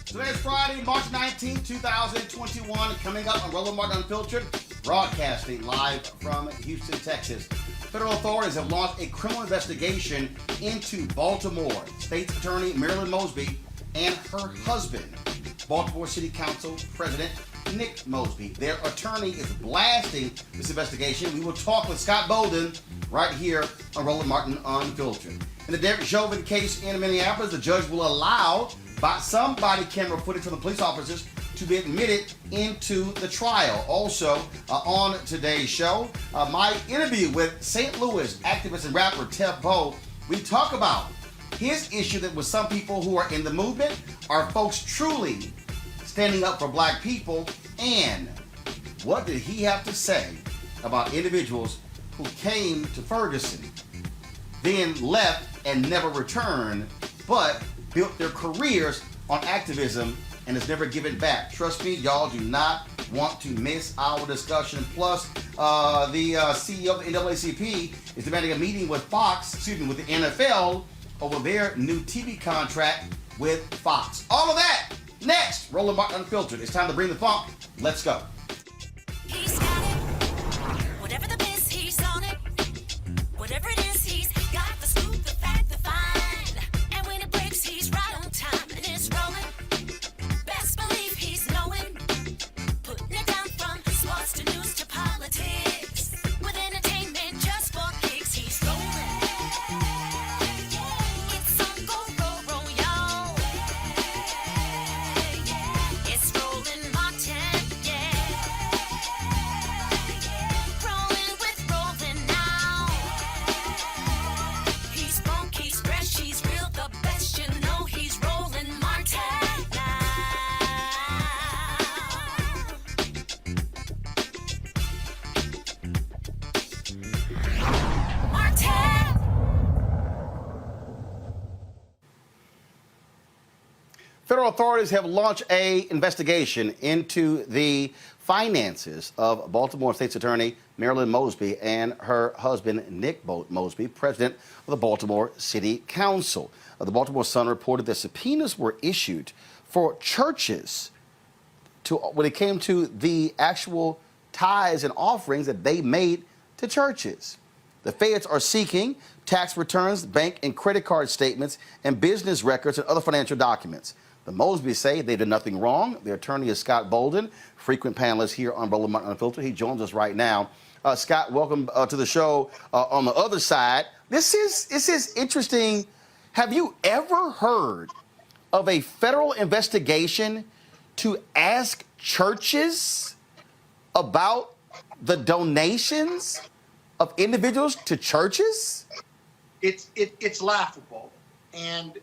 Today is Friday, March 19, 2021. Coming up on Roland Unfiltered, broadcasting live from Houston, Texas. Federal authorities have launched a criminal investigation into Baltimore. State's Attorney Marilyn Mosby and her husband, Baltimore City Council President Nick Mosby. Their attorney is blasting this investigation. We will talk with Scott Bolden right here on Roland Martin Unfiltered. In the Derek Chauvin case in Minneapolis, the judge will allow some body camera footage from the police officers to be admitted into the trial. Also, on today's show, my interview with St. Louis activist and rapper Tef Poe. We talk about his issue that with some people who are in the movement, are folks truly standing up for black people, and what did he have to say about individuals who came to Ferguson, then left and never returned, but built their careers on activism and has never given back. Trust me, y'all do not want to miss our discussion. Plus, the CEO of the NAACP is demanding a meeting with with the NFL over their new TV contract with Fox. All of that next. Roland Martin Unfiltered. It's time to bring the funk. Let's go. He's got it. Whatever the biz, he's on it. Whatever it is, he's got the scoop, the fact, the find. And when it breaks, he's right on time and it's rolling. Best believe he's knowing. Putting it down from sports to news to politics. With entertainment just for kicks, he's rolling. It's on go, y'all. It's Roland Martin, yeah. Rolling with Roland now. He's funk, he's fresh, he's real, the best, you know he's Roland Martin now. Martin! Federal authorities have launched an investigation into the finances of Baltimore State's Attorney Marilyn Mosby and her husband Nick Mosby, president of the Baltimore City Council. The Baltimore Sun reported that subpoenas were issued for churches when it came to the actual tithes and offerings that they made to churches. The feds are seeking tax returns, bank and credit card statements, and business records and other financial documents. The Mosbys say they did nothing wrong. Their attorney is Scott Bolden, frequent panelist here on Roland Martin Unfiltered. He joins us right now. Scott, welcome to the show. On the other side, this is interesting. Have you ever heard of a federal investigation to ask churches about the donations of individuals to churches? It's laughable. And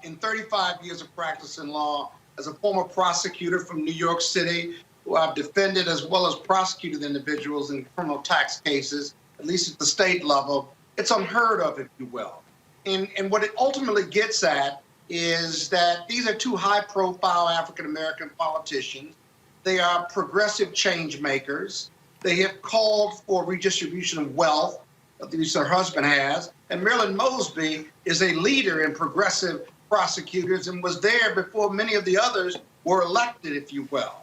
in 35 years of practice in law, as a former prosecutor from New York City, who I've defended as well as prosecuted individuals in criminal tax cases, at least at the state level, it's unheard of, if you will. And what it ultimately gets at is that these are two high-profile African-American politicians. They are progressive change makers. They have called for redistribution of wealth, at least her husband has. And Marilyn Mosby is a leader in progressive prosecutors and was there before many of the others were elected, if you will.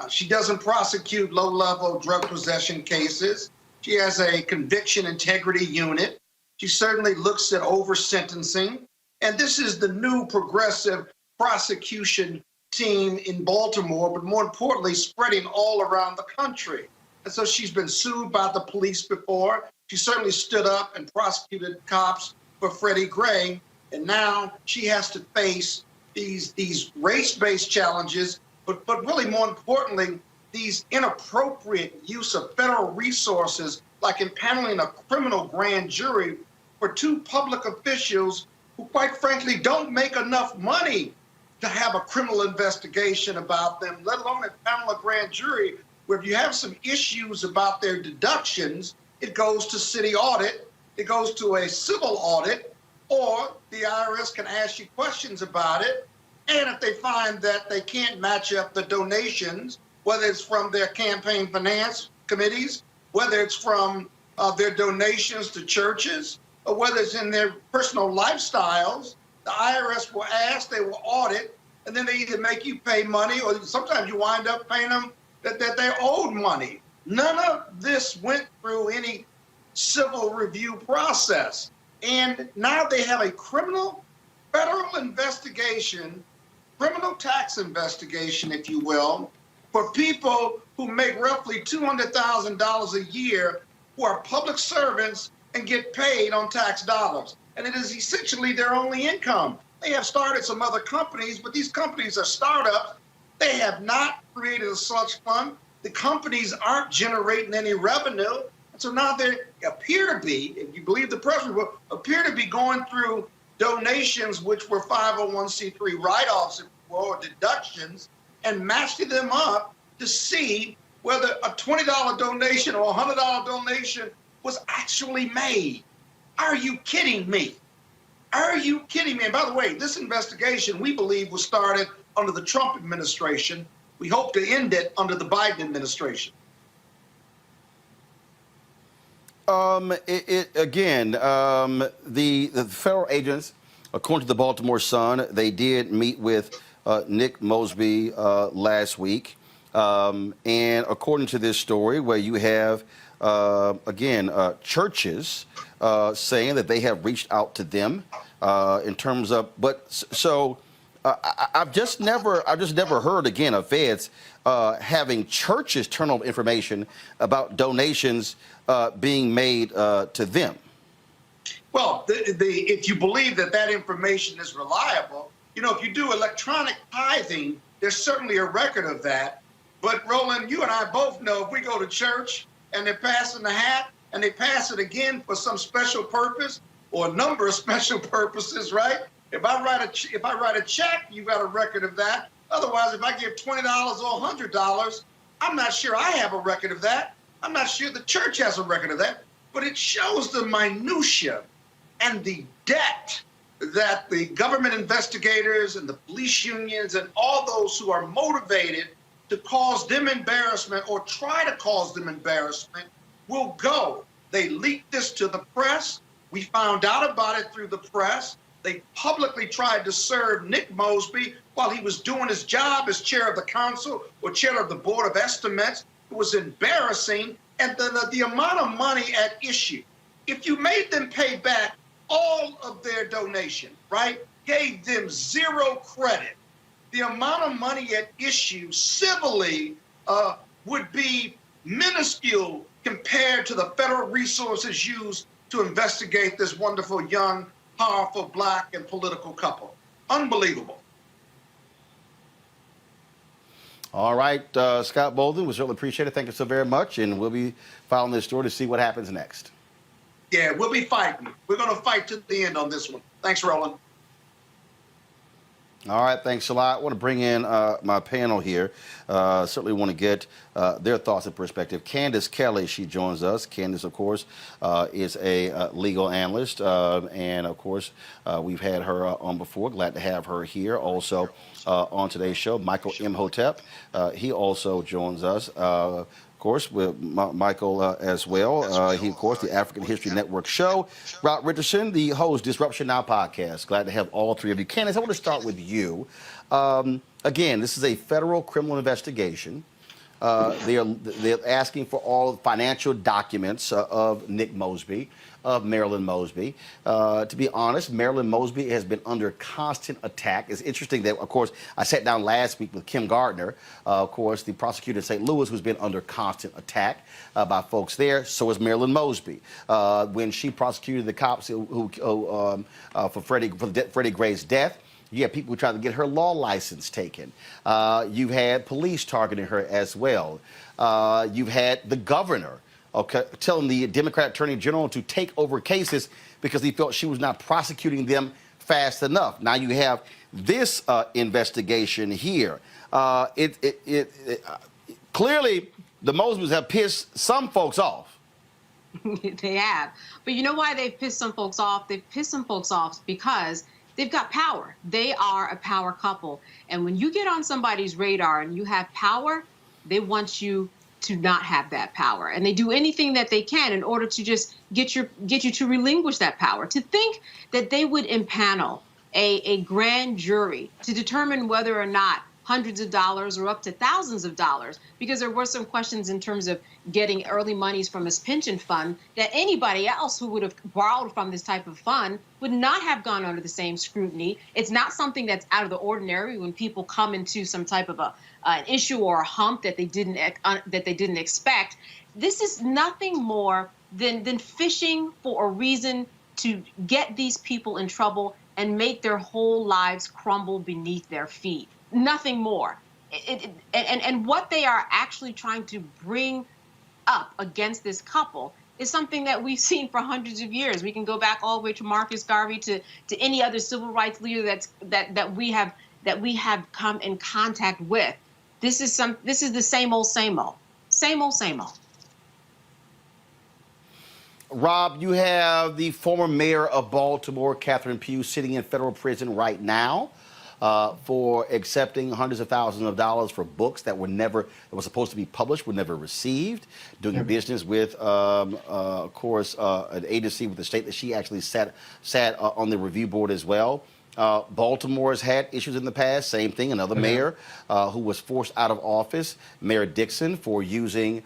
She doesn't prosecute low-level drug possession cases. She has a conviction integrity unit. She certainly looks at over-sentencing. And this is the new progressive prosecution team in Baltimore, but more importantly, spreading all around the country. And so she's been sued by the police before. She certainly stood up and prosecuted cops for Freddie Gray. And now she has to face these race-based challenges, but really more importantly, these inappropriate use of federal resources, like impaneling a criminal grand jury for two public officials who, quite frankly, don't make enough money to have a criminal investigation about them, let alone impanel a grand jury, where if you have some issues about their deductions, it goes to city audit, it goes to a civil audit, or the IRS can ask you questions about it. And if they find that they can't match up the donations, whether it's from their campaign finance committees, whether it's from their donations to churches, or whether it's in their personal lifestyles, the IRS will ask, they will audit, and then they either make you pay money, or sometimes you wind up paying them that they're owed money. None of this went through any civil review process. And now they have a criminal federal investigation, criminal tax investigation, if you will, for people who make roughly $200,000 a year, who are public servants and get paid on tax dollars. And it is essentially their only income. They have started some other companies, but these companies are startups. They have not created a slush fund. The companies aren't generating any revenue. And so now they appear to be, if you believe the press report, appear to be going through donations, which were 501c3 write-offs or deductions, and matching them up to see whether a $20 donation or a $100 donation was actually made. Are you kidding me? Are you kidding me? And by the way, this investigation, we believe, was started under the Trump administration. We hope to end it under the Biden administration. The federal agents, according to the Baltimore Sun, they did meet with Nick Mosby last week. And according to this story, where you have, churches saying that they have reached out to them in terms of, I've just never heard again of feds having churches turn over information about donations being made to them. Well, if you believe that information is reliable, if you do electronic tithing, there's certainly a record of that. But Roland, you and I both know if we go to church and they're passing the hat and they pass it again for some special purpose or a number of special purposes, right? If I write a check, you've got a record of that. Otherwise, if I give $20 or $100, I'm not sure I have a record of that. I'm not sure the church has a record of that. But it shows the minutia and the debt that the government investigators and the police unions and all those who are motivated to cause them embarrassment or try to cause them embarrassment will go. They leaked this to the press. We found out about it through the press. They publicly tried to serve Nick Mosby while he was doing his job as chair of the council or chair of the board of estimates. It was embarrassing. And the amount of money at issue, if you made them pay back all of their donation, right, gave them zero credit, the amount of money at issue civilly would be minuscule compared to the federal resources used to investigate this wonderful, young, powerful, black, and political couple. Unbelievable. All right, Scott Bolden, we certainly appreciate it. Thank you so very much, and we'll be following this story to see what happens next. Yeah, we'll be fighting. We're going to fight to the end on this one. Thanks, Roland. All right, thanks a lot. I want to bring in my panel here. Certainly want to get their thoughts and perspective. Candace Kelly, she joins us. Candace, of course, is a legal analyst. And, of course, we've had her on before. Glad to have her here. Also on today's show, Michael Imhotep. He also joins us. Of course, with Michael as well. He, of course, the African History Network show. Rob Richardson, the host, Disruption Now podcast. Glad to have all three of you. Candace, I want to start with you. Again, this is a federal criminal investigation They're asking for all financial documents of Nick Mosby, of Marilyn Mosby. To be honest, Marilyn Mosby has been under constant attack. It's interesting that, of course, I sat down last week with Kim Gardner, of course, the prosecutor in St. Louis, who's been under constant attack by folks there. So is Marilyn Mosby. When she prosecuted the cops for Freddie Gray's death, you had people who tried to get her law license taken. You had police targeting her as well. You've had the governor telling the Democrat Attorney General to take over cases because he felt she was not prosecuting them fast enough. Now you have this investigation here. Clearly, the Mosbys have pissed some folks off. They have. But you know why they've pissed some folks off? They've pissed some folks off because they've got power. They are a power couple. And when you get on somebody's radar and you have power, they want you to not have that power. And they do anything that they can in order to just get you to relinquish that power. To think that they would impanel a grand jury to determine whether or not hundreds of dollars or up to thousands of dollars, because there were some questions in terms of getting early monies from his pension fund that anybody else who would have borrowed from this type of fund would not have gone under the same scrutiny. It's not something that's out of the ordinary when people come into some type of an issue or a hump that they didn't expect. This is nothing more than fishing for a reason to get these people in trouble and make their whole lives crumble beneath their feet. Nothing more. And what they are actually trying to bring up against this couple is something that we've seen for hundreds of years. We can go back all the way to Marcus Garvey to any other civil rights leader that we have come in contact with. This is the same old. Rob, you have the former mayor of Baltimore, Catherine Pugh, sitting in federal prison right now for accepting hundreds of thousands of dollars for books that were supposed to be published, were never received, doing business with, of course, an agency with the state that she actually sat on the review board as well. Baltimore has had issues in the past. Same thing, another mayor who was forced out of office, Mayor Dixon, for using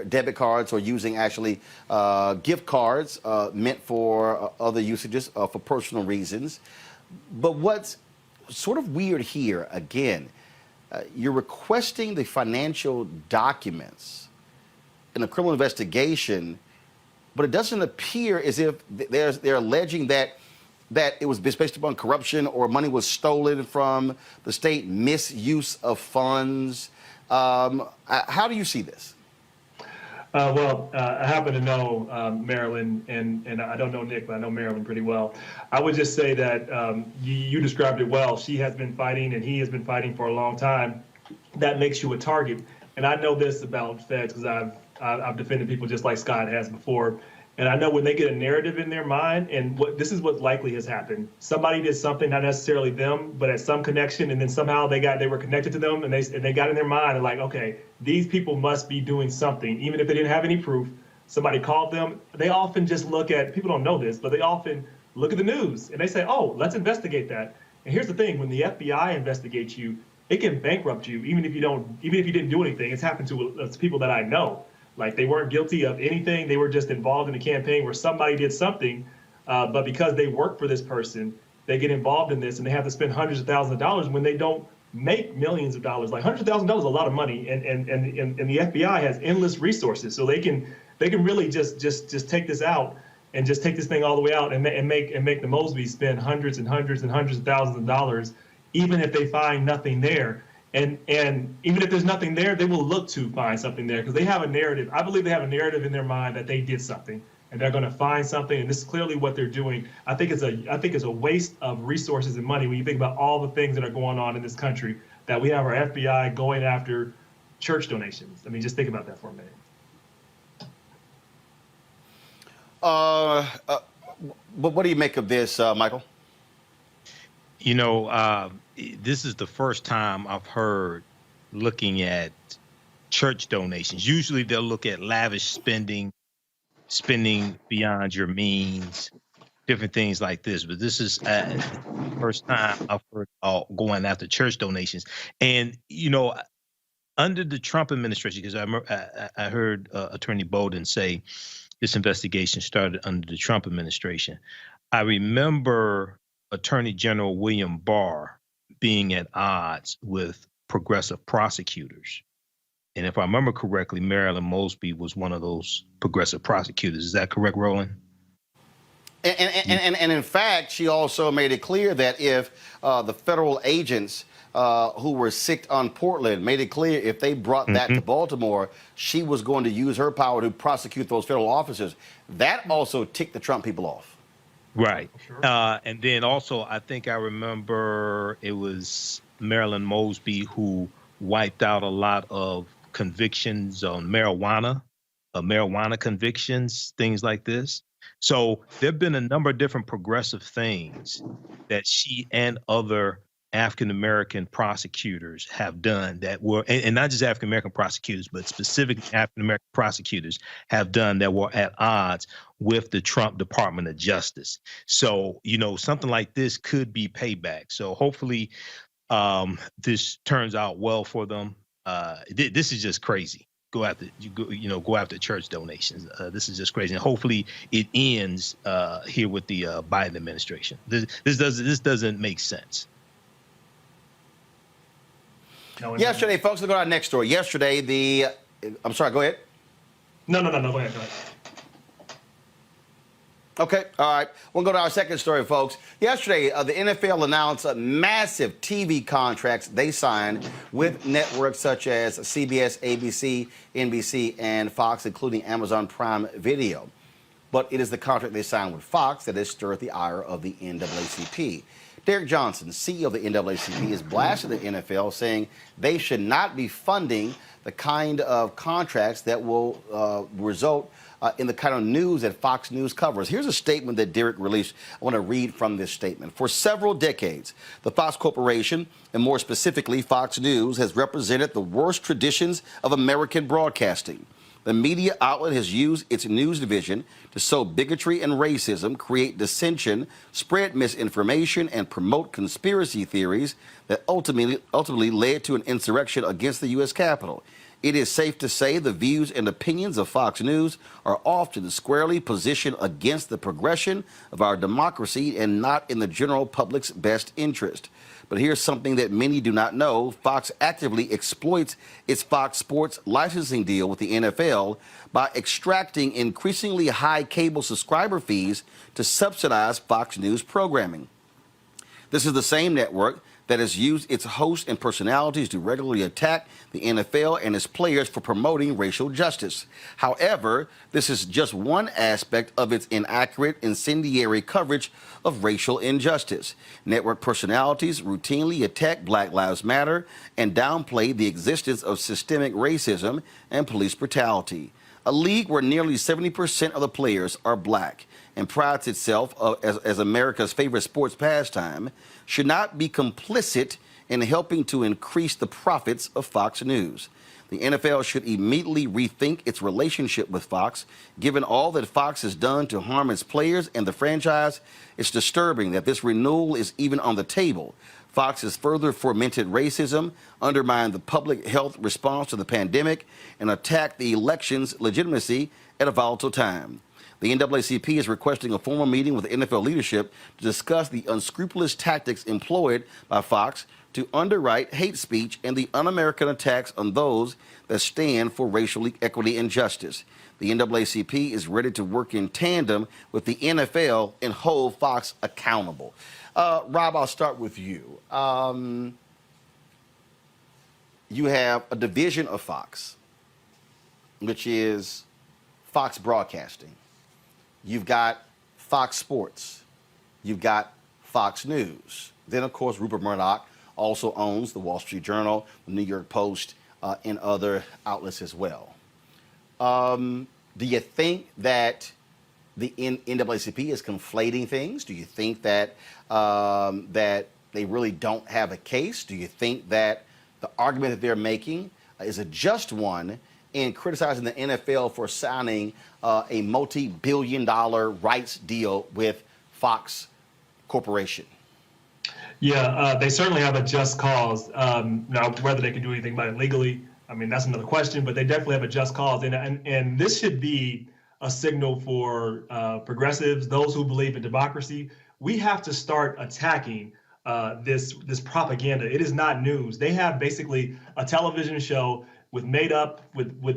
debit cards or using actually gift cards meant for other usages for personal reasons. But what's sort of weird here, again, you're requesting the financial documents in a criminal investigation, but it doesn't appear as if they're alleging that it was based upon corruption or money was stolen from the state, misuse of funds. How do you see this? I happen to know Marilyn, and I don't know Nick, but I know Marilyn pretty well. I would just say that you described it well. She has been fighting, and he has been fighting for a long time. That makes you a target. And I know this about feds because I've defended people just like Scott has before. And I know when they get a narrative in their mind, and this is what likely has happened. Somebody did something, not necessarily them, but at some connection, and then somehow they were connected to them, and they got in their mind and like, okay, these people must be doing something, even if they didn't have any proof. Somebody called them. They often just look at, people don't know this, but they often look at the news and they say, oh, let's investigate that. And here's the thing: when the FBI investigates you, it can bankrupt you, even if you didn't do anything. It's happened to people that I know. Like, they weren't guilty of anything. They were just involved in a campaign where somebody did something, but because they work for this person, they get involved in this and they have to spend hundreds of thousands of dollars when they don't make millions of dollars. Like $100,000 is a lot of money, and the FBI has endless resources, so they can really just take this out and just take this thing all the way out and make the Mosbys spend hundreds and hundreds and hundreds of thousands of dollars, even if they find nothing there. And even if there's nothing there, they will look to find something there because they have a narrative. I believe they have a narrative in their mind that they did something, and they're going to find something. And this is clearly what they're doing. I think it's a waste of resources and money when you think about all the things that are going on in this country. That we have our FBI going after church donations. I mean, just think about that for a minute. But what do you make of this, Michael? You know, this is the first time I've heard looking at church donations. Usually they'll look at lavish spending beyond your means. different ththings like this. But this is the first time I've heard going after church donations. And, under the Trump administration, because I heard Attorney Bolden say this investigation started under the Trump administration. I remember Attorney General William Barr being at odds with progressive prosecutors. And if I remember correctly, Marilyn Mosby was one of those progressive prosecutors. Is that correct, Roland? And in fact, she also made it clear that if the federal agents who were sicked on Portland made it clear if they brought that to Baltimore, she was going to use her power to prosecute those federal officers. That also ticked the Trump people off. Right. Sure. And then also, I think I remember it was Marilyn Mosby who wiped out a lot of convictions on marijuana convictions, things like this. So there have been a number of different progressive things that she and other African-American prosecutors have done that were, and not just African-American prosecutors, but specifically African-American prosecutors have done that were at odds with the Trump Department of Justice. So, something like this could be payback. So hopefully this turns out well for them. This is just crazy. Go after church donations. This is just crazy. And hopefully it ends here with the Biden administration. This doesn't make sense. Yesterday, folks, let's go to our next story. Yesterday, I'm sorry, go ahead. No, go ahead. Okay, all right. We'll go to our second story, folks. Yesterday, the NFL announced massive TV contracts they signed with networks such as CBS, ABC, NBC, and Fox, including Amazon Prime Video. But it is the contract they signed with Fox that has stirred the ire of the NAACP. Derek Johnson, CEO of the NAACP, has blasted the NFL, saying they should not be funding the kind of contracts that will result in the kind of news that Fox News covers. Here's a statement that Derek released. I want to read from this statement. For several decades, the Fox Corporation, and more specifically Fox News, has represented the worst traditions of American broadcasting. The media outlet has used its news division to sow bigotry and racism, create dissension, spread misinformation, and promote conspiracy theories that ultimately led to an insurrection against the U.S. Capitol. It is safe to say the views and opinions of Fox News are often squarely positioned against the progression of our democracy and not in the general public's best interest. But here's something that many do not know. Fox actively exploits its Fox Sports licensing deal with the NFL by extracting increasingly high cable subscriber fees to subsidize Fox News programming. This is the same network that has used its hosts and personalities to regularly attack the NFL and its players for promoting racial justice. However, this is just one aspect of its inaccurate, incendiary coverage of racial injustice. Network personalities routinely attack Black Lives Matter and downplay the existence of systemic racism and police brutality. A league where nearly 70% of the players are black and prides itself as America's favorite sports pastime should not be complicit in helping to increase the profits of Fox News. The NFL should immediately rethink its relationship with Fox. Given all that Fox has done to harm its players and the franchise, it's disturbing that this renewal is even on the table. Fox has further fomented racism, undermined the public health response to the pandemic, and attacked the election's legitimacy at a volatile time. The NAACP is requesting a formal meeting with the NFL leadership to discuss the unscrupulous tactics employed by Fox to underwrite hate speech and the un-American attacks on those that stand for racial equity and justice. The NAACP is ready to work in tandem with the NFL and hold Fox accountable. Rob, I'll start with you. You have a division of Fox, which is Fox Broadcasting. You've got Fox Sports. You've got Fox News. Then, of course, Rupert Murdoch also owns the Wall Street Journal, the New York Post, and other outlets as well. Do you think that the NAACP is conflating things? Do you think that that they really don't have a case? Do you think that the argument that they're making is a just one in criticizing the NFL for signing a multi-billion-dollar rights deal with Fox Corporation? Yeah, they certainly have a just cause. Now, whether they can do anything about it legally, I mean, that's another question, but they definitely have a just cause. And this should be a signal for progressives, those who believe in democracy. We have to start attacking this propaganda. It is not news. They have basically a television show with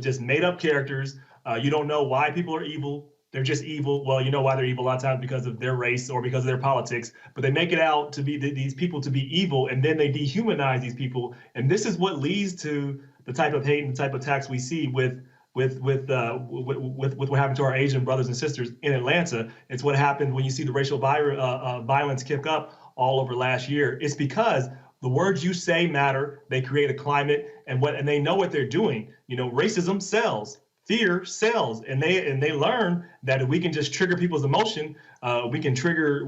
just made up characters. You don't know why people are evil. They're just evil. Well, you know why they're evil a lot of times, because of their race or because of their politics. But they make it out to be these people to be evil, and then they dehumanize these people. And this is what leads to the type of hate and the type of attacks we see with what happened to our Asian brothers and sisters in Atlanta. It's what happened when you see the racial violence kick up all over last year. It's because the words you say matter. They create a climate, and they know what they're doing. You know, racism sells. Fear sells, and they learn that if we can just trigger people's emotion, we can trigger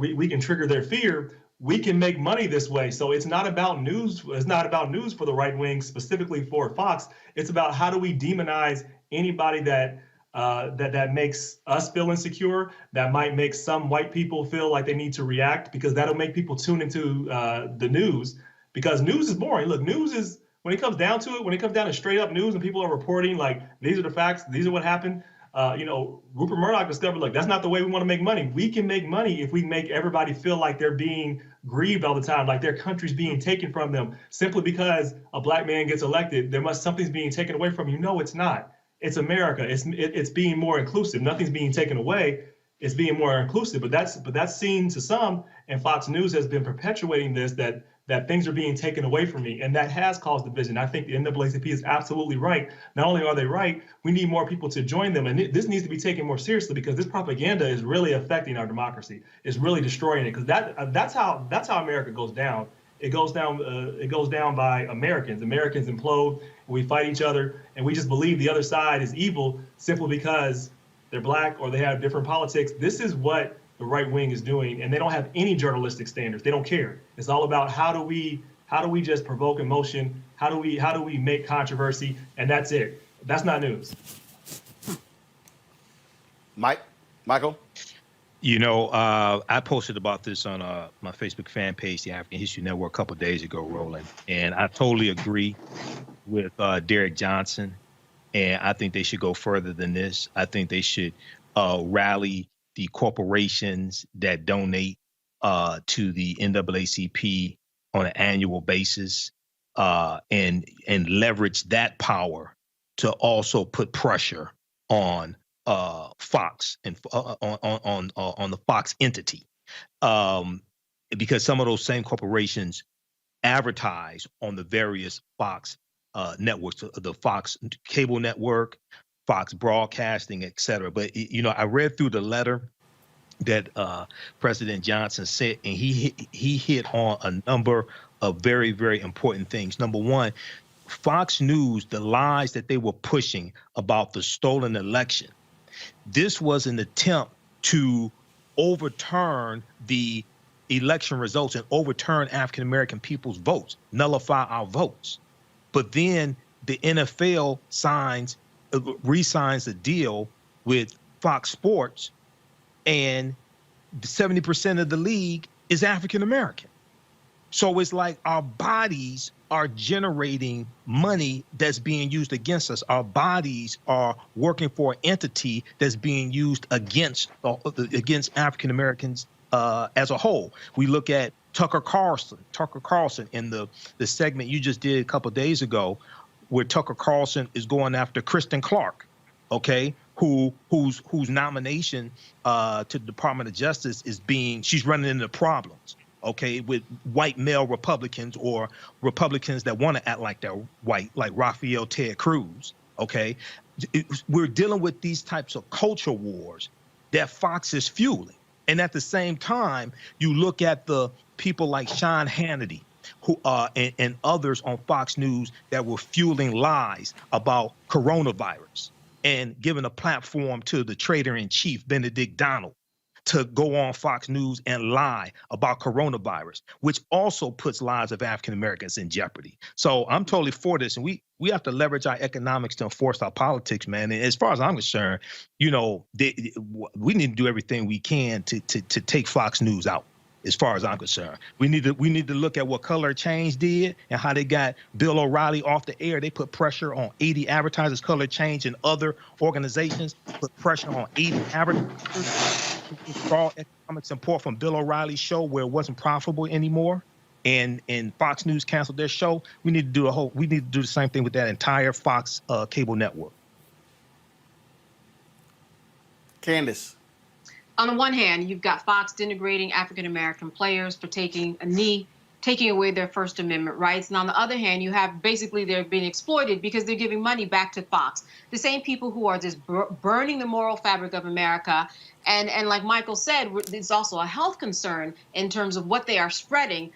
their fear. We can make money this way. So it's not about news. It's not about news for the right wing, specifically for Fox. It's about how do we demonize anybody that makes us feel insecure, that might make some white people feel like they need to react, because that'll make people tune into the news, because news is boring. Look, news is, when it comes down to it, when it comes down to straight up news and people are reporting like, these are the facts, these are what happened, Rupert Murdoch discovered, like, that's not the way we want to make money. We can make money if we make everybody feel like they're being grieved all the time, like their country's being taken from them simply because a black man gets elected. Something's being taken away from you. No, it's not. It's America. It's being more inclusive. Nothing's being taken away. It's being more inclusive. But that's seen to some, and Fox News has been perpetuating this, that things are being taken away from me, and that has caused division. I think the NAACP is absolutely right. Not only are they right, we need more people to join them, and this needs to be taken more seriously, because this propaganda is really affecting our democracy. It's really destroying it, because that's how America goes down. It goes down by Americans. Americans implode, and we fight each other, and we just believe the other side is evil simply because they're black or they have different politics. This is what the right wing is doing, and they don't have any journalistic standards. They don't care. It's all about how do we just provoke emotion? How do we make controversy? And that's it. That's not news. Michael? You know, I posted about this on my Facebook fan page, the African History Network, a couple of days ago, Roland, and I totally agree with Derek Johnson, and I think they should go further than this. I think they should rally the corporations that donate to the NAACP on an annual basis, and leverage that power to also put pressure on Fox and on the Fox entity, because some of those same corporations advertise on the various Fox networks, the Fox cable network, Fox Broadcasting, et cetera. But, you know, I read through the letter that President Johnson said, and he hit on a number of very, very important things. Number one, Fox News, the lies that they were pushing about the stolen election, this was an attempt to overturn the election results and overturn African-American people's votes, nullify our votes. But then the NFL re-signs a deal with Fox Sports, and 70% of the league is African-American. So it's like our bodies are generating money that's being used against us. Our bodies are working for an entity that's being used against African-Americans as a whole. We look at Tucker Carlson in the segment you just did a couple of days ago, where Tucker Carlson is going after Kristen Clark, okay, whose nomination to the Department of Justice she's running into problems, okay, with white male Republicans or Republicans that want to act like they're white, like Rafael Ted Cruz, okay? We're dealing with these types of culture wars that Fox is fueling. And at the same time, you look at the people like Sean Hannity, who and others on Fox News that were fueling lies about coronavirus and giving a platform to the traitor-in-chief, Benedict Donald. to go on Fox News and lie about coronavirus, which also puts lives of African Americans in jeopardy. So I'm totally for this, and we have to leverage our economics to enforce our politics, man. And as far as I'm concerned, we need to do everything we can to take Fox News out. As far as I'm concerned, we need to look at what Color Change did and how they got Bill O'Reilly off the air. They put pressure on 80 advertisers. Color Change and other organizations put pressure on 80 advertisers to withdraw economic support from Bill O'Reilly's show where it wasn't profitable anymore. And Fox News canceled their show. We need to do the same thing with that entire Fox cable network. Candace. On the one hand, you've got Fox denigrating African-American players for taking a knee, taking away their First Amendment rights. And on the other hand, you have basically they're being exploited because they're giving money back to Fox. The same people who are just burning the moral fabric of America. And like Michael said, it's also a health concern in terms of what they are spreading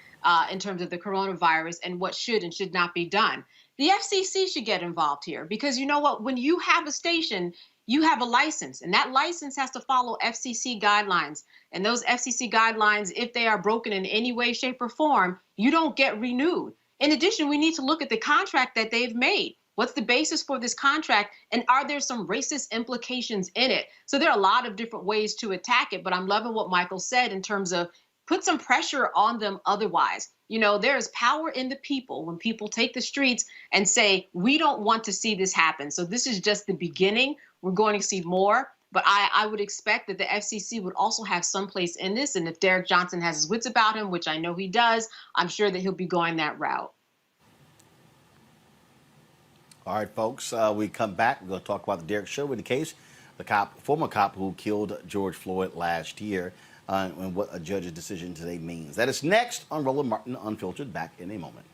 in terms of the coronavirus and what should and should not be done. The FCC should get involved here because you know what? When you have a station, you have a license, and that license has to follow FCC guidelines. And those FCC guidelines, if they are broken in any way, shape, or form, you don't get renewed. In addition, we need to look at the contract that they've made. What's the basis for this contract? And are there some racist implications in it? So there are a lot of different ways to attack it, but I'm loving what Michael said in terms of put some pressure on them otherwise. You know, there is power in the people when people take the streets and say, we don't want to see this happen. So this is just the beginning. We're going to see more, but I would expect that the FCC would also have some place in this. And if Derek Johnson has his wits about him, which I know he does, I'm sure that he'll be going that route. All right, folks, we come back. We're going to talk about the Derek Chauvin case, the former cop who killed George Floyd last year, and what a judge's decision today means. That is next on Roland Martin Unfiltered. Back in a moment.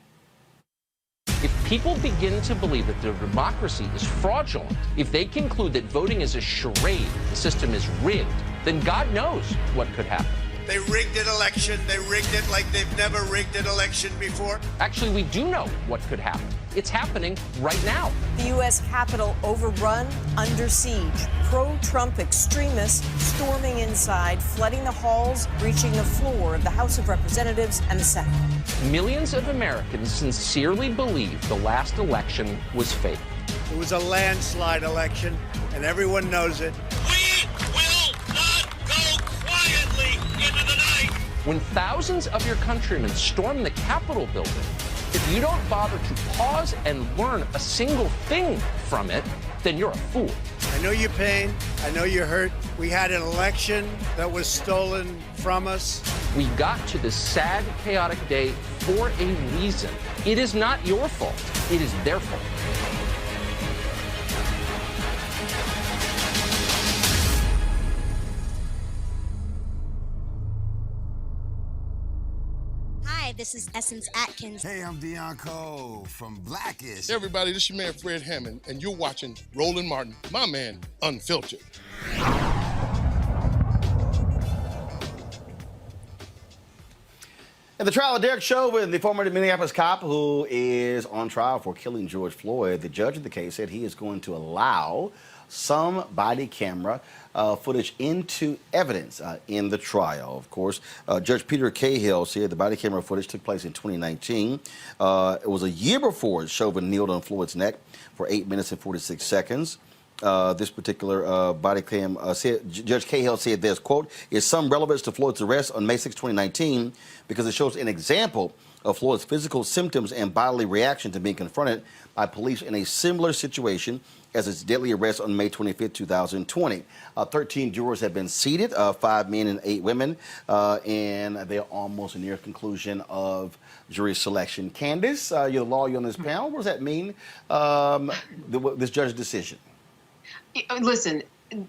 If people begin to believe that their democracy is fraudulent, if they conclude that voting is a charade, the system is rigged, then God knows what could happen. They rigged an election. They rigged it like they've never rigged an election before. Actually, we do know what could happen. It's happening right now. The U.S. Capitol overrun, under siege. Pro-Trump extremists storming inside, flooding the halls, reaching the floor of the House of Representatives and the Senate. Millions of Americans sincerely believe the last election was fake. It was a landslide election, and everyone knows it. We will not go quietly into the night. When thousands of your countrymen storm the Capitol building, if you don't bother to pause and learn a single thing from it, then you're a fool. I know your pain. I know you're hurt. We had an election that was stolen from us. We got to this sad, chaotic day for a reason. It is not your fault. It is their fault. Hi, this is Essence Atkins. Hey, I'm Deion Cole from Blackish. Hey everybody, this is your man Fred Hammond, and you're watching Roland Martin, my man, Unfiltered. In the trial of Derek Chauvin, the former Minneapolis cop who is on trial for killing George Floyd, the judge of the case said he is going to allow some body camera footage into evidence in the trial. Of course, Judge Peter Cahill said the body camera footage took place in 2019. It was a year before Chauvin kneeled on Floyd's neck for 8 minutes and 46 seconds. This particular body cam, Judge Cahill said this, quote, is some relevance to Floyd's arrest on May 6, 2019 because it shows an example of Floyd's physical symptoms and bodily reaction to being confronted by police in a similar situation as its deadly arrest on May 25, 2020. 13 jurors have been seated, 5 men and 8 women, and they're almost near conclusion of jury selection. Candace, you're the lawyer on this panel. What does that mean, this judge's decision? Listen,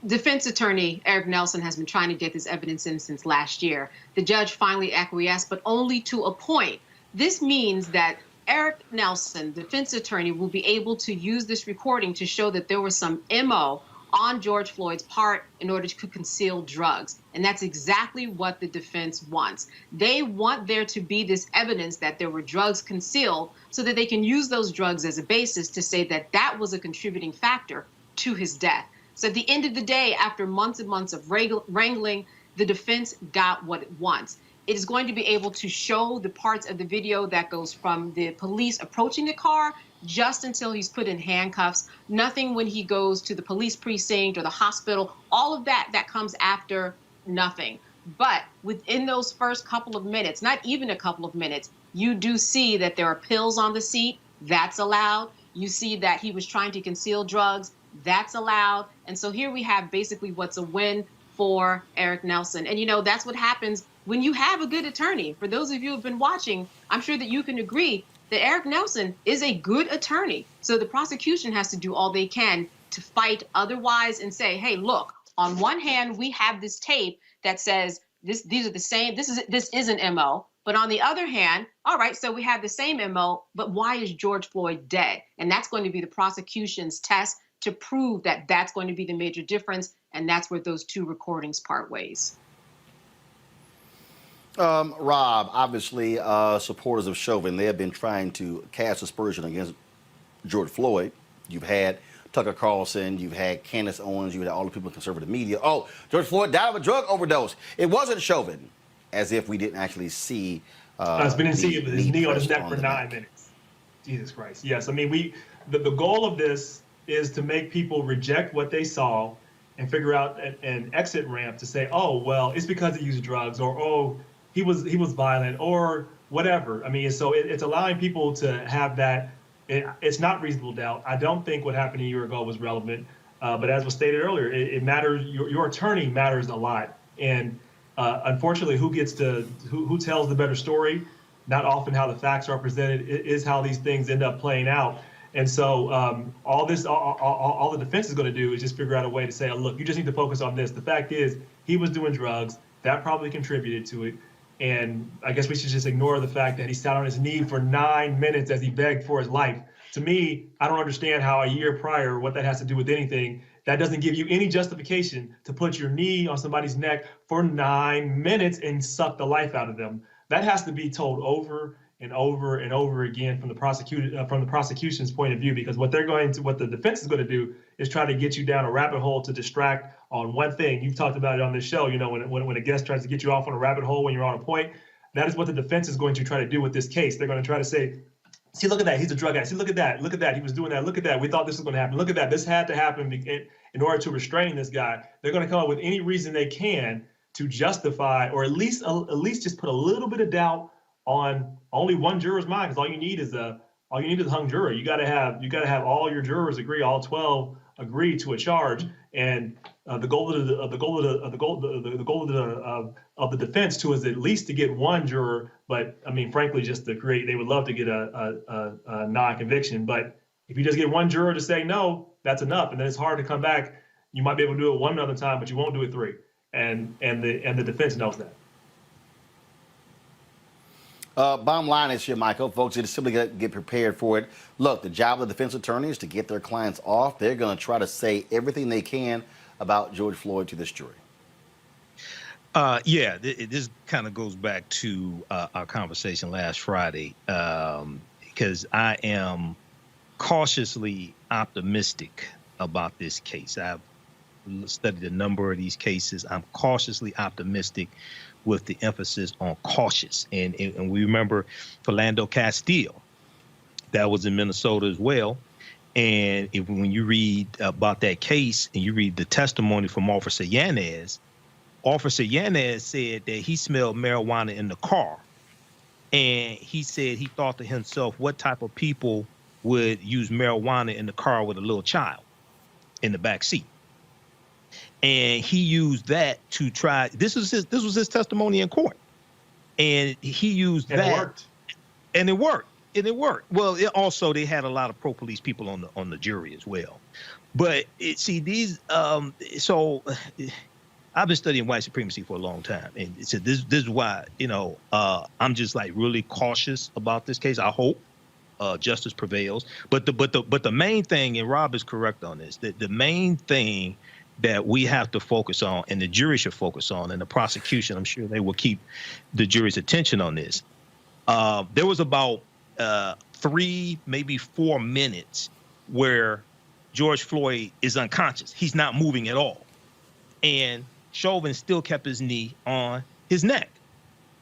defense attorney Eric Nelson has been trying to get this evidence in since last year. The judge finally acquiesced, but only to a point. This means that Eric Nelson, defense attorney, will be able to use this recording to show that there was some MO on George Floyd's part in order to conceal drugs. And that's exactly what the defense wants. They want there to be this evidence that there were drugs concealed so that they can use those drugs as a basis to say that that was a contributing factor to his death. So at the end of the day, after months and months of wrangling, the defense got what it wants. It is going to be able to show the parts of the video that goes from the police approaching the car just until he's put in handcuffs. Nothing when he goes to the police precinct or the hospital. All of that comes after, nothing. But within those first couple of minutes, not even a couple of minutes, you do see that there are pills on the seat. That's allowed. You see that he was trying to conceal drugs. That's allowed. And so here we have basically what's a win for Eric Nelson. And, you know, that's what happens when you have a good attorney. For those of you who have been watching, I'm sure that you can agree that Eric Nelson is a good attorney. So the prosecution has to do all they can to fight otherwise and say, hey, look, on one hand, we have this tape that says these are the same, this is an MO. But on the other hand, all right, so we have the same MO, but why is George Floyd dead? And that's going to be the prosecution's test to prove that that's going to be the major difference. And that's where those two recordings part ways. Rob, obviously, supporters of Chauvin, they have been trying to cast aspersion against George Floyd. You've had Tucker Carlson, you've had Candace Owens, you've had all the people in conservative media. Oh, George Floyd died of a drug overdose. It wasn't Chauvin, as if we didn't actually see. It's been in his knee on his neck for 9 minutes. Jesus Christ. Yes, I mean, the goal of this is to make people reject what they saw and figure out an exit ramp to say, oh, well, it's because he used drugs, or oh, he was violent, or whatever. I mean, so it's allowing people to have that. It's not reasonable doubt. I don't think what happened a year ago was relevant, but as was stated earlier, it matters. Your attorney matters a lot, and unfortunately, who tells the better story, not often how the facts are presented, is how these things end up playing out. And so all the defense is going to do is just figure out a way to say, oh, look, you just need to focus on this. The fact is, he was doing drugs. That probably contributed to it. And I guess we should just ignore the fact that he sat on his knee for 9 minutes as he begged for his life. To me, I don't understand how a year prior, what that has to do with anything. That doesn't give you any justification to put your knee on somebody's neck for 9 minutes and suck the life out of them. That has to be told over and over and over again from the prosecution's point of view, because what the defense is going to do is try to get you down a rabbit hole to distract on one thing. You've talked about it on this show. You know, when a guest tries to get you off on a rabbit hole when you're on a point, that is what the defense is going to try to do with this case. They're going to try to say, see, look at that, he's a drug addict. See, look at that, he was doing that. Look at that, we thought this was going to happen. Look at that, this had to happen in order to restrain this guy. They're going to come up with any reason they can to justify, or at least just put a little bit of doubt on only one juror's mind, because all you need is a hung juror. You got to have all your jurors agree, all 12 agree to a charge, and the goal of the defense too is at least to get one juror. But I mean, frankly, just to create, they would love to get a non-conviction. But if you just get one juror to say no, that's enough, and then it's hard to come back. You might be able to do it one other time, but you won't do it three, and the defense knows that. Bottom line is here, Michael, folks, just simply get prepared for it. Look, the job of the defense attorney is to get their clients off. They're going to try to say everything they can about George Floyd to this jury. This kind of goes back to our conversation last Friday, because I am cautiously optimistic about this case. I've studied a number of these cases. I'm cautiously optimistic, with the emphasis on cautious. And we remember Philando Castile, that was in Minnesota as well. And when you read about that case and you read the testimony from Officer Yanez said that he smelled marijuana in the car. And he said he thought to himself, what type of people would use marijuana in the car with a little child in the back seat? And he used that to try. This was his testimony in court, and he used that. It worked. And it worked. Well, also they had a lot of pro-police people on the jury as well. But so I've been studying white supremacy for a long time, and so this is why I'm just like really cautious about this case. I hope justice prevails. But the main thing, and Rob is correct on this, the main thing that we have to focus on, and the jury should focus on, and the prosecution, I'm sure they will keep the jury's attention on this. There was about 3, maybe 4 minutes where George Floyd is unconscious. He's not moving at all. And Chauvin still kept his knee on his neck.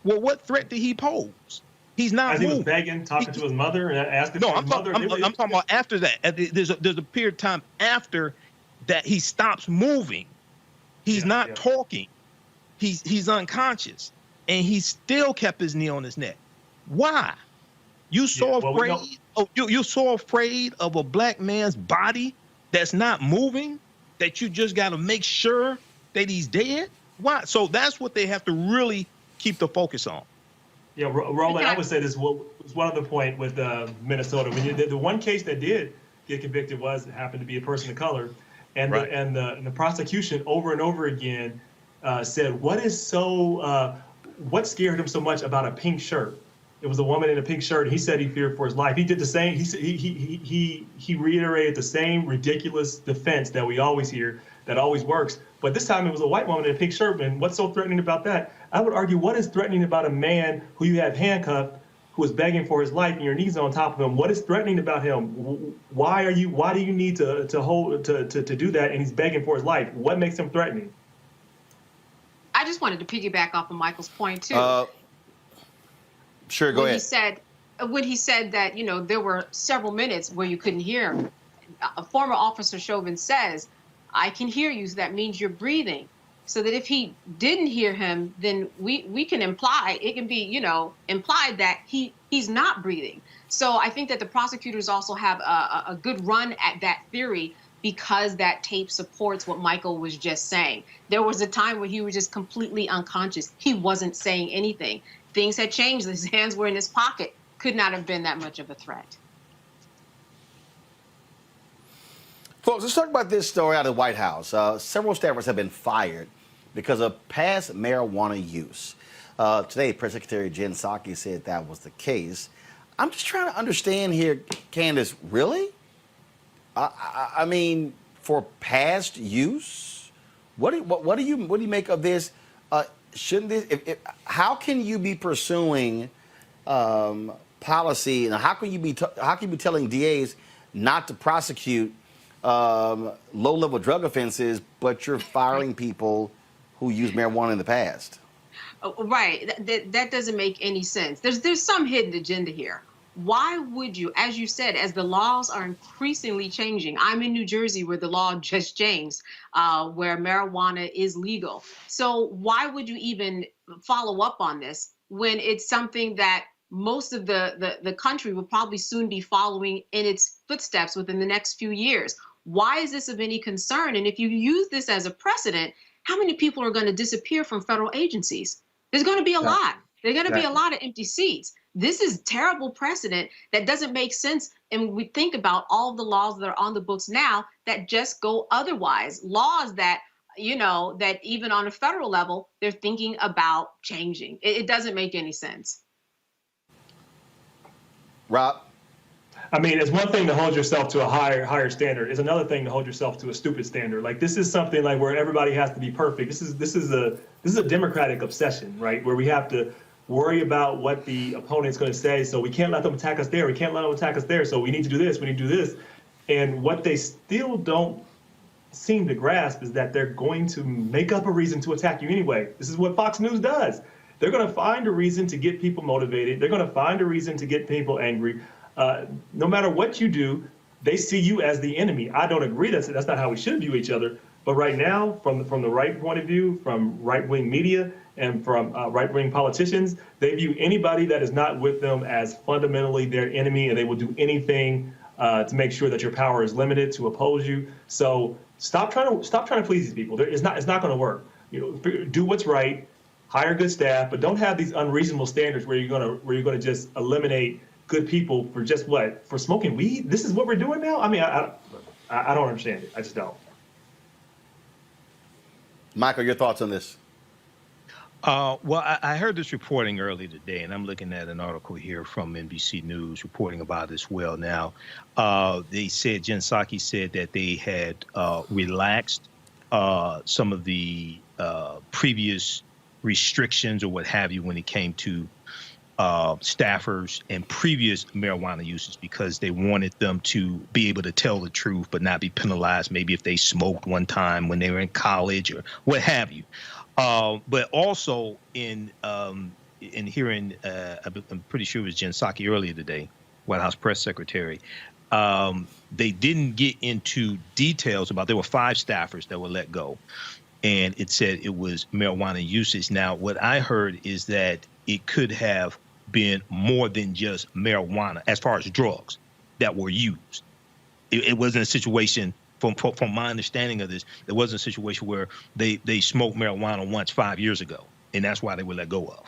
Well, what threat did he pose? He's not As moving. he was begging, talking to his mother, and asking No, for I'm his mother. I'm talking about after that. There's a period of time after that he stops moving. He's not talking. He's unconscious, and he still kept his knee on his neck. Why? You so afraid? You're so afraid of a black man's body that's not moving that you just got to make sure that he's dead? Why? So that's what they have to really keep the focus on. Yeah, Roland, I would say this was one other point with Minnesota. When the one case that did get convicted happened to be a person of color, and the prosecution over and over again said, what scared him so much about a pink shirt? It was a woman in a pink shirt. He said he feared for his life. He did the same. He reiterated the same ridiculous defense that we always hear that always works. But this time it was a white woman in a pink shirt. And what's so threatening about that? I would argue, what is threatening about a man who you have handcuffed, who is begging for his life, and your knees on top of him? What is threatening about him? Why do you need to do that? And he's begging for his life. What makes him threatening? I just wanted to piggyback off of Michael's point too. Sure, go ahead. When he said that, there were several minutes where you couldn't hear him. A former officer Chauvin says, I can hear you, so that means you're breathing. So that if he didn't hear him, then we can imply, it can be, implied that he's not breathing. So I think that the prosecutors also have a good run at that theory because that tape supports what Michael was just saying. There was a time where he was just completely unconscious. He wasn't saying anything. Things had changed. His hands were in his pocket. Could not have been that much of a threat. Folks, let's talk about this story out of the White House. Several staffers have been fired because of past marijuana use. Today, Press Secretary Jen Psaki said that was the case. I'm just trying to understand here, Candace, really? I mean, for past use? What do you make of this? Shouldn't this? How can you be pursuing policy, and how can you be telling DAs not to prosecute low-level drug offenses, but you're firing people who used marijuana in the past? Right. That doesn't make any sense. There's some hidden agenda here. Why would you, as you said, as the laws are increasingly changing? I'm in New Jersey where the law just changed, where marijuana is legal. So why would you even follow up on this when it's something that most of the country will probably soon be following in its footsteps within the next few years? Why is this of any concern? And if you use this as a precedent, how many people are going to disappear from federal agencies? There's going to be a lot. There's going to be a lot of empty seats. This is terrible precedent that doesn't make sense. And we think about all of the laws that are on the books now that just go otherwise. Laws that, that even on a federal level, they're thinking about changing. It doesn't make any sense. Rob? I mean, it's one thing to hold yourself to a higher standard. It's another thing to hold yourself to a stupid standard. Like, this is something like where everybody has to be perfect. This is a democratic obsession, right? Where we have to worry about what the opponent's going to say. So we can't let them attack us there. We can't let them attack us there. So we need to do this. We need to do this. And what they still don't seem to grasp is that they're going to make up a reason to attack you anyway. This is what Fox News does. They're going to find a reason to get people motivated. They're going to find a reason to get people angry. No matter what you do, they see you as the enemy. I don't agree. That's not how we should view each other. But right now, from the right point of view, from right-wing media and from right-wing politicians, they view anybody that is not with them as fundamentally their enemy, and they will do anything to make sure that your power is limited, to oppose you. So stop trying to please these people. It's not going to work. Do what's right, hire good staff, but don't have these unreasonable standards where you're going to just eliminate good people for just what? For smoking weed? This is what we're doing now? I mean, I don't understand it. I just don't. Michael, your thoughts on this? Well, I heard this reporting earlier today, and I'm looking at an article here from NBC News reporting about it as well. Now, they said, Jen Psaki said that they had relaxed some of the previous restrictions or what have you when it came to staffers and previous marijuana users because they wanted them to be able to tell the truth but not be penalized, maybe if they smoked one time when they were in college or what have you. But also in hearing, I'm pretty sure it was Jen Psaki earlier today, White House press secretary, they didn't get into details about, there were 5 staffers that were let go. And it said it was marijuana usage. Now, what I heard is that it could have been more than just marijuana as far as drugs that were used. It wasn't a situation, from my understanding of this, it wasn't a situation where they smoked marijuana once 5 years ago, and that's why they were let go of.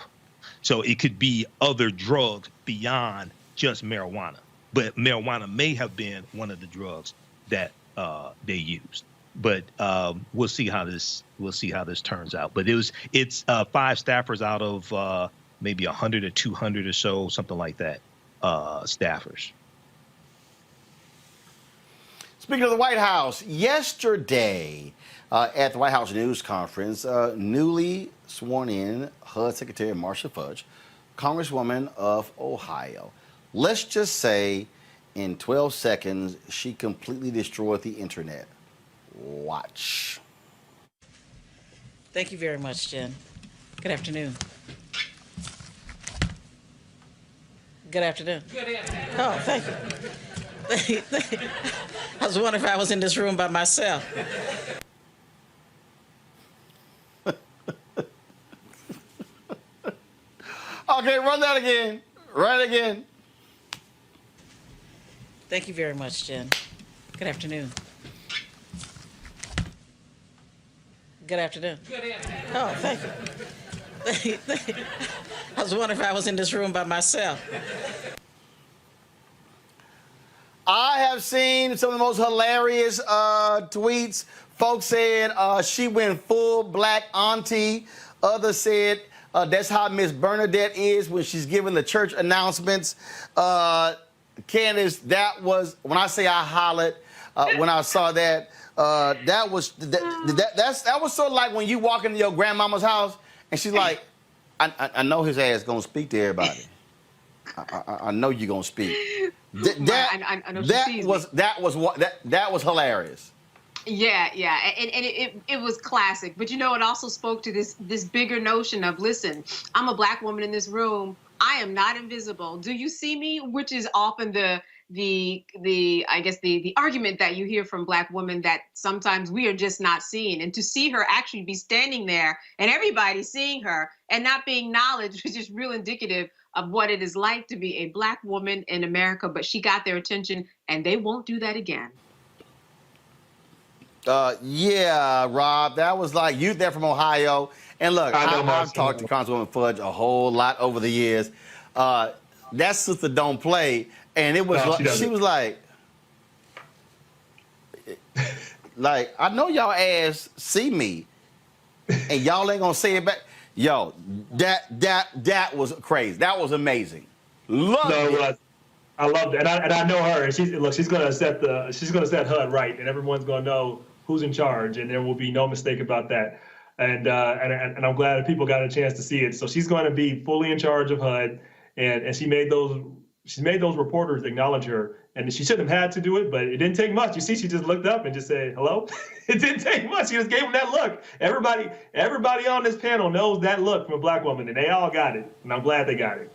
So it could be other drugs beyond just marijuana. But marijuana may have been one of the drugs that they used. But we'll see how this turns out. But it's 5 staffers out of maybe 100 or 200 or so, something like that, staffers. Speaking of the White House, yesterday at the White House news conference, newly sworn in HUD Secretary Marcia Fudge, Congresswoman of Ohio. Let's just say in 12 seconds, she completely destroyed the internet. Watch. Thank you very much, Jen. Good afternoon. Good afternoon. Good afternoon. Oh, thank you. I was wondering if I was in this room by myself. Okay, run that again. Run it again. Thank you very much, Jen. Good afternoon. Good afternoon. Good afternoon. Oh, thank you. I was wondering if I was in this room by myself. I have seen some of the most hilarious tweets. Folks said she went full black auntie. Others said that's how Miss Bernadette is when she's giving the church announcements. Candace, that was, when I say I hollered when I saw that, that was sort of like when you walk into your grandmama's house and she's like, I know his ass gonna speak to everybody. I know you're gonna speak. That was hilarious. Yeah, and it was classic. But you know, it also spoke to this bigger notion of, listen, I'm a black woman in this room. I am not invisible. Do you see me? Which is often the argument that you hear from black women, that sometimes we are just not seen. And to see her actually be standing there and everybody seeing her and not being acknowledged was just real indicative of what it is like to be a black woman in America. But she got their attention, and they won't do that again. Yeah, Rob, that was like, you there from Ohio. And look, I've talked to Congresswoman Fudge a whole lot over the years. That sister don't play. And it was she was like, I know y'all ass see me, and y'all ain't gonna say it back. Yo, that was crazy. That was amazing. Loved it. I loved it, and I know her. And she's gonna set HUD right, and everyone's gonna know who's in charge, and there will be no mistake about that. And I'm glad that people got a chance to see it. So she's going to be fully in charge of HUD, and she made those reporters acknowledge her. And she shouldn't have had to do it, but it didn't take much. You see, she just looked up and just said, hello? It didn't take much. She just gave them that look. Everybody on this panel knows that look from a black woman, and they all got it. And I'm glad they got it.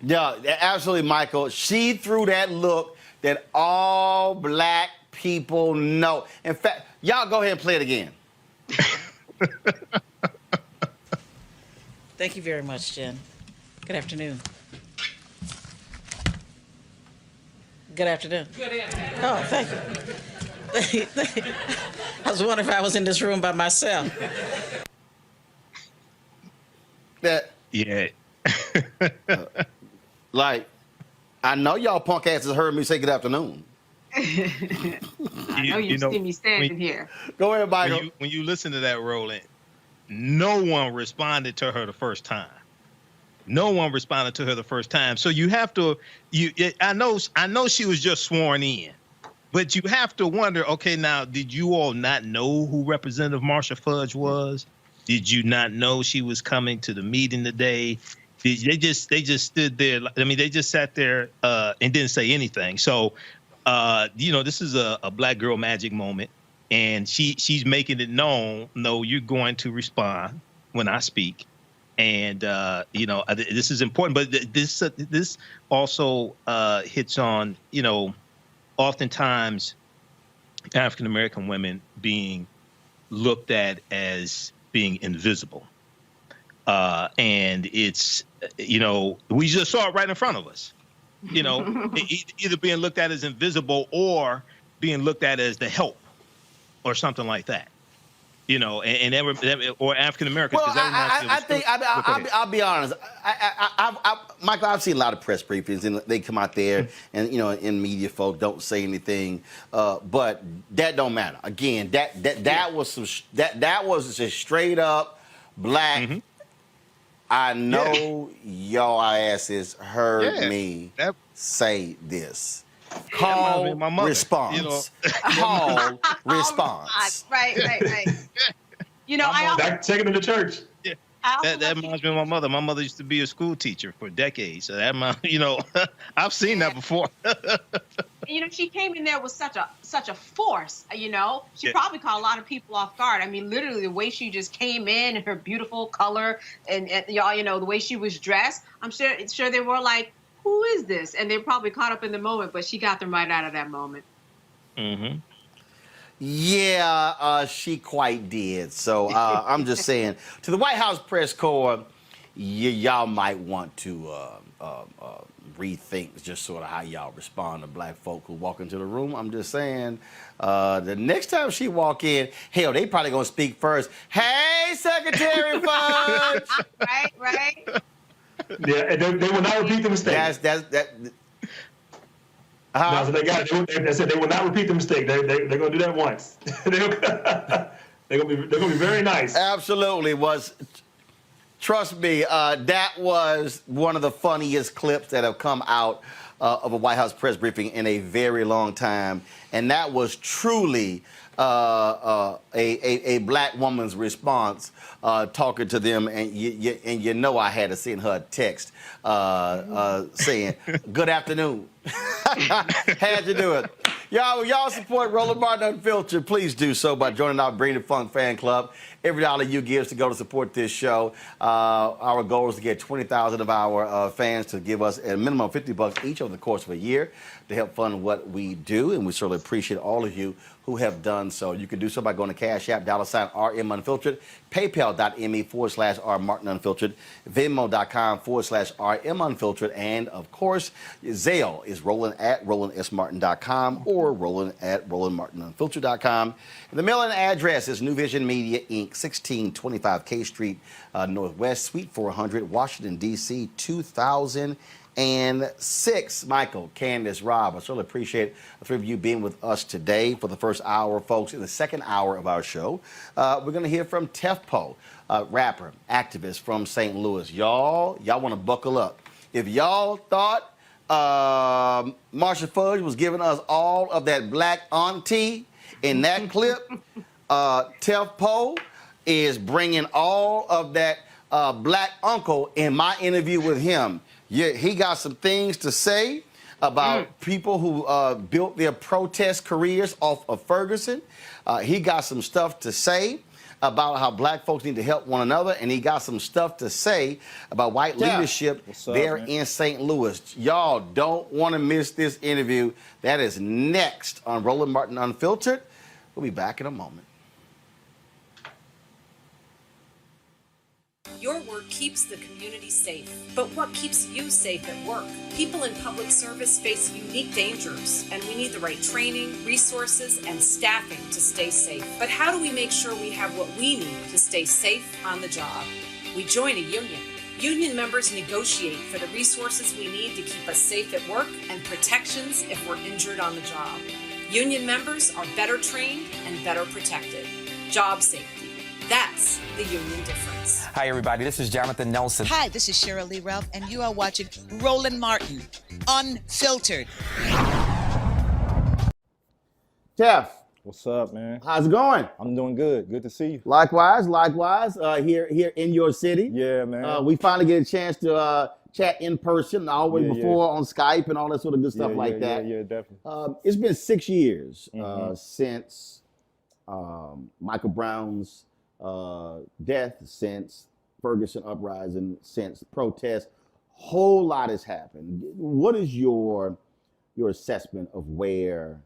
Yeah, absolutely, Michael. She threw that look that all black people know. In fact, y'all go ahead and play it again. Thank you very much, Jen. Good afternoon. Good afternoon. Good afternoon. Oh, thank you. I was wondering if I was in this room by myself. Yeah. I know y'all punk asses heard me say good afternoon. I know you see me standing here. Go ahead, Michael. When you listen to that, Roland, no one responded to her the first time. No one responded to her the first time. So you have to, I know she was just sworn in, but you have to wonder, okay, now, did you all not know who Representative Marcia Fudge was? Did you not know she was coming to the meeting today? They just stood there. I mean, they just sat there and didn't say anything. So, this is a black girl magic moment, and she's making it known. No, you're going to respond when I speak, and this is important. But this also hits on oftentimes African American women being looked at as being invisible. And it's, we just saw it right in front of us, either being looked at as invisible or being looked at as the help or something like that, or African Americans. Well, I'll be honest. Michael, I've seen a lot of press briefings, and they come out there, and in media, folk don't say anything, but that don't matter. Again, that was just straight up black. Mm-hmm. I know y'all asses heard me say this. Call response. Call response. Right. Back taking them to church. Yeah. That reminds me of my mother. My mother used to be a school teacher for decades. So that, I've seen that before. She came in there with such a force. She probably caught a lot of people off guard. I mean, literally the way she just came in and her beautiful color and the way she was dressed. I'm sure they were like, who is this? And they're probably caught up in the moment, but she got them right out of that moment. Mm-hmm. Yeah, she quite did. So I'm just saying, to the White House press corps, y'all might want to rethink just sort of how y'all respond to black folk who walk into the room. I'm just saying, the next time she walk in, hell, they probably gonna speak first. Hey, Secretary Fudge. Right. Yeah, and they will not repeat the mistake. No, so they said they will not repeat the mistake. They're going to do that once. they're going to be very nice. Absolutely trust me, that was one of the funniest clips that have come out of a White House press briefing in a very long time, and that was truly a black woman's response talking to them, and I had to send her a text saying, "Good afternoon." Had to do it. Y'all support Roland Martin Unfiltered. Please do so by joining our Bring the Funk fan club. Every dollar you give is to go to support this show. Our goal is to get 20,000 of our fans to give us a minimum of $50 each over the course of a year to help fund what we do, and we certainly appreciate all of you who have done so. You can do so by going to Cash App, $RM Unfiltered, PayPal.me/R Martin Unfiltered, Venmo.com/RM Unfiltered, and of course, Zelle is Roland@RolandSMartin.com or Roland@RolandMartinUnfiltered.com. And the mailing address is New Vision Media, Inc., 1625 K Street, Northwest, Suite 400, Washington, D.C., 2006. Michael, Candace, Rob, I certainly appreciate the three of you being with us today for the first hour, folks. In the second hour of our show, we're going to hear from Tef Poe, rapper, activist from St. Louis. Y'all want to buckle up. If y'all thought Marcia Fudge was giving us all of that black auntie in that clip, Tef Poe is bringing all of that black uncle in my interview with him. Yeah, he got some things to say about people who built their protest careers off of Ferguson. He got some stuff to say about how black folks need to help one another, and he got some stuff to say about white leadership there in St. Louis. Y'all don't want to miss this interview. That is next on Roland Martin Unfiltered. We'll be back in a moment. Your work keeps the community safe, but what keeps you safe at work? People in public service face unique dangers, and we need the right training, resources, and staffing to stay safe. But how do we make sure we have what we need to stay safe on the job? We join a union. Union members negotiate for the resources we need to keep us safe at work and protections if we're injured on the job. Union members are better trained and better protected. Job safety. That's the union difference. Hi, everybody. This is Jonathan Nelson. Hi, this is Cheryl Lee Ralph, and you are watching Roland Martin Unfiltered. Jeff, What's up, man? How's it going? I'm doing good. Good to see you. Likewise. Here in your city. Yeah, man. We finally get a chance to chat in person. Always before on Skype and all that sort of good stuff like that. Yeah, definitely. It's been 6 years since Michael Brown's death, since Ferguson uprising, since protest. Whole lot has happened. What is your assessment of where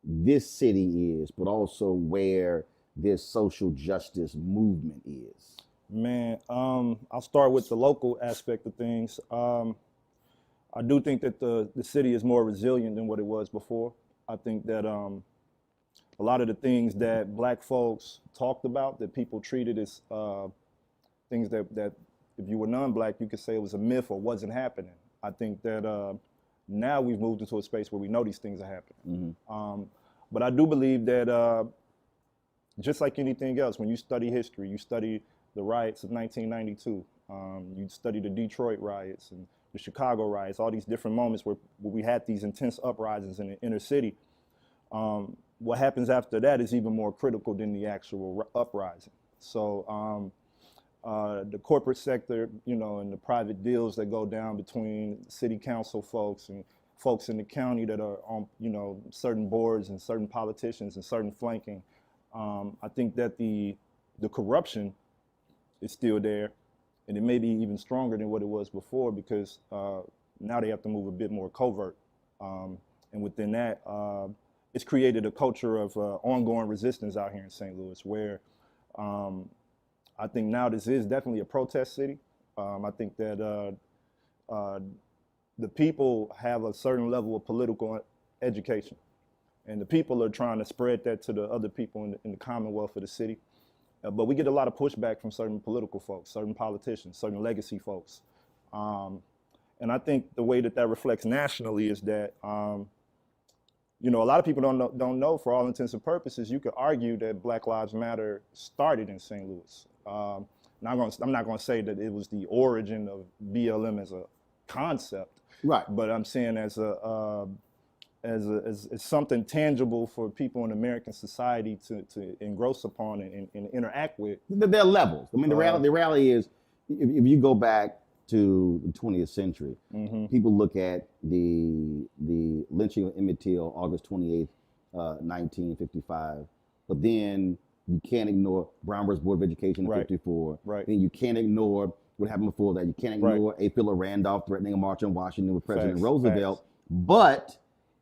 this city is, but also where this social justice movement is? Man, I'll start with the local aspect of things. I do think that the city is more resilient than what it was before. I think that a lot of the things that Black folks talked about, that people treated as things that if you were non-Black, you could say it was a myth or wasn't happening. I think that now we've moved into a space where we know these things are happening. But I do believe that just like anything else, when you study history, you study the riots of 1992, you study the Detroit riots and the Chicago riots, all these different moments where we had these intense uprisings in the inner city. What happens after that is even more critical than the actual uprising. So the corporate sector, and the private deals that go down between city council folks and folks in the county that are on, certain boards and certain politicians and certain flanking. I think that the corruption is still there, and it may be even stronger than what it was before because now they have to move a bit more covert. And within that, it's created a culture of ongoing resistance out here in St. Louis where I think now this is definitely a protest city. I think that the people have a certain level of political education, and the people are trying to spread that to the other people in the commonwealth of the city. But we get a lot of pushback from certain political folks, certain politicians, certain legacy folks. And I think the way that reflects nationally is that, a lot of people don't know, for all intents and purposes, you could argue that Black Lives Matter started in St. Louis. I'm not going to say that it was the origin of BLM as a concept, right? But I'm saying as something tangible for people in American society to engross upon and interact with. There are levels. I mean, the reality is, if you go back to the 20th century, people look at the lynching of Emmett Till, August 28th, 1955, but then you can't ignore Brown versus Board of Education in 54. Right. Then you can't ignore what happened before that. You can't ignore A. Philip Randolph threatening a march on Washington with President Roosevelt. But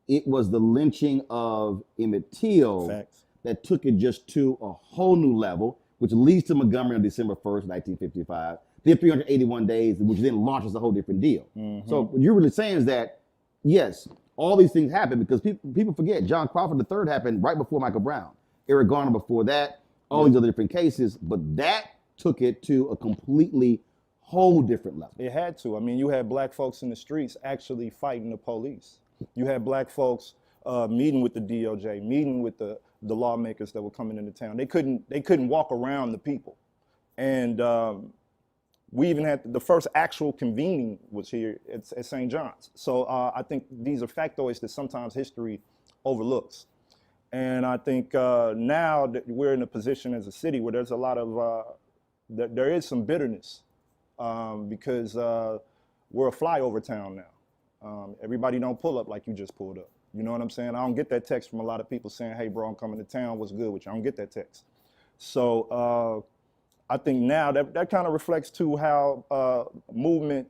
it was the lynching of Emmett Till that took it just to a whole new level, which leads to Montgomery on December 1st, 1955. Then 381 days, which then launches a whole different deal. So what you're really saying is that, yes, all these things happen because people forget John Crawford III happened right before Michael Brown. Eric Garner before that, all these other different cases, but that took it to a completely whole different level. It had to. I mean, you had Black folks in the streets actually fighting the police. You had Black folks meeting with the DOJ, meeting with the lawmakers that were coming into town. They couldn't walk around the people. And we even had the first actual convening was here at St. John's. So I think these are factoids that sometimes history overlooks. And I think now that we're in a position as a city where there's a lot of, there is some bitterness because we're a flyover town now. Everybody don't pull up like you just pulled up. You know what I'm saying? I don't get that text from a lot of people saying, hey bro, I'm coming to town, what's good with you? I don't get that text. So I think now that kind of reflects to how movement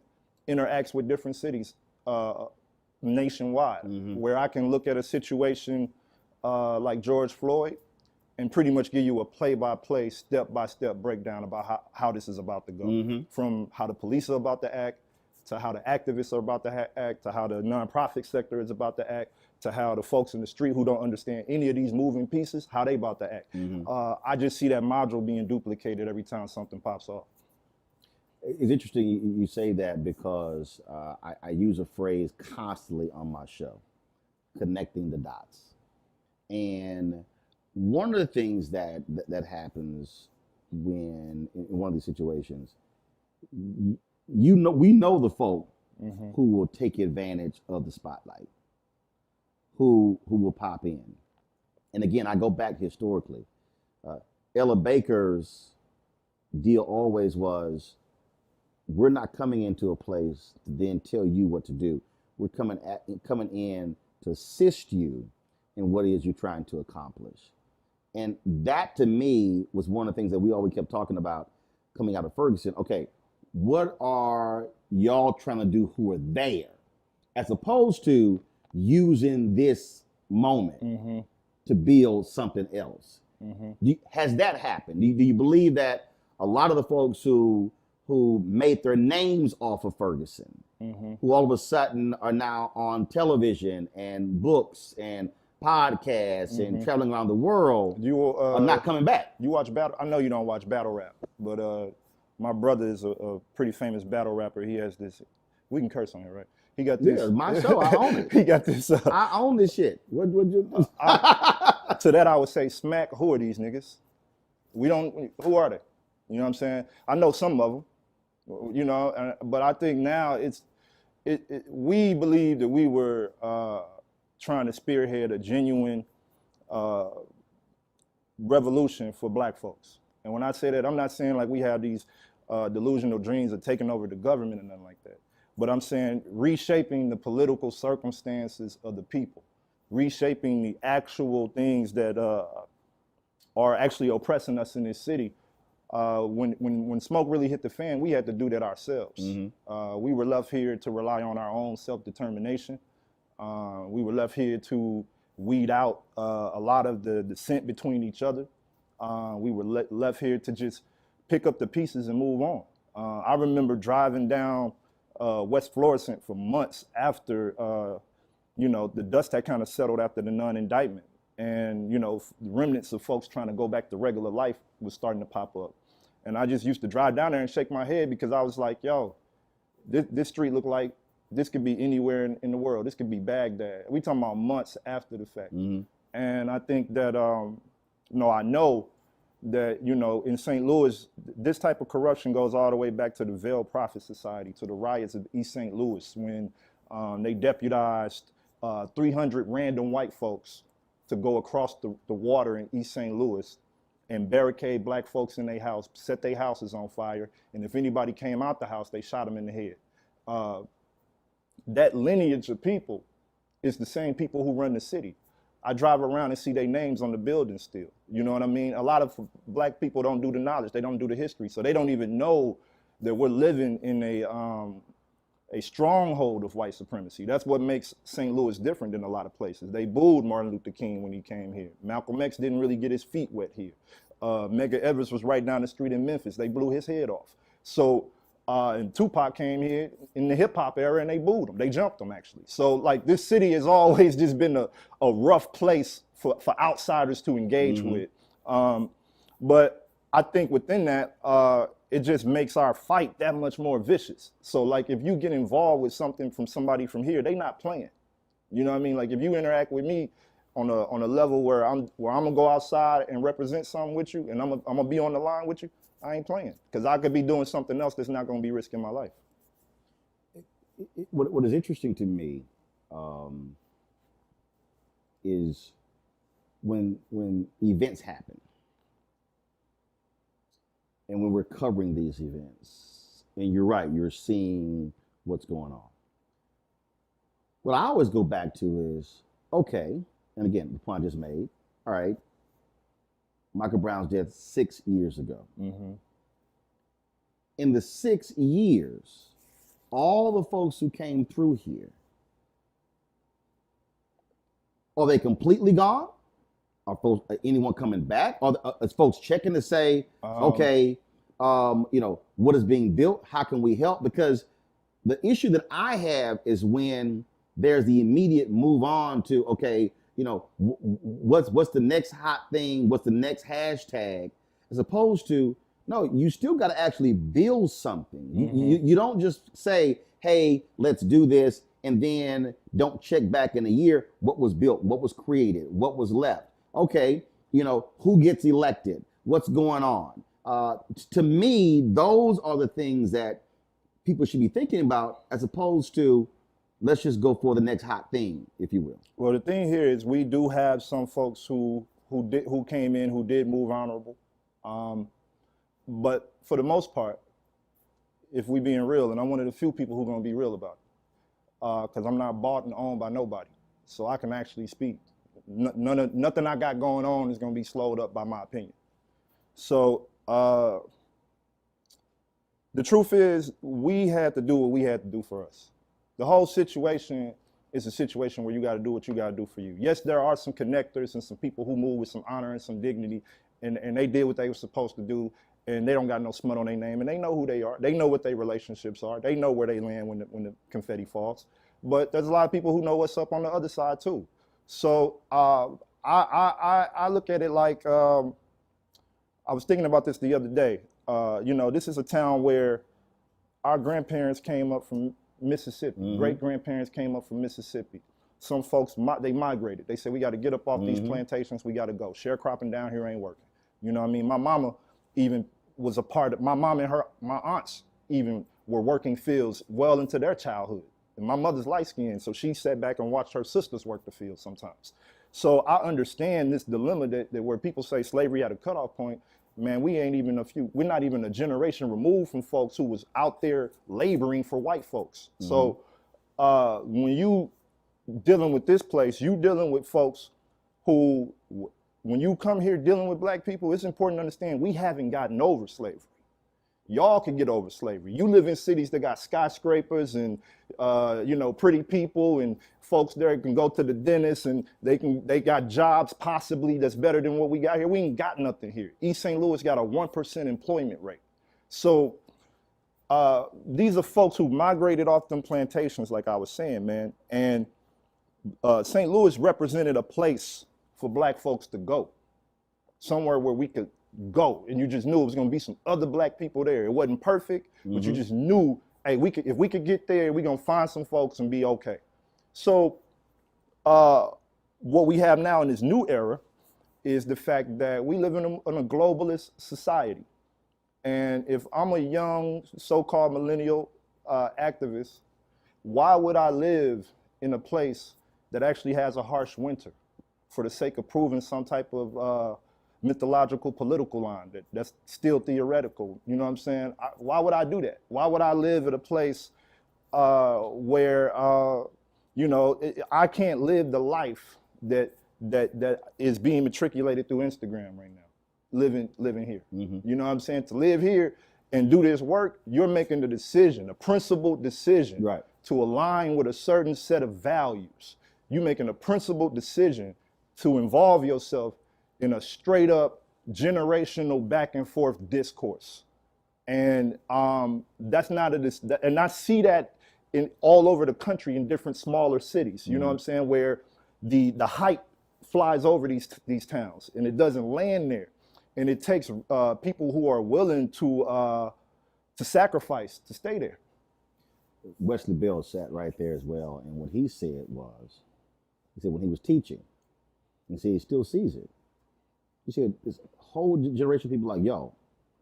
interacts with different cities nationwide, where I can look at a situation like George Floyd and pretty much give you a play-by-play, step-by-step breakdown about how this is about to go. From how the police are about to act, to how the activists are about to act, to how the nonprofit sector is about to act, to how the folks in the street who don't understand any of these moving pieces, how they about to act. I just see that module being duplicated every time something pops off. It's interesting you say that because I use a phrase constantly on my show, connecting the dots. And one of the things that happens when in one of these situations, we know the folk who will take advantage of the spotlight, who will pop in. And again, I go back historically. Ella Baker's deal always was, we're not coming into a place to then tell you what to do. We're coming in to assist you in what it is you're trying to accomplish. And that to me was one of the things that we always kept talking about coming out of Ferguson. Okay, what are y'all trying to do who are there? As opposed to using this moment to build something else. Has that happened? Do you believe that a lot of the folks who made their names off of Ferguson, who all of a sudden are now on television and books and podcasts and traveling around the world, are not coming back? You watch battle? I know you don't watch battle rap, but my brother is a pretty famous battle rapper. He has this. We can curse on here, right? He got this. Yeah, my show. I own it. He got this. I own this shit. What you do? To that, I would say, smack. Who are these niggas? We don't. Who are they? You know what I'm saying? I know some of them. You know, but I think now we believe that we were trying to spearhead a genuine revolution for black folks. And when I say that, I'm not saying like we have these delusional dreams of taking over the government and nothing like that. But I'm saying reshaping the political circumstances of the people, reshaping the actual things that are actually oppressing us in this city. When smoke really hit the fan, we had to do that ourselves. We were left here to rely on our own self-determination. We were left here to weed out a lot of the dissent between each other. We were left here to just pick up the pieces and move on. I remember driving down West Florissant for months after, the dust had kind of settled after the non-indictment. And, remnants of folks trying to go back to regular life was starting to pop up. And I just used to drive down there and shake my head because I was like, yo, this street looked like this could be anywhere in the world. This could be Baghdad. We talking about months after the fact. And I think that, I know that, in St. Louis, this type of corruption goes all the way back to the Veiled Prophet Society, to the riots of East St. Louis, when they deputized 300 random white folks to go across the water in East St. Louis and barricade black folks in their house, set their houses on fire, and if anybody came out the house, they shot them in the head. That lineage of people is the same people who run the city. I drive around and see their names on the building still. You know what I mean? A lot of black people don't do the knowledge, they don't do the history, so they don't even know that we're living in a stronghold of white supremacy. That's what makes St. Louis different than a lot of places. They booed Martin Luther King when he came here. Malcolm X didn't really get his feet wet here. Medgar Evers was right down the street in Memphis. They blew his head off. So, and Tupac came here in the hip hop era and they booed him. They jumped him actually. So like this city has always just been a rough place for outsiders to engage with. But I think within that, it just makes our fight that much more vicious. So like if you get involved with something from somebody from here, they not playing. You know what I mean? Like if you interact with me on a level where I'm gonna go outside and represent something with you, and I'm gonna be on the line with you, I ain't playing, because I could be doing something else that's not gonna be risking my life. What is interesting to me is when events happen, and when we're covering these events, and you're right, you're seeing what's going on. What I always go back to is, okay, and again, the point I just made, all right, Michael Brown's death 6 years ago. In the 6 years, all the folks who came through here, are they completely gone? Are folks, anyone coming back? Is folks checking to say, okay, what is being built? How can we help? Because the issue that I have is when there's the immediate move on to, okay, what's the next hot thing? What's the next hashtag? As opposed to, no, you still got to actually build something. You don't just say, hey, let's do this, and then don't check back in a year. What was built? What was created? What was left? Okay, who gets elected? What's going on? To me, those are the things that people should be thinking about, as opposed to, let's just go for the next hot thing, if you will? Well, the thing here is we do have some folks who came in who did move honorable, but for the most part, if we being real, and I'm one of the few people who gonna be real about it, because I'm not bought and owned by nobody, so I can actually speak. Nothing I got going on is gonna be slowed up by my opinion. So the truth is, we had to do what we had to do for us. The whole situation is a situation where you got to do what you got to do for you. Yes, there are some connectors and some people who move with some honor and some dignity, and they did what they were supposed to do, and they don't got no smut on their name, and they know who they are. They know what their relationships are. They know where they land when the confetti falls. But there's a lot of people who know what's up on the other side too. So I look at it like, I was thinking about this the other day. You know, this is a town where our grandparents came up from Mississippi. Great-grandparents came up from Mississippi. Some folks, they migrated. They said, we got to get up off these plantations. We got to go. Sharecropping down here ain't working. You know what I mean? My mama even was a part of, my mom and my aunts even were working fields well into their childhood. And my mother's light-skinned, so she sat back and watched her sisters work the field sometimes. So I understand this dilemma that where people say slavery at a cutoff point. Man, we're not even a generation removed from folks who was out there laboring for white folks. So when you dealing with this place, you dealing with folks who, when you come here dealing with black people, it's important to understand we haven't gotten over slavery. Y'all can get over slavery. You live in cities that got skyscrapers and you know, pretty people and folks there can go to the dentist and they got jobs possibly that's better than what we got here. We ain't got nothing here. East St. Louis got a 1% employment rate. So these are folks who migrated off them plantations, like I was saying, man. And St. Louis represented a place for black folks to go, somewhere where we could go, and you just knew it was going to be some other black people there. It wasn't perfect, but you just knew, hey, if we could get there, we're going to find some folks and be okay. So what we have now in this new era is the fact that we live in a globalist society. And if I'm a young so-called millennial activist, why would I live in a place that actually has a harsh winter for the sake of proving some type of mythological political line that's still theoretical? You know what I'm saying? Why would I do that? Why would I live at a place where you know, I can't live the life that is being matriculated through Instagram right now, living here? You know what I'm saying? To live here and do this work, you're making the decision, a principled decision, to align with a certain set of values. You're making a principled decision to involve yourself in a straight up generational back and forth discourse. And that's not and I see that in all over the country in different smaller cities, you know what I'm saying, where the hype flies over these towns and it doesn't land there. And it takes people who are willing to sacrifice to stay there. Wesley Bell sat right there as well, and what he said was, he said when he was teaching, he said he still sees it. He said this whole generation of people like, yo,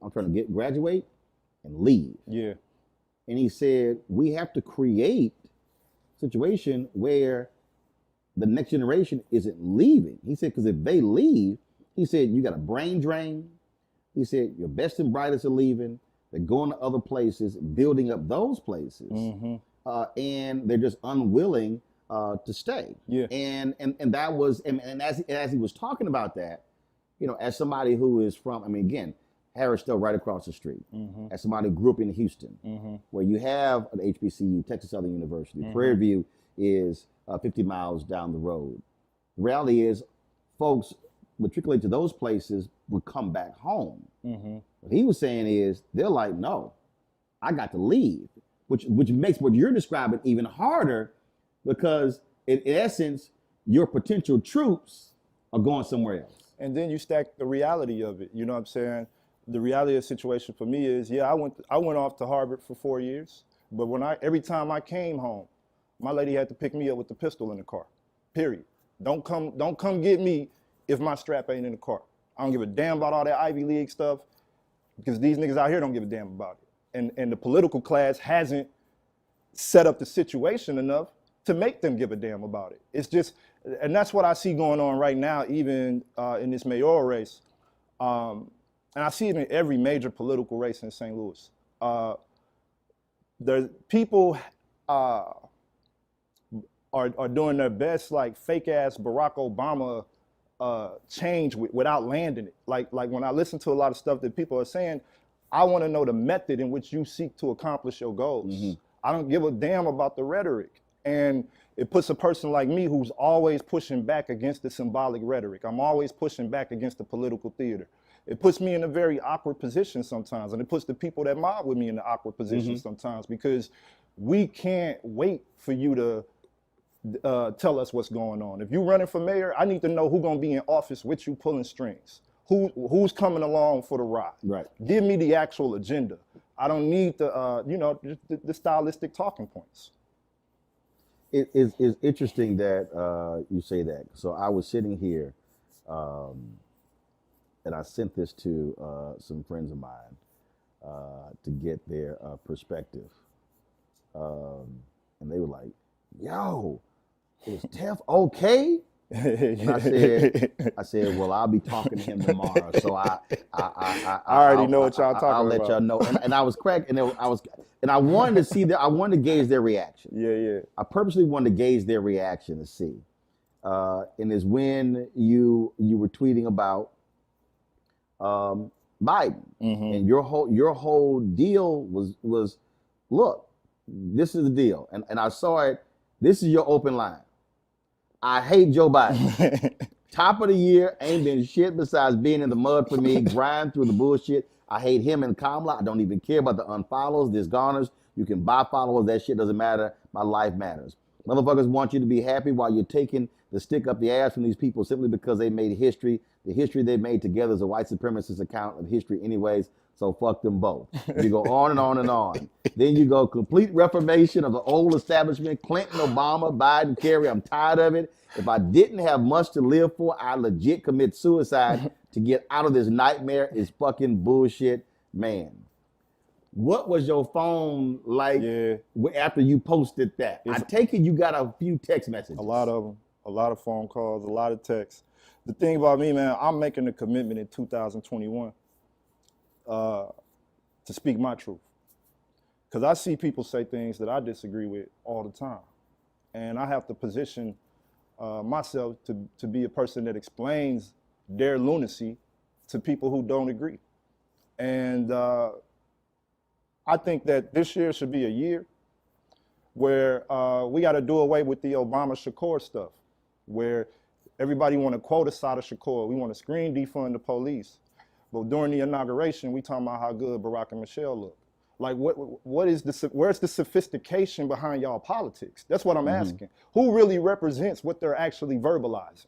I'm trying to graduate and leave. Yeah. And he said we have to create a situation where the next generation isn't leaving. He said because if they leave, he said you got a brain drain. He said your best and brightest are leaving. They're going to other places, building up those places, and they're just unwilling to stay. Yeah. And that was, and as he was talking about that, you know, as somebody who is from, I mean, again, Harrisdale right across the street, as somebody who grew up in Houston, where you have an HBCU, Texas Southern University, Prairie View is 50 miles down the road. The reality is folks matriculate to those places would come back home. What he was saying is they're like, no, I got to leave, which makes what you're describing even harder, because in essence, your potential troops are going somewhere else. And then you stack the reality of it. You know what I'm saying? The reality of the situation for me is, yeah, I went off to Harvard for 4 years, but every time I came home, my lady had to pick me up with the pistol in the car. Period. Don't come get me if my strap ain't in the car. I don't give a damn about all that Ivy League stuff, because these niggas out here don't give a damn about it. And the political class hasn't set up the situation enough to make them give a damn about it. It's just, and that's what I see going on right now, even in this mayoral race. And I see it in every major political race in St. Louis. People are doing their best, like fake ass Barack Obama change without landing it. Like when I listen to a lot of stuff that people are saying, I want to know the method in which you seek to accomplish your goals. Mm-hmm. I don't give a damn about the rhetoric. And it puts a person like me who's always pushing back against the symbolic rhetoric. I'm always pushing back against the political theater. It puts me in a very awkward position sometimes, and it puts the people that mob with me in an awkward position sometimes, because we can't wait for you to tell us what's going on. If you're running for mayor, I need to know who's gonna be in office with you pulling strings. Who's coming along for the ride? Right. Give me the actual agenda. I don't need the stylistic talking points. It is interesting that you say that. So I was sitting here, and I sent this to some friends of mine to get their perspective. And they were like, yo, is Tef okay? And I said, well, I'll be talking to him tomorrow. So I already know what y'all talking about. I'll let y'all know. And I was cracking, and I wanted to see I wanted to gauge their reaction. Yeah. I purposely wanted to gauge their reaction to see. And is when you were tweeting about Biden, and your whole deal was look, this is the deal, and I saw it. This is your open line. I hate Joe Biden. Top of the year, ain't been shit besides being in the mud for me, grind through the bullshit. I hate him and Kamala. I don't even care about the unfollows, disgarners. You can buy followers. That shit doesn't matter. My life matters. Motherfuckers want you to be happy while you're taking the stick up the ass from these people simply because they made history. The history they made together is a white supremacist account of history anyways, so fuck them both. You go on and on and on. Then you go complete reformation of the old establishment, Clinton, Obama, Biden, Kerry. I'm tired of it. If I didn't have much to live for, I legit commit suicide to get out of this nightmare. Is fucking bullshit, man. What was your phone like after you posted that? I take it you got a few text messages. A lot of them, a lot of phone calls, a lot of texts. The thing about me, man, I'm making a commitment in 2021 to speak my truth. Because I see people say things that I disagree with all the time. And I have to position myself to be a person that explains their lunacy to people who don't agree. And I think that this year should be a year where we got to do away with the Obama Shakur stuff, where everybody want to quote Assata Shakur. We want to screen defund the police. But during the inauguration, we talking about how good Barack and Michelle look. Like, where's the sophistication behind y'all politics? That's what I'm asking. Who really represents what they're actually verbalizing?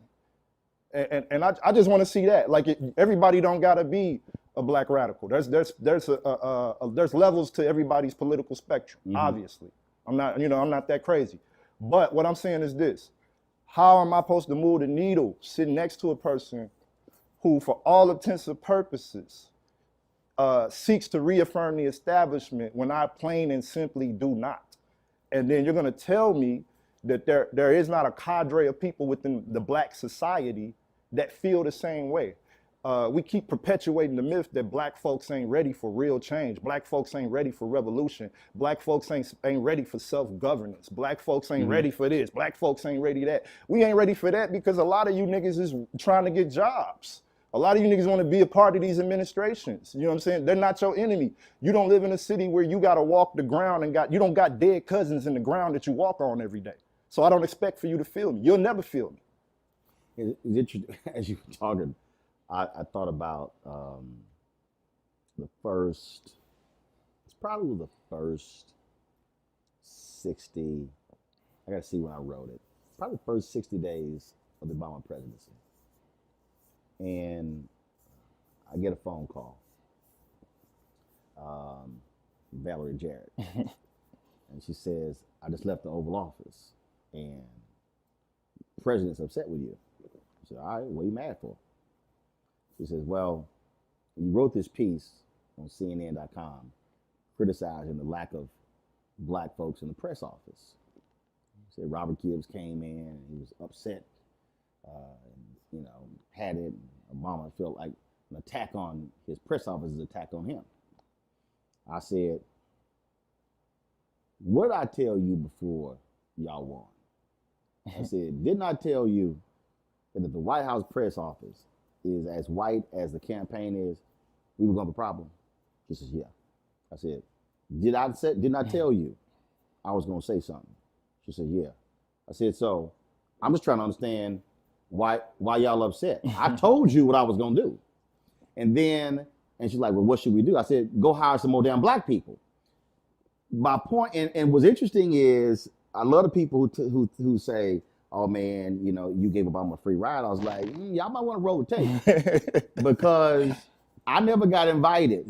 And I just want to see that. Like, everybody don't gotta be a black radical. There's levels to everybody's political spectrum. Obviously, I'm not that crazy. But what I'm saying is this: how am I supposed to move the needle sitting next to a person who, for all intents and purposes, seeks to reaffirm the establishment when I plain and simply do not? And then you're gonna tell me that there is not a cadre of people within the black society that feel the same way. We keep perpetuating the myth that black folks ain't ready for real change. Black folks ain't ready for revolution. Black folks ain't ready for self-governance. Black folks ain't ready for this. Black folks ain't ready that. We ain't ready for that because a lot of you niggas is trying to get jobs. A lot of you niggas want to be a part of these administrations. You know what I'm saying? They're not your enemy. You don't live in a city where you got to walk the ground and you don't got dead cousins in the ground that you walk on every day. So I don't expect for you to feel me. You'll never feel me. It's interesting. As you were talking, I thought about it's probably the first 60, I got to see when I wrote it, probably the first 60 days of the Obama presidency. And I get a phone call, Valerie Jarrett, and she says, I just left the Oval Office and the president's upset with you. I said, all right, what are you mad for? She says, well, you wrote this piece on CNN.com criticizing the lack of black folks in the press office. Said Robert Gibbs came in and he was upset, and, had it. Obama felt like an attack on his press officer's attack on him. I said, what did I tell you before y'all won? I said, didn't I tell you that if the White House press office is as white as the campaign is, we were going to have a problem? She says, yeah. I said, didn't I tell you I was going to say something? She said, yeah. I said, so I'm just trying to understand why y'all upset. I told you what I was going to do. And she's like, well, what should we do? I said, go hire some more damn black people. My point, and what's interesting is, I love the people who say, oh man, you gave Obama a free ride. I was like, y'all might want to roll the tape. Because I never got invited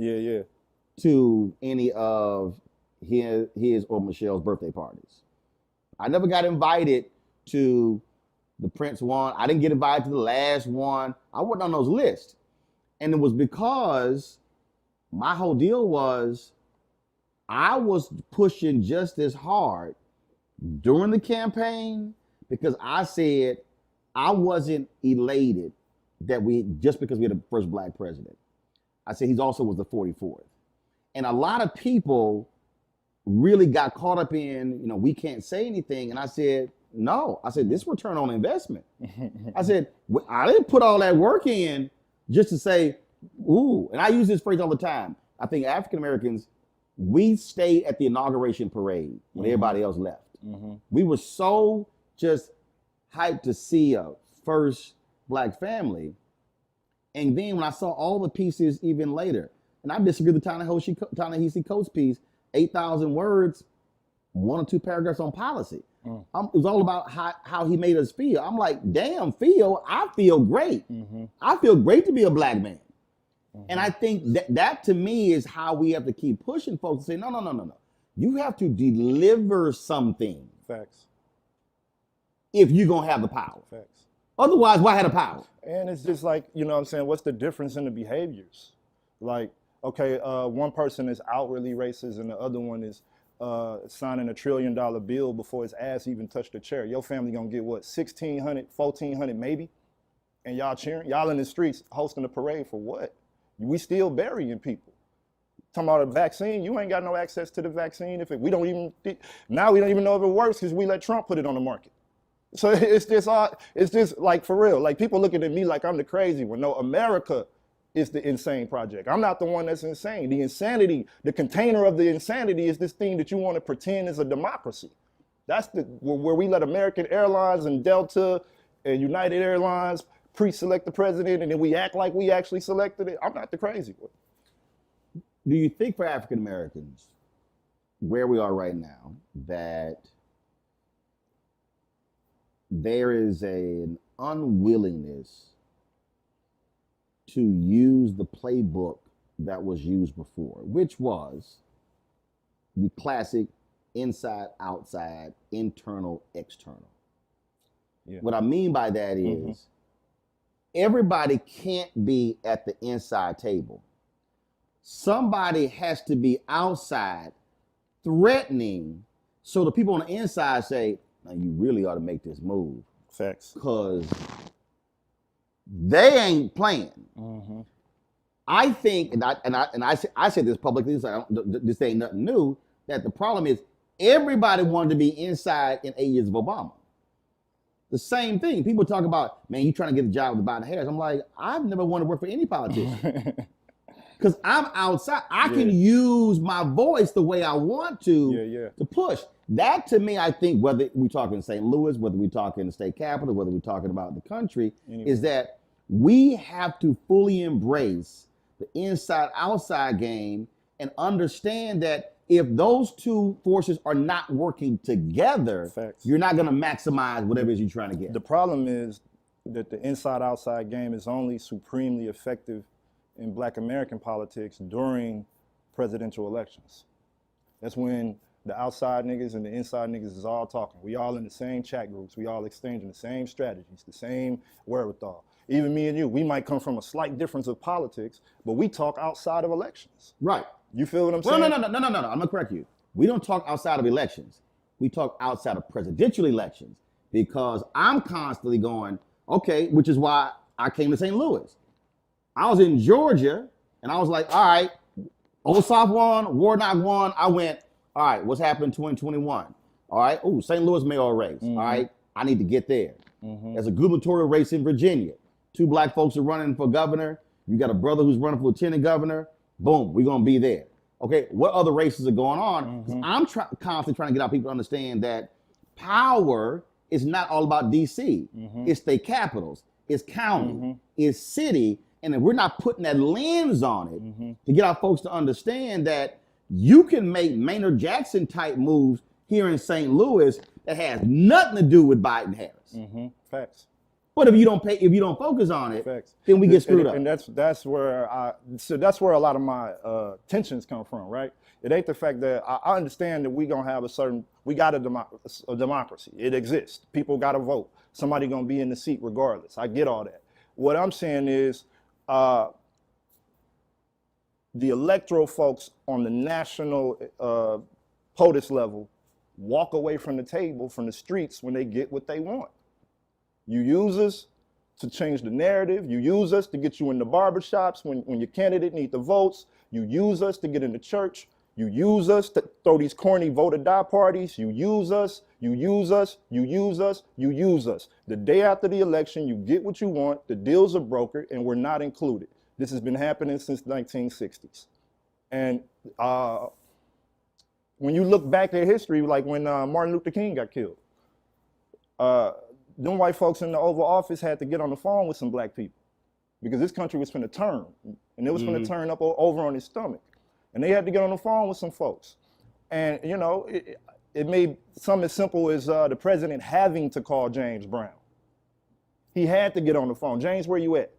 to any of his or Michelle's birthday parties. I never got invited to the Prince one. I didn't get invited to the last one. I wasn't on those lists. And it was because my whole deal was I was pushing just as hard during the campaign because I said I wasn't elated that just because we had the first black president. I said he also was the 44th. And a lot of people really got caught up in, we can't say anything. And I said, no. I said, this return on investment. I said, I didn't put all that work in just to say, ooh. And I use this phrase all the time. I think African Americans, we stayed at the inauguration parade when everybody else left. We were so just hyped to see a first black family. And then when I saw all the pieces even later, and I disagree with the Ta-Nehisi Coates piece, 8,000 words, 1 or 2 paragraphs on policy. It was all about how he made us feel. I'm like, damn, I feel great. I feel great to be a black man. And I think that to me is how we have to keep pushing folks to say, no. You have to deliver something. Facts. If you're going to have the power. Facts. Otherwise, why have the power? And it's just like, what I'm saying, what's the difference in the behaviors? Like, okay, one person is outwardly racist and the other one is signing $1 trillion bill before his ass even touched the chair. Your family gonna get what, 1,600, 1,400 maybe? And y'all cheering? Y'all in the streets hosting a parade for what? We still burying people. Talking about a vaccine, you ain't got no access to the vaccine. We don't even know if it works because we let Trump put it on the market. So it's just like, for real, like people looking at me like I'm the crazy one. No, America is the insane project. I'm not the one that's insane. The insanity, the container of the insanity is this thing that you want to pretend is a democracy. That's where we let American Airlines and Delta and United Airlines pre-select the president and then we act like we actually selected it. I'm not the crazy one. Do you think for African Americans, where we are right now, that there is an unwillingness to use the playbook that was used before, which was the classic inside, outside, internal, external? Yeah. What I mean by that is everybody can't be at the inside table. Somebody has to be outside threatening so the people on the inside say, now you really ought to make this move. Facts. Because they ain't playing. I think, and I said this publicly, this ain't nothing new, that the problem is everybody wanted to be inside in 8 years of Obama. The same thing. People talk about, man, you trying to get a job with Biden Harris. I'm like, I've never wanted to work for any politician. Because I'm outside. I can use my voice the way I want to push. That to me, I think, whether we're talking St. Louis, whether we're talking the state capitol, whether we're talking about the country, is that we have to fully embrace the inside-outside game and understand that if those two forces are not working together, you're not going to maximize whatever it is you're trying to get. The problem is that the inside-outside game is only supremely effective in Black American politics during presidential elections. That's when the outside niggas and the inside niggas is all talking. We all in the same chat groups. We all exchanging the same strategies, the same wherewithal. Even me and you, we might come from a slight difference of politics, but we talk outside of elections. Right. You feel what I'm saying? No. I'm gonna correct you. We don't talk outside of elections. we talk outside of presidential elections, because I'm constantly going, okay, which is why I came to St. Louis. I was in Georgia, and I was like, all right, Old South won, Warnock won. I went, all right, what's happened in 2021? All right, St. Louis mayoral race. All right, I need to get there. There's a gubernatorial race in Virginia. 2 black folks are running for governor. You got a brother who's running for lieutenant governor. Boom, we're gonna be there. Okay, what other races are going on? I'm constantly trying to get our people to understand that power is not all about DC. It's state capitals, it's county, it's city. And if we're not putting that lens on it to get our folks to understand that you can make Maynard Jackson type moves here in St. Louis that has nothing to do with Biden Harris. Facts. But if you don't focus on it, then we get screwed up. And that's where a lot of my tensions come from, right? It ain't the fact that I understand that we got a democracy. It exists. People got to vote. Somebody gonna be in the seat regardless. I get all that. What I'm saying is, the electoral folks on the national POTUS level walk away from the table, from the streets, when they get what they want. You use us to change the narrative. You use us to get you in the barbershops when your candidate needs the votes. You use us to get in the church. You use us to throw these corny vote or die parties. You use us, you use us, you use us, you use us. The day after the election, you get what you want, the deals are brokered, and we're not included. This has been happening since the 1960s. And when you look back at history, like when Martin Luther King got killed, them white folks in the Oval Office had to get on the phone with some black people because this country was finna turn, and it was finna turn up over on its stomach. And they had to get on the phone with some folks. And, you know, it made something as simple as the president having to call James Brown. He had to get on the phone. James, where you at?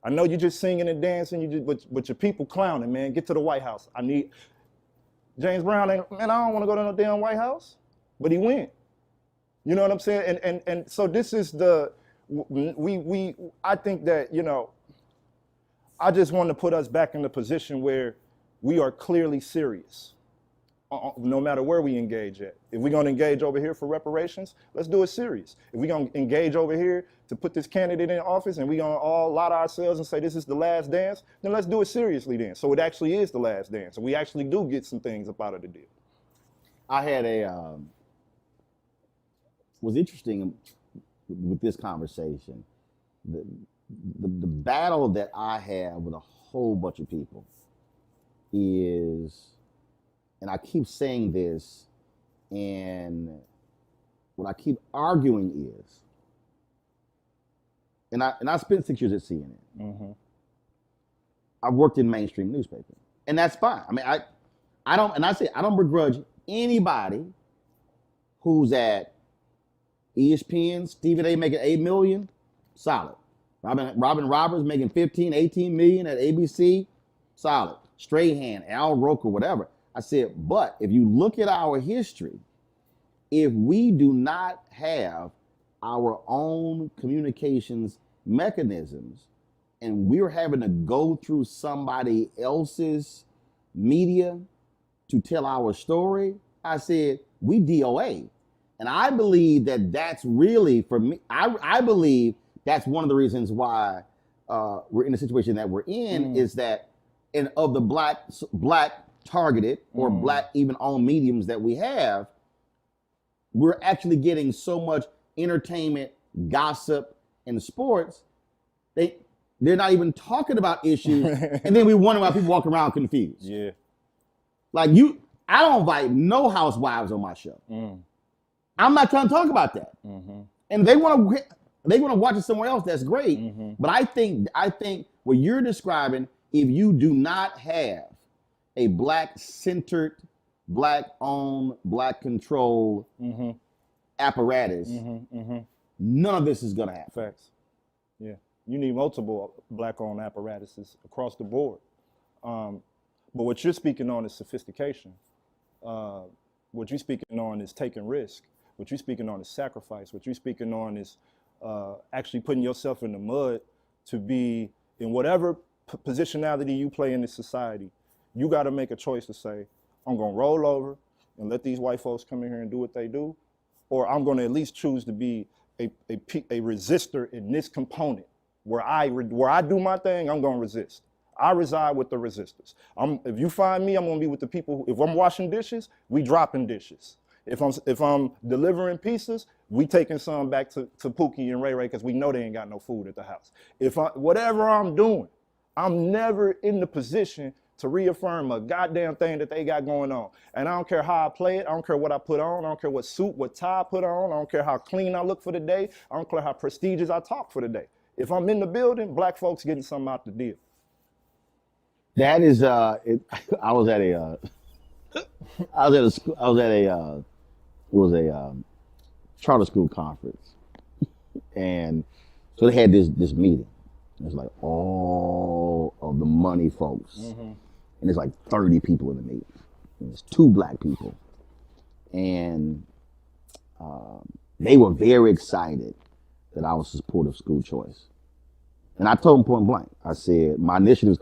I know you're just singing and dancing, but your people clowning, man. Get to the White House. James Brown, man, I don't want to go to no damn White House. But he went. You know what I'm saying? And so this is I think that, you know, I just want to put us back in the position where we are clearly serious, no matter where we engage at. If we're going to engage over here for reparations, let's do it serious. If we're going to engage over here to put this candidate in office and we're going to all lot ourselves and say this is the last dance, then let's do it seriously then. So it actually is the last dance. And we actually do get some things up out of the deal. I had was interesting with this conversation, the battle that I have with a whole bunch of people is, and I keep saying this, and what I keep arguing is, and I spent 6 years at CNN. I've worked in mainstream newspaper, and that's fine. I mean, I don't begrudge anybody who's at ESPN, Stephen A. making $8 million, solid. Robin Roberts making 15, 18 million at ABC, solid. Strahan, Al Roker, whatever. I said, but if you look at our history, if we do not have our own communications mechanisms and we're having to go through somebody else's media to tell our story, I said, we DOA. And I believe that that's really, for me, I believe that's one of the reasons why we're in the situation that we're in, is that of the black targeted or black even owned mediums that we have, we're actually getting so much entertainment, gossip, and sports. They're not even talking about issues, and then we wonder why people walk around confused. Yeah. Like I don't invite no housewives on my show. I'm not trying to talk about that. And they want to watch it somewhere else. That's great. But I think what you're describing, if you do not have a black-centered, black-owned, black-controlled apparatus, none of this is going to happen. Facts. Yeah. You need multiple black-owned apparatuses across the board. But what you're speaking on is sophistication. What you're speaking on is taking risk. What you're speaking on is sacrifice. What you're speaking on is actually putting yourself in the mud to be in whatever positionality you play in this society. You got to make a choice to say, I'm going to roll over and let these white folks come in here and do what they do, or I'm going to at least choose to be a resistor in this component. Where I do my thing, I'm going to resist. I reside with the resistors. If you find me, I'm going to be with the people. If I'm washing dishes, we dropping dishes. If I'm delivering pizzas, we taking some back to Pookie and Ray Ray because we know they ain't got no food at the house. Whatever I'm doing, I'm never in the position to reaffirm a goddamn thing that they got going on. And I don't care how I play it. I don't care what I put on. I don't care what suit, what tie I put on. I don't care how clean I look for the day. I don't care how prestigious I talk for the day. If I'm in the building, black folks getting something out the deal. That is, I was at a charter school conference, and so they had this meeting. It's like all of the money folks, and there's like 30 people in the meeting. And there's 2 black people, and they were very excited that I was supportive of school choice. And I told them point blank, I said, my initiative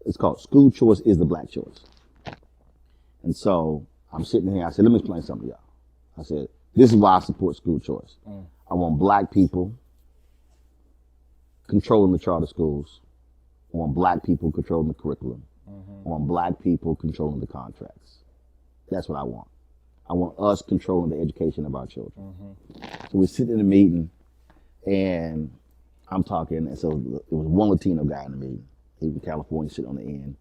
is called School Choice is the Black Choice. And so I'm sitting here, I said, let me explain something to y'all. I said, this is why I support school choice. I want black people controlling the charter schools. I want black people controlling the curriculum. I want black people controlling the contracts. That's what I want. I want us controlling the education of our children. So we're sitting in a meeting, and I'm talking, and so it was one Latino guy in the meeting. He was in California, sitting on the end.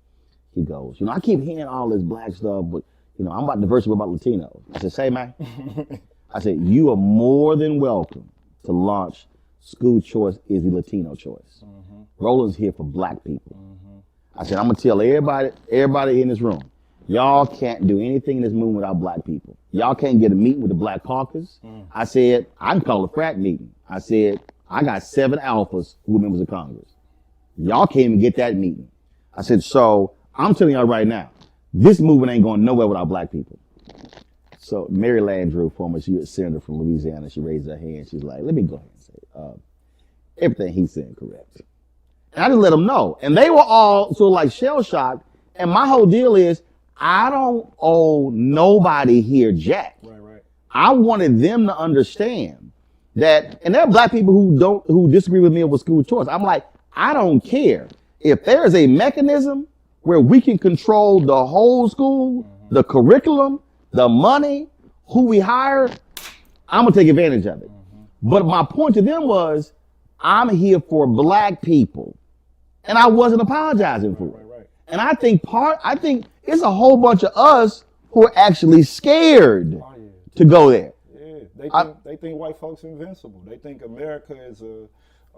He goes, I keep hearing all this black stuff, but, I'm about diversity, about Latinos. I said, say, man. I said, you are more than welcome to launch School Choice is the Latino choice. Roland's here for black people. I said, I'm going to tell everybody in this room, y'all can't do anything in this movement without black people. Y'all can't get a meeting with the Black Caucus. I said, I can call a frat meeting. I said, I got 7 alphas who are members of Congress. Y'all can't even get that meeting. I said, so I'm telling y'all right now, this movement ain't going nowhere without black people. So Mary Landrieu, former U.S. Senator from Louisiana, she raised her hand. She's like, let me go ahead and say, everything he's saying correct. And I just let them know. And they were all sort of like shell-shocked. And my whole deal is, I don't owe nobody here jack. Right. I wanted them to understand that, and there are black people who disagree with me over school choice. I'm like, I don't care. If there is a mechanism where we can control the whole school, the curriculum, the money, who we hire, I'm gonna take advantage of it. But my point to them was, I'm here for black people. And I wasn't apologizing for it. Right. And I think it's a whole bunch of us who are actually scared to go there. Yeah, they think white folks are invincible. They think America is a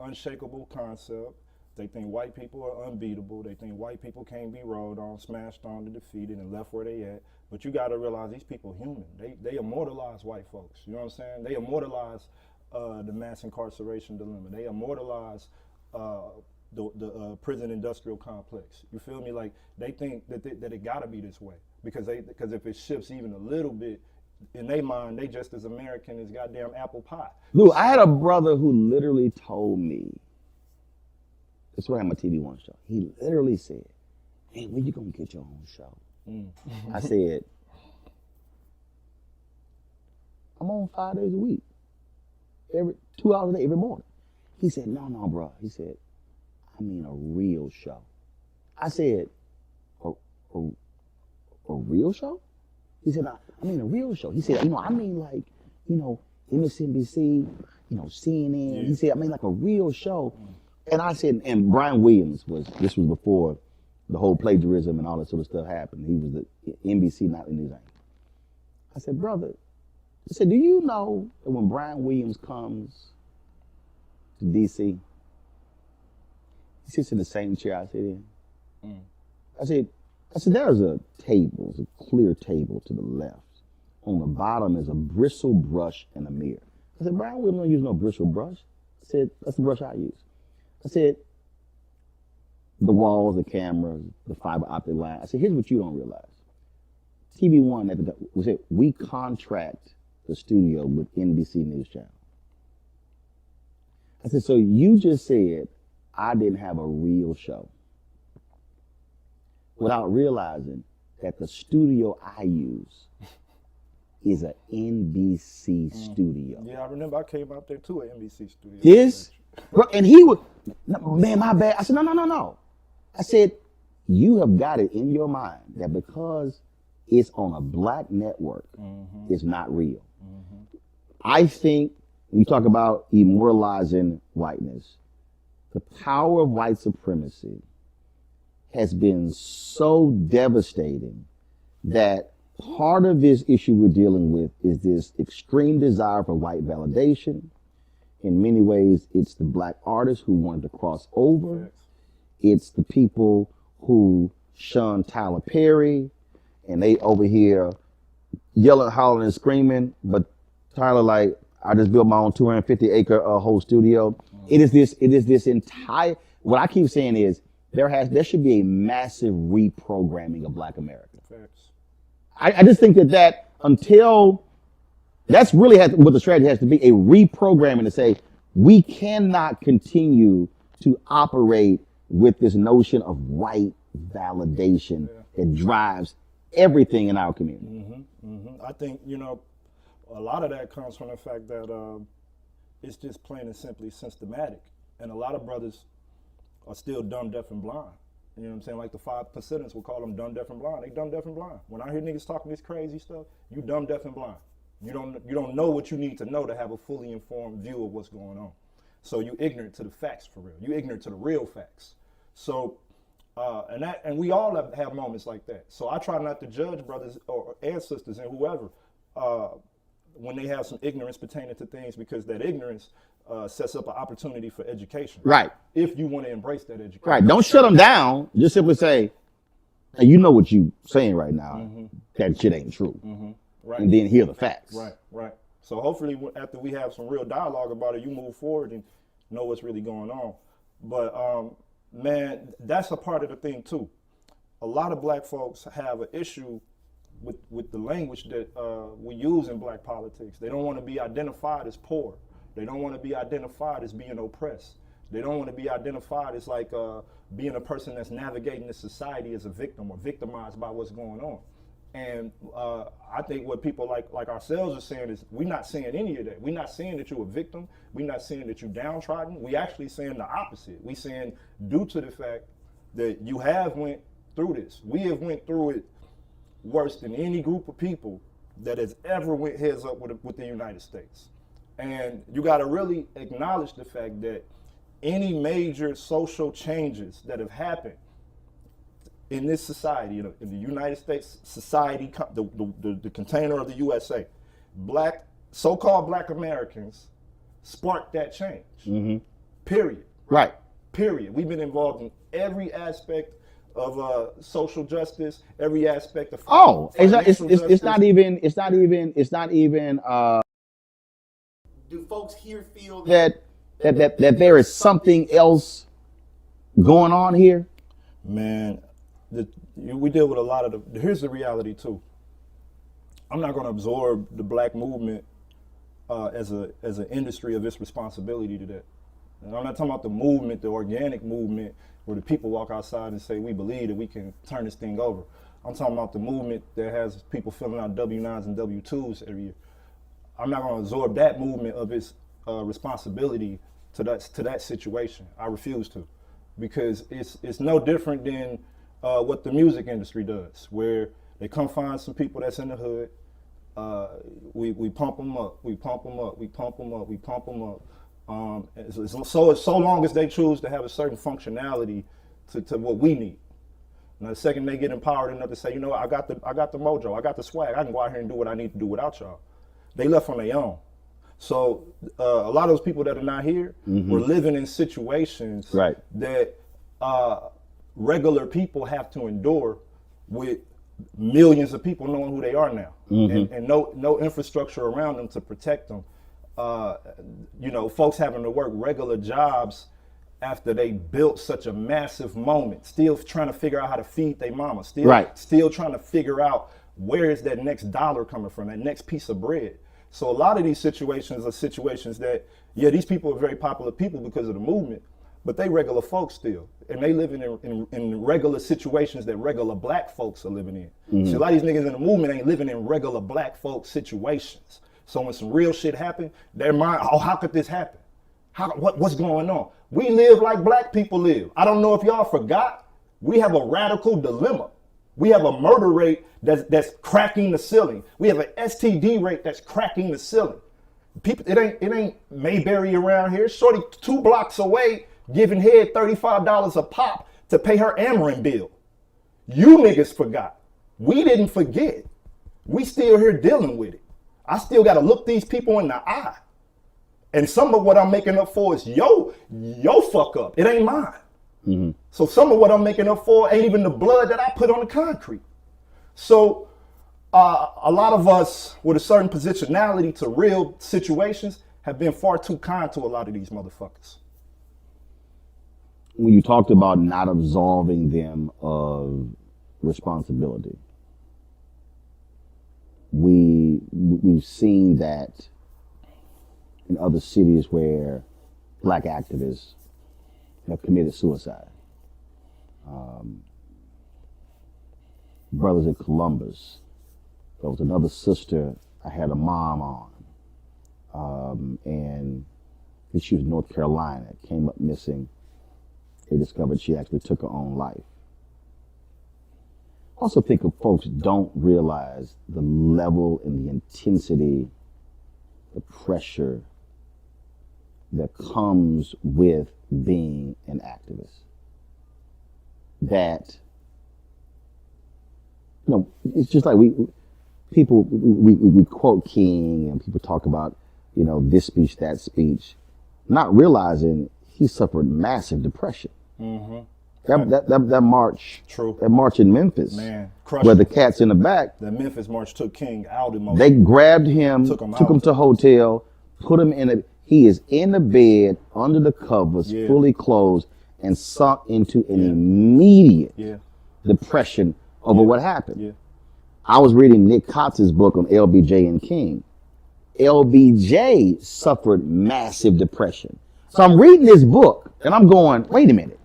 unshakable concept. They think white people are unbeatable. They think white people can't be rolled on, smashed on, and defeated, and left where they at. But you got to realize these people are human. They immortalize white folks. You know what I'm saying? They immortalize the mass incarceration dilemma. They immortalize the prison industrial complex. You feel me? Like, they think that it got to be this way because if it shifts even a little bit, in their mind, they just as American as goddamn apple pie. Dude, I had a brother who literally told me, that's why I had my TV One show. He literally said, hey, when you gonna get your own show? I said, I'm on 5 days a week. 2 hours a day, every morning. He said, no, bro. He said, I mean a real show. I said, a real show? He said, I mean a real show. He said, I mean like, MSNBC, CNN. Yeah. He said, I mean like a real show. And I said, and Brian Williams this was before the whole plagiarism and all that sort of stuff happened. He was the NBC Nightly News anchor. I said, brother, I said, do you know that when Brian Williams comes to DC, he sits in the same chair I sit in? I said, there's a clear table to the left. On the bottom is a bristle brush and a mirror. I said, Brian Williams don't use no bristle brush. I said, that's the brush I use. I said, the walls, the cameras, the fiber optic line. I said, here's what you don't realize. TV One, we contract the studio with NBC News Channel. I said, so you just said I didn't have a real show without realizing that the studio I use is an NBC studio. Yeah, I remember I came out there too at NBC studio. This, and he would, man, my bad. I said, no. I said, you have got it in your mind that because it's on a black network, it's not real. I think when you talk about immortalizing whiteness, the power of white supremacy has been so devastating that part of this issue we're dealing with is this extreme desire for white validation. In many ways, it's the black artists who wanted to cross over. It's the people who shunned Tyler Perry, and they over here yelling, hollering, and screaming. But Tyler, like, I just built my own 250-acre whole studio. It is this entire. What I keep saying is there should be a massive reprogramming of Black America. I just think that until that's really what the strategy has to be, a reprogramming to say we cannot continue to operate with this notion of white validation that drives everything in our community. I think, a lot of that comes from the fact that it's just plain and simply systematic. And a lot of brothers are still dumb, deaf, and blind. You know what I'm saying? Like the 5%ers will call them dumb, deaf, and blind. They dumb, deaf, and blind. When I hear niggas talking this crazy stuff, you dumb, deaf, and blind. You don't know what you need to know to have a fully informed view of what's going on. So you ignorant to the facts for real. You ignorant to the real facts. So, and we all have moments like that. So I try not to judge brothers and sisters and whoever when they have some ignorance pertaining to things, because that ignorance sets up an opportunity for education. Right. If you want to embrace that education. Right. Don't shut them down. Just simply say, hey, you know what you saying right now. That shit ain't true. Right. And then hear the facts. Right. So hopefully after we have some real dialogue about it, you move forward and know what's really going on. But man, that's a part of the thing too. A lot of black folks have an issue with the language that we use in black politics. They don't want to be identified as poor. They don't want to be identified as being oppressed. They don't want to be identified as like being a person that's navigating the society as a victim or victimized by what's going on. And I think what people like ourselves are saying is we're not saying any of that. We're not saying that you're a victim. We're not saying that you're downtrodden. We actually saying the opposite. We saying due to the fact that you have went through this, we have went through it worse than any group of people that has ever went heads up with the United States. And you got to really acknowledge the fact that any major social changes that have happened in this society, in the United States society, the container of the USA, so-called black Americans sparked that change. Period. Right. Period. We've been involved in every aspect of social justice, every aspect of it's not even do folks here feel that there is something else going on here? Man, we deal with a lot of here's the reality too. I'm not going to absorb the black movement as an industry of its responsibility to that. And I'm not talking about the movement, the organic movement, where the people walk outside and say, we believe that we can turn this thing over. I'm talking about the movement that has people filling out W-9s and W-2s every year. I'm not going to absorb that movement of its responsibility to that situation. I refuse to, because it's no different than what the music industry does, where they come find some people that's in the hood. We pump them up, we pump them up, we pump them up, we pump them up. So long as they choose to have a certain functionality to what we need. Now, the second they get empowered enough to say, you know, I got the mojo, I got the swag, I can go out here and do what I need to do without y'all. They left on their own. So a lot of those people that are not here were living in situations that regular people have to endure with millions of people knowing who they are now, and no infrastructure around them to protect them. Folks having to work regular jobs after they built such a massive moment, still trying to figure out how to feed their mama, still trying to figure out where is that next dollar coming from, that next piece of bread. So a lot of these situations are situations that, these people are very popular people because of the movement, but they regular folks still. And they living in regular situations that regular black folks are living in. Mhm. So a lot of these niggas in the movement ain't living in regular black folk situations. So when some real shit happen, their mind, oh, how could this happen? What's going on? We live like black people live. I don't know if y'all forgot, we have a radical dilemma. We have a murder rate that's cracking the ceiling. We have an STD rate that's cracking the ceiling. People, it ain't Mayberry around here. Shorty 2 blocks away giving head $35 a pop to pay her Ameren bill. You niggas forgot. We didn't forget. We still here dealing with it. I still got to look these people in the eye. And some of what I'm making up for is yo fuck up. It ain't mine. Mm-hmm. So some of what I'm making up for ain't even the blood that I put on the concrete. So a lot of us with a certain positionality to real situations have been far too kind to a lot of these motherfuckers. When you talked about not absolving them of responsibility, we've seen that in other cities where black activists have committed suicide. Brothers in Columbus, there was another sister I had a mom on, and she was in North Carolina, came up missing. They discovered she actually took her own life. I also think if folks don't realize the level and the intensity, the pressure that comes with being an activist. That, you know, it's just like we quote King and people talk about, you know, this speech, that speech, not realizing he suffered massive depression. Mm-hmm. That march, True. That march in Memphis, Man, where the cat's in the back. The Memphis march took King out emotionally. They grabbed him, took him to a hotel, put him he is in the bed, under the covers, fully closed, and sunk into an immediate depression over what happened. Yeah. I was reading Nick Cotz's book on LBJ and King. LBJ suffered massive depression. So I'm reading this book, and I'm going, wait a minute.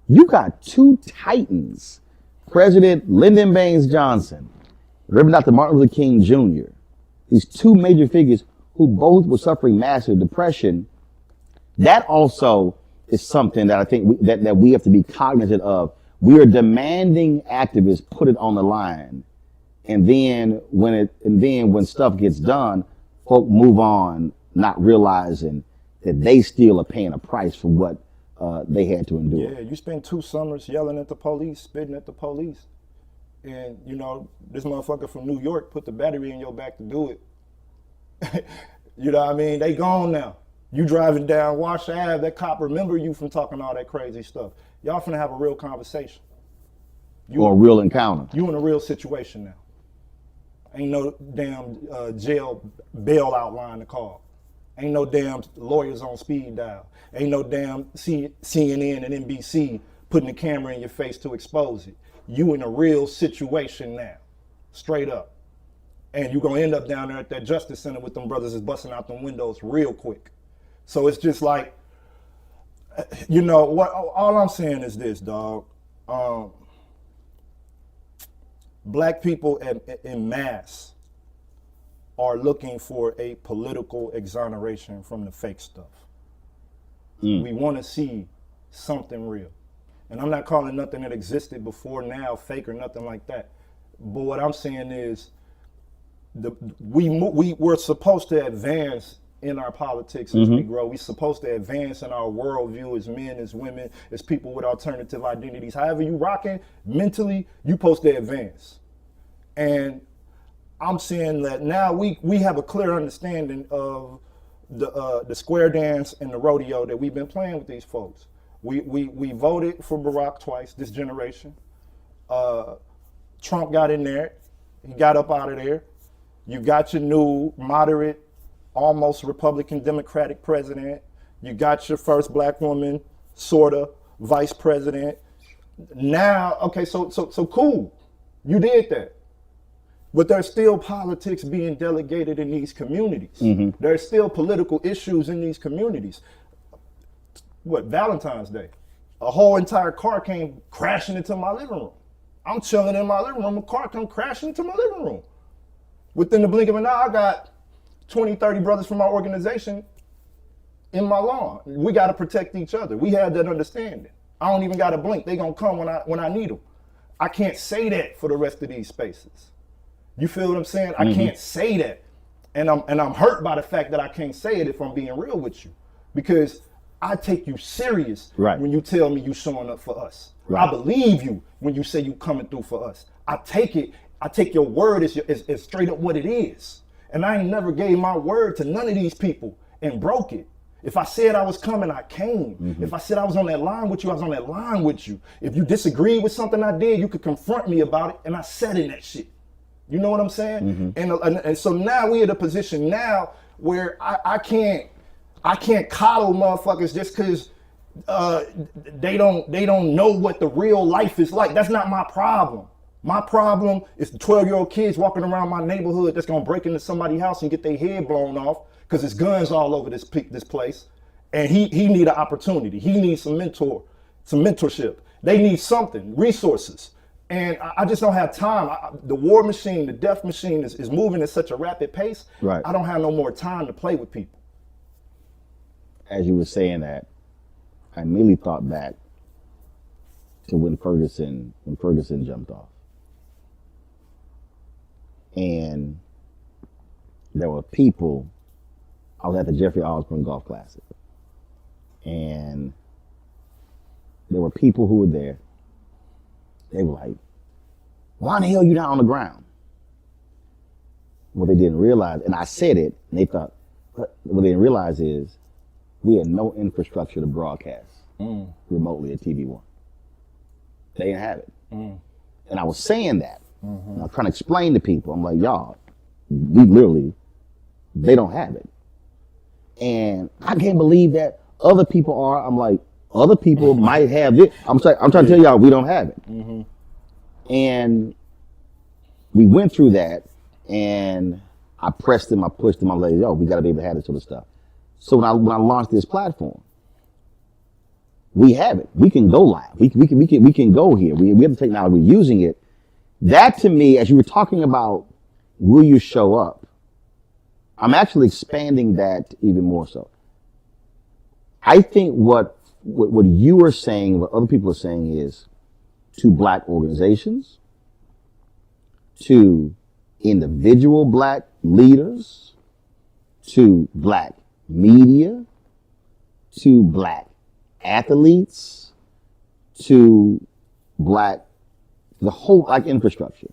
You got 2 titans, President Lyndon Baines Johnson, Reverend Dr. Martin Luther King Jr., these 2 major figures who both were suffering massive depression. That also is something that I think that we have to be cognizant of. We are demanding activists put it on the line, and then when stuff gets done, folk move on, not realizing that they still are paying a price for what they had to endure. Yeah, you spend 2 summers yelling at the police, spitting at the police, and you know this motherfucker from New York put the battery in your back to do it. You know what I mean? They gone now. You driving down Wash Ave, that cop remember you from talking all that crazy stuff. Y'all finna have a real conversation. Or a real encounter. You in a real situation now. Ain't no damn jail bailout line to call. Ain't no damn lawyers on speed dial. Ain't no damn CNN and NBC putting the camera in your face to expose it. You in a real situation now, straight up. And you're gonna end up down there at that Justice Center with them brothers is busting out them windows real quick. So it's just like, you know, what? All I'm saying is this, dog. Black people en masse are looking for a political exoneration from the fake stuff. We want to see something real. And I'm not calling nothing that existed before now fake or nothing like that. But what I'm saying is we're supposed to advance in our politics as we grow. We're supposed to advance in our worldview as men, as women, as people with alternative identities. However you rocking mentally, you're supposed to advance. And I'm saying that now we have a clear understanding of the square dance and the rodeo that we've been playing with these folks. We voted for Barack twice, this generation. Trump got in there. He got up out of there. You got your new moderate, almost Republican Democratic president. You got your first black woman, sorta, vice president. Now, okay, so cool. You did that. But there's still politics being delegated in these communities. There's still political issues in these communities. Valentine's Day. A whole entire car came crashing into my living room. I'm chilling in my living room, a car come crashing into my living room. Within the blink of an eye, I got 20, 30 brothers from my organization in my lawn. We got to protect each other. We had that understanding. I don't even got to blink. They gonna come when I need them. I can't say that for the rest of these spaces. You feel what I'm saying? I can't say that. And I'm hurt by the fact that I can't say it if I'm being real with you. Because I take you serious when you tell me you showing up for us. I believe you when you say you coming through for us. I take your word as straight up what it is. And I ain't never gave my word to none of these people and broke it. If I said I was coming, I came. If I said I was on that line with you, I was on that line with you. If you disagreed with something I did, you could confront me about it, and I said in that shit. You know what I'm saying? And so now we at a position now where I can't coddle motherfuckers just because they don't know what the real life is like. That's not my problem. My problem is the 12-year-old kids walking around my neighborhood that's gonna break into somebody's house and get their head blown off because there's guns all over this place. And he need an opportunity. He needs some mentorship. They need something, resources. And I just don't have time. The war machine, the death machine is moving at such a rapid pace. I don't have no more time to play with people. As you were saying that, I immediately thought back to when Ferguson jumped off. And there were people, I was at the Jeffrey Osborne Golf Classic, and there were people who were there. They were like, why in the hell are you not on the ground? What they didn't realize, and I said it, and they thought, what they didn't realize is we had no infrastructure to broadcast remotely at TV1. They didn't have it. And I was saying that. And I was trying to explain to people, I'm like, y'all, they don't have it. And I can't believe that other people are. I'm like, other people might have it. I'm trying to tell y'all, we don't have it. And we went through that, and I pressed them, I pushed them, I was like, yo, we got to be able to have this sort of stuff. So when I launched this platform, we have it. We can go live. We can go here. We have the technology. We're using it. That to me, as you were talking about, will you show up? I'm actually expanding that even more so. I think what you are saying, what other people are saying is to Black organizations, to individual Black leaders, to Black media, to Black athletes, to the whole Black infrastructure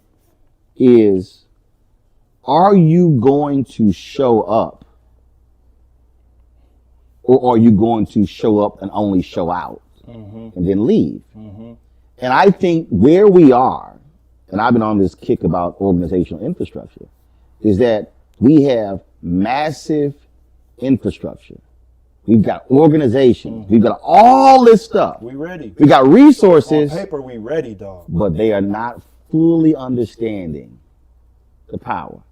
is, are you going to show up, or are you going to show up and only show out and then leave? And I think where we are, and I've been on this kick about organizational infrastructure, is that we have massive infrastructure. We've got organization. We've got all this stuff. We ready. We got resources. On paper, we ready, dog. But they are not fully understanding the power.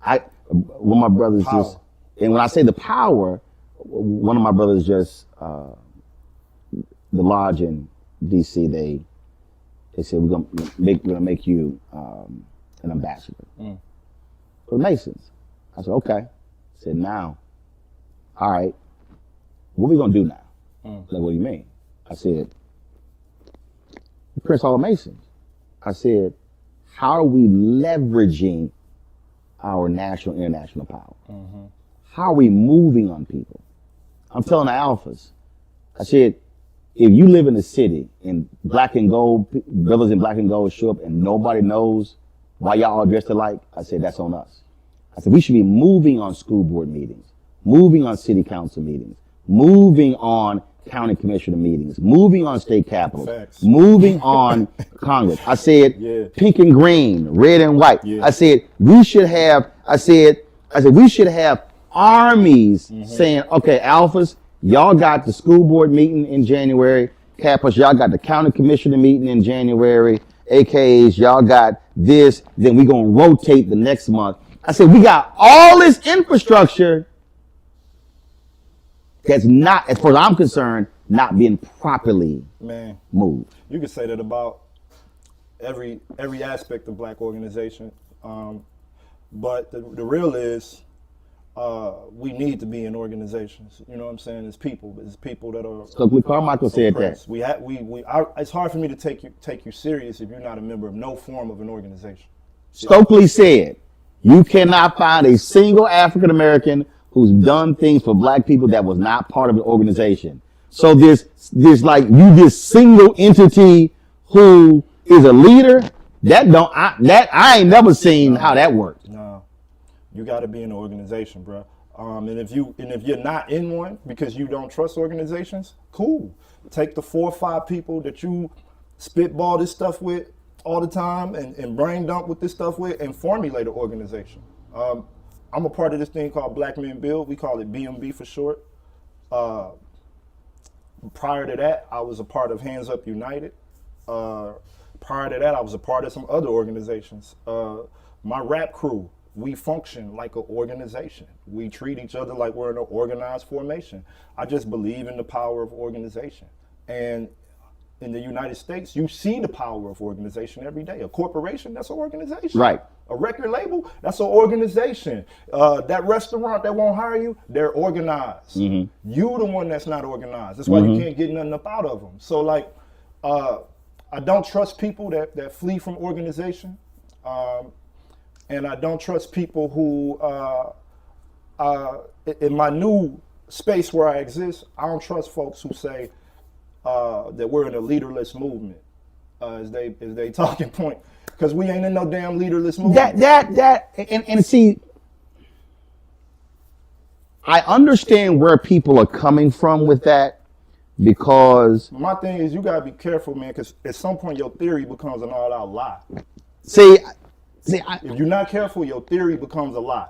One of my brothers just, and when I say the power, one of my brothers just, the lodge in DC, they said, we're gonna make you an ambassador for the Masons. I said, okay. I said, now, all right, what are we gonna do now? Like, what do you mean? I said, Prince Hall of Masons. I said, how are we leveraging our national, international power? How are we moving on people? I'm telling the alphas, I said, if you live in a city and black and gold, brothers in black and gold show up and nobody knows why y'all all dressed alike, I said, that's on us. I said, we should be moving on school board meetings, moving on city council meetings, moving on county commissioner meetings, moving on state capitals, moving on Congress. I said, pink and green, red and white. I said, we should have, we should have armies saying, okay, alphas, y'all got the school board meeting in January. Capos, y'all got the county commissioner meeting in January. AKs, y'all got this. Then we gonna rotate the next month. I said, we got all this infrastructure that's not, as far as I'm concerned, not being properly moved. You could say that about every aspect of black organization. But the real is, we need to be in organizations. You know what I'm saying? It's people that are. Stokely Carmichael said that. It's hard for me to take you serious if you're not a member of no form of an organization. Stokely said, you cannot find a single African American who's done things for black people that was not part of an organization. So this single entity who is a leader, I ain't never seen how that works. No, you got to be in an organization, bro. And if you're not in one because you don't trust organizations, cool. Take the 4 or 5 people that you spitball this stuff with all the time and brain dump with this stuff with and formulate an organization. I'm a part of this thing called Black Men Build. We call it BMB for short. Prior to that, I was a part of Hands Up United. Prior to that, I was a part of some other organizations. My rap crew, we function like an organization. We treat each other like we're in an organized formation. I just believe in the power of organization. And in the United States, you see the power of organization every day. A corporation, that's an organization. Right. A record label, that's an organization. That restaurant that won't hire you, they're organized. You the one that's not organized. That's why you can't get nothing up out of them. So I don't trust people that flee from organization. And I don't trust people who, in my new space where I exist, I don't trust folks who say that we're in a leaderless movement as they talking point. Because we ain't in no damn leaderless movement. And see, I understand where people are coming from with that, because my thing is, you gotta be careful, man, because at some point your theory becomes an all-out lie. If you're not careful, your theory becomes a lie.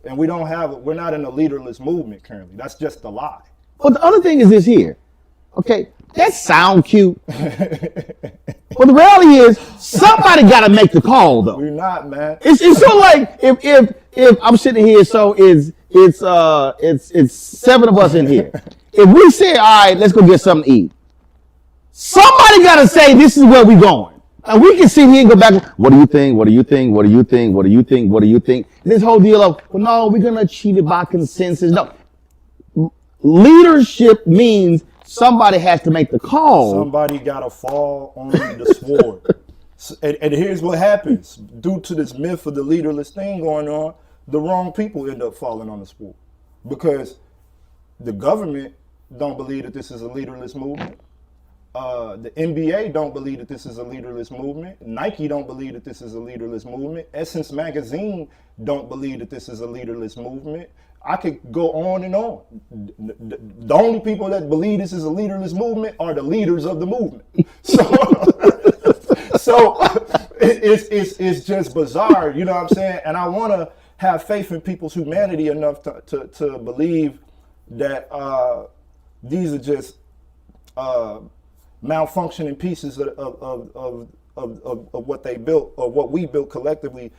And we're not in a leaderless movement currently. That's just a lie. But the other thing is this here. Okay, that sound cute. But the reality is, somebody got to make the call, though. We're not, man. It's so like if I'm sitting here, so it's 7 of us in here. If we say, all right, let's go get something to eat, somebody got to say, this is where we going. And we can sit here and go back. What do you think? What do you think? What do you think? What do you think? What do you think? This whole deal of, well, no, we're gonna achieve it by consensus. No, leadership means somebody has to make the call. Somebody gotta fall on the sword. And here's what happens. Due to this myth of the leaderless thing going on, the wrong people end up falling on the sword. Because the government don't believe that this is a leaderless movement. The NBA don't believe that this is a leaderless movement. Nike don't believe that this is a leaderless movement. Essence Magazine don't believe that this is a leaderless movement. I could go on and on. The only people that believe this is a leaderless movement are the leaders of the movement. So it's just bizarre, you know what I'm saying? And I want to have faith in people's humanity enough to believe that these are just malfunctioning pieces of what they built, or what we built collectively,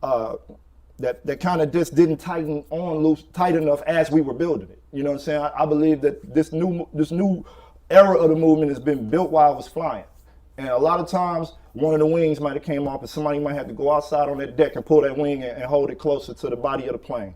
that kind of just didn't tighten on loose tight enough as we were building it. You know what I'm saying? I believe that this new era of the movement has been built while I was flying. And a lot of times, one of the wings might have came off, and somebody might have to go outside on that deck and pull that wing and hold it closer to the body of the plane.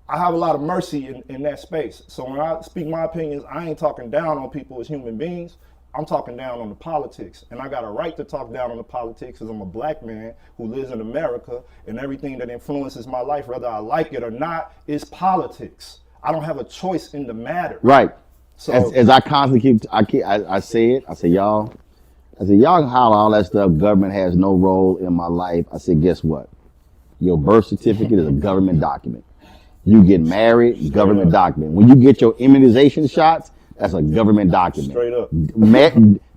I have a lot of mercy in that space. So when I speak my opinions, I ain't talking down on people as human beings. I'm talking down on the politics. And I got a right to talk down on the politics because I'm a black man who lives in America, and everything that influences my life, whether I like it or not, is politics. I don't have a choice in the matter. Right. So as I constantly I say y'all can holler all that stuff. Government has no role in my life. I said, guess what? Your birth certificate is a government document. You get married, government document. When you get your immunization shots, that's a government document. Straight up.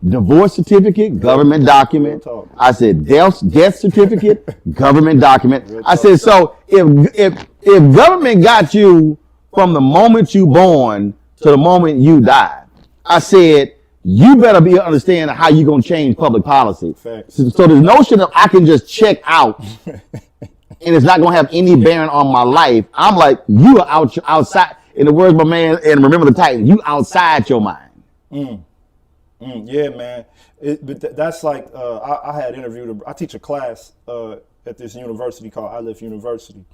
Divorce certificate, government document. I said death certificate, government document. I said, so if government got you from the moment you born to the moment you die, I said, you better be understanding how you gonna change public policy. So this notion of I can just check out and it's not gonna have any bearing on my life. I'm like, you are outside. In the words of my man, and Remember the Titans, you outside your mind. Yeah, man. That's like I had interviewed. I teach a class at this university called I-Lift University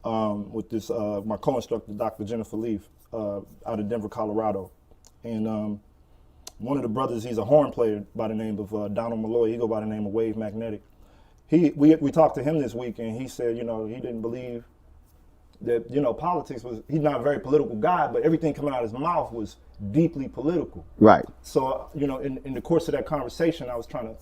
with this my co-instructor, Dr. Jennifer Leaf, out of Denver, Colorado, and one of the brothers, he's a horn player by the name of Donald Malloy. He go by the name of Wave Magnetic. We talked to him this week, and he said, you know, he didn't believe that, you know, politics was, he's not a very political guy, but everything coming out of his mouth was deeply political. Right. So, you know, in the course of that conversation, I was trying to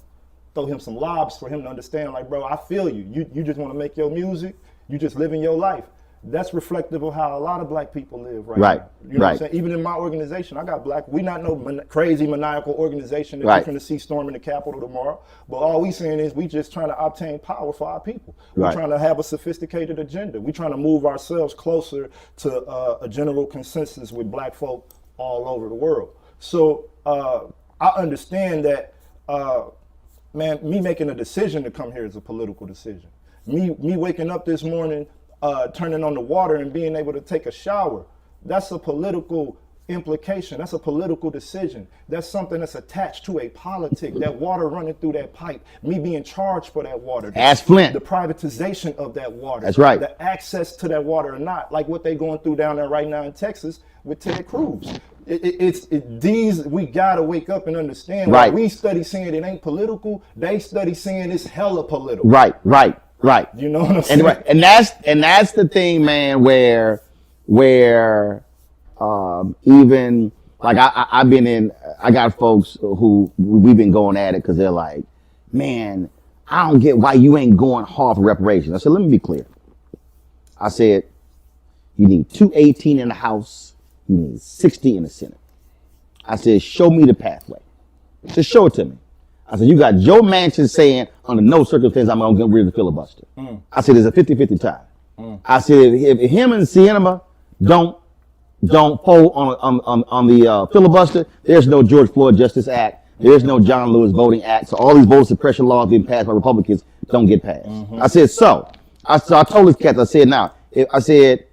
throw him some lobs for him to understand, like, bro, I feel you. You just want to make your music. You just living your life. That's reflective of how a lot of black people live right now. You know what I'm saying? Even in my organization, I got black. We not no crazy maniacal organization that you're going to see storming the Capitol tomorrow. But all we saying is we just trying to obtain power for our people. We're trying to have a sophisticated agenda. We're trying to move ourselves closer to a general consensus with black folk all over the world. So I understand that, man, me making a decision to come here is a political decision. Me waking up this morning, turning on the water and being able to take a shower, that's a political implication. That's a political decision. That's something that's attached to a politic. That water running through that pipe, me being charged for that water. Ask Flint. The privatization of that water. That's right. The access to that water or not, like what they're going through down there right now in Texas with Ted Cruz. We gotta wake up and understand. Right. We study saying it ain't political. They study saying it's hella political. Right. You know what I'm saying? And that's the thing, man, where even like I got folks who we've been going at it because they're like, man, I don't get why you ain't going hard for reparations. I said, let me be clear. I said, you need 218 in the House, you need 60 in the Senate. I said, show me the pathway. Just show it to me. I said, you got Joe Manchin saying, under no circumstance I'm going to get rid of the filibuster. I said, there's a 50-50 tie. I said, if him and Sienema don't fold on the filibuster, there's no George Floyd Justice Act. There's no John Lewis Voting Act. So all these voter suppression laws being passed by Republicans don't get passed. I said, I told this cat, I said, now, I said,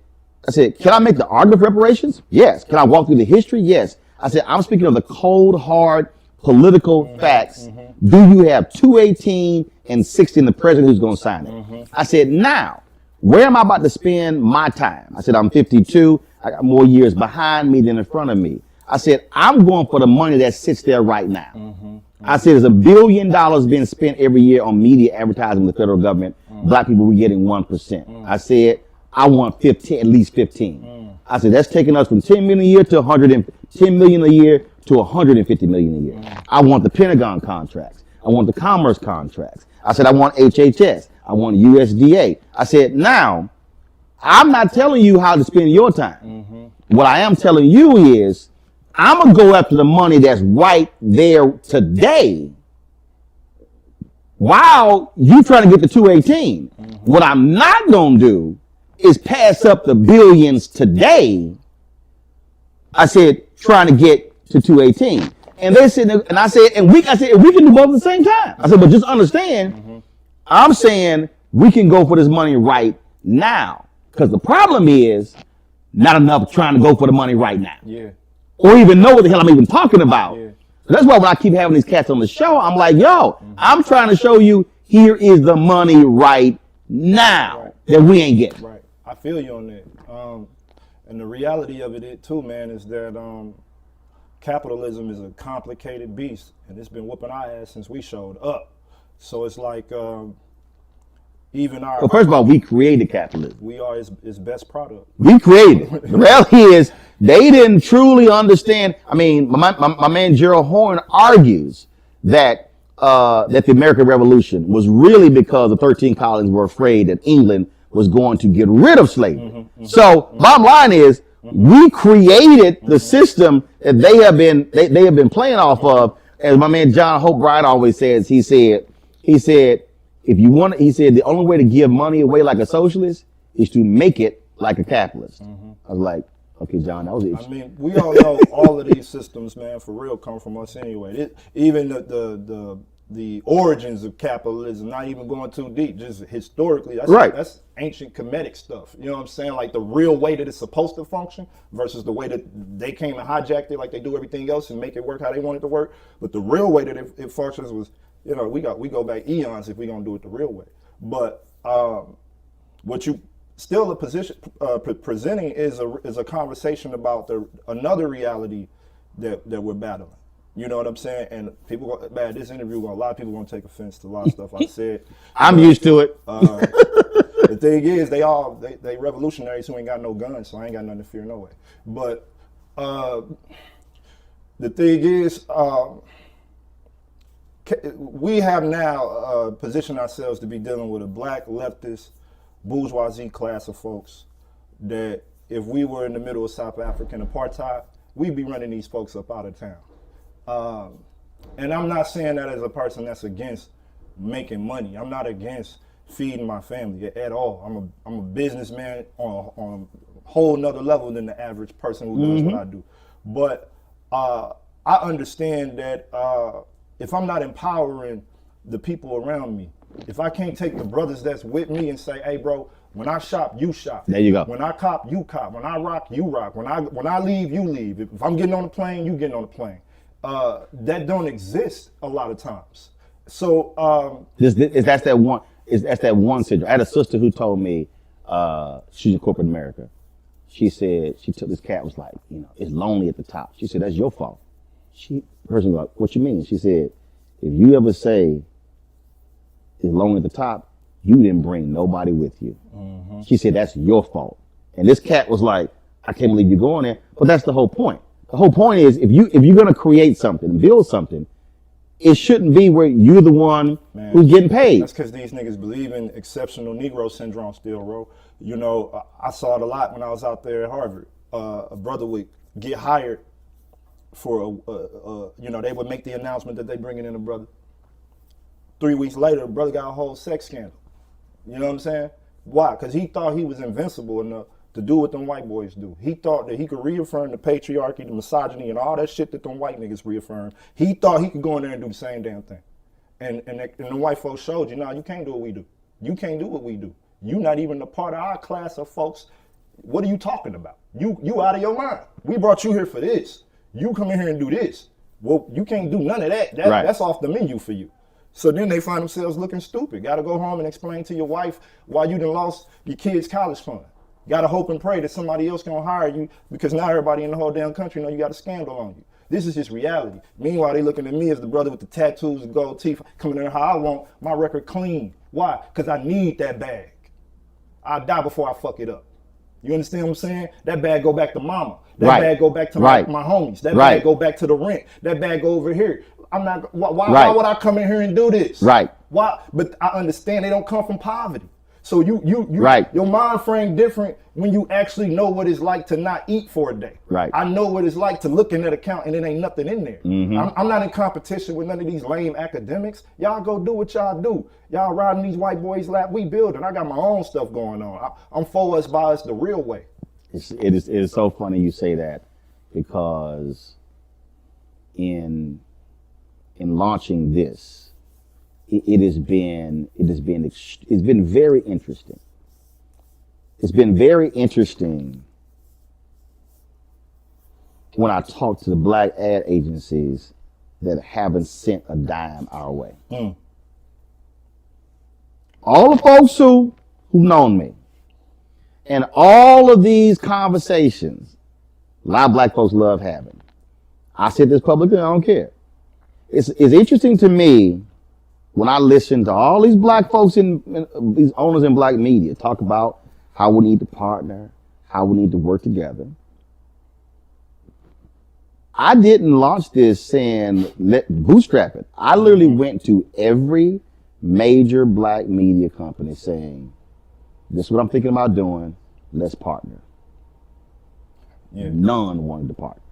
can I make the argument for reparations? Yes. Can I walk through the history? Yes. I said, I'm speaking of the cold, hard, political facts. Do you have 218 and 60 in the president who's going to sign it? I said, now, where am I about to spend my time? I said, I'm 52. I got more years behind me than in front of me. I said, I'm going for the money that sits there right now. I said, there's $1 billion being spent every year on media advertising with the federal government. Black people were getting 1%. I said, I want 15, at least 15. I said, that's taking us from 10 million a year to 110 million a year to 150 million a year. I want the Pentagon contracts. I want the commerce contracts. I said, I want HHS. I want USDA. I said, now, I'm not telling you how to spend your time. What I am telling you is, I'm going to go after the money that's right there today while you trying to get the 218. What I'm not going to do is pass up the billions today. I said, trying to get to 218. And they said, and I said, we can do both at the same time. I said, but just understand, I'm saying we can go for this money right now. Because the problem is not enough trying to go for the money right now. Or even know what the hell I'm even talking about. So that's why when I keep having these cats on the show, I'm like, yo, I'm trying to show you here is the money right now that we ain't getting. Right. I feel you on that. And the reality of it too, man, is that capitalism is a complicated beast, and it's been whooping our ass since we showed up. So it's like even our... Well, first of all, we created capitalism. We are its best product. We created it. The reality is they didn't truly understand. I mean, my man Gerald Horne argues that the American Revolution was really because the 13 colonies were afraid that England was going to get rid of slavery. So bottom line is, we created the system that they have been playing off of. As my man John Hope Bryan always says, he said, if you want, he said, the only way to give money away like a socialist is to make it like a capitalist. I was like, okay, John, that was it. I mean, we all know all of these systems, man, for real, come from us anyway. Even the the origins of capitalism, not even going too deep, just historically. That's ancient Kemetic stuff. You know what I'm saying? Like the real way that it's supposed to function versus the way that they came and hijacked it like they do everything else and make it work how they want it to work. But the real way that it functions was, you know, we go back eons if we're gonna do it the real way. But what you still a position presenting is a conversation about another reality that we're battling. You know what I'm saying? And people, man, this interview, a lot of people gonna take offense to a lot of stuff I said. I'm used to it. The thing is, they revolutionaries who ain't got no guns, so I ain't got nothing to fear no way. But the thing is, we have now positioned ourselves to be dealing with a black leftist bourgeoisie class of folks that if we were in the middle of South African apartheid, we'd be running these folks up out of town. And I'm not saying that as a person that's against making money. I'm not against feeding my family at all. I'm a businessman on a whole nother level than the average person who does what I do. But I understand that if I'm not empowering the people around me, if I can't take the brothers that's with me and say, hey bro, when I shop, you shop. There you go. When I cop, you cop. When I rock, you rock. When I leave, you leave. If I'm getting on the plane, you getting on the plane. That don't exist a lot of times. So that's that one syndrome. I had a sister who told me she's in corporate America. She said she took this cat was like, you know, it's lonely at the top. She said that's your fault. The person was like, what you mean? She said, if you ever say it's lonely at the top, you didn't bring nobody with you. Mm-hmm. She said that's your fault. And this cat was like, I can't believe you're going there. But that's the whole point. The whole point is if you're gonna create something, build something, it shouldn't be where you're the one who's getting paid. That's because these niggas believe in exceptional Negro syndrome still, bro. You know, I saw it a lot when I was out there at Harvard. A brother would get hired for you know, they would make the announcement that they bringing in a brother. 3 weeks later, the brother got a whole sex scandal. You know what I'm saying? Why? Because he thought he was invincible enough to do what them white boys do. He thought that he could reaffirm the patriarchy, the misogyny, and all that shit that them white niggas reaffirm. He thought he could go in there and do the same damn thing. And the white folks showed you, nah, you can't do what we do. You can't do what we do. You not even a part of our class of folks. What are you talking about? You out of your mind. We brought you here for this. You come in here and do this. Well, you can't do none of that. That's off the menu for you. So then they find themselves looking stupid. Got to go home and explain to your wife why you done lost your kids' college fund. Got to hope and pray that somebody else gonna hire you because now everybody in the whole damn country know you got a scandal on you. This is just reality. Meanwhile, they looking at me as the brother with the tattoos and gold teeth, coming in how I want my record clean. Why? Because I need that bag. I die before I fuck it up. You understand what I'm saying? That bag go back to mama. That bag go back to my homies. That bag go back to the rent. That bag go over here. I'm not. Why would I come in here and do this? Right. Why? But I understand they don't come from poverty. So your mind frame different when you actually know what it's like to not eat for a day. Right. I know what it's like to look in that account and it ain't nothing in there. Mm-hmm. I'm not in competition with none of these lame academics. Y'all go do what y'all do. Y'all riding these white boys' lap, we building. I got my own stuff going on. I'm for us by us the real way. It is so funny you say that because in launching this, it's been very interesting. It's been very interesting when I talk to the black ad agencies that haven't sent a dime our way. All the folks who've known me, and all of these conversations, a lot of black folks love having. I said this publicly, I don't care. It's interesting to me when I listen to all these black folks in these owners in black media talk about how we need to partner, how we need to work together. I didn't launch this saying let bootstrap it. I literally went to every major black media company saying, this is what I'm thinking about doing, let's partner. Yeah. None wanted to partner.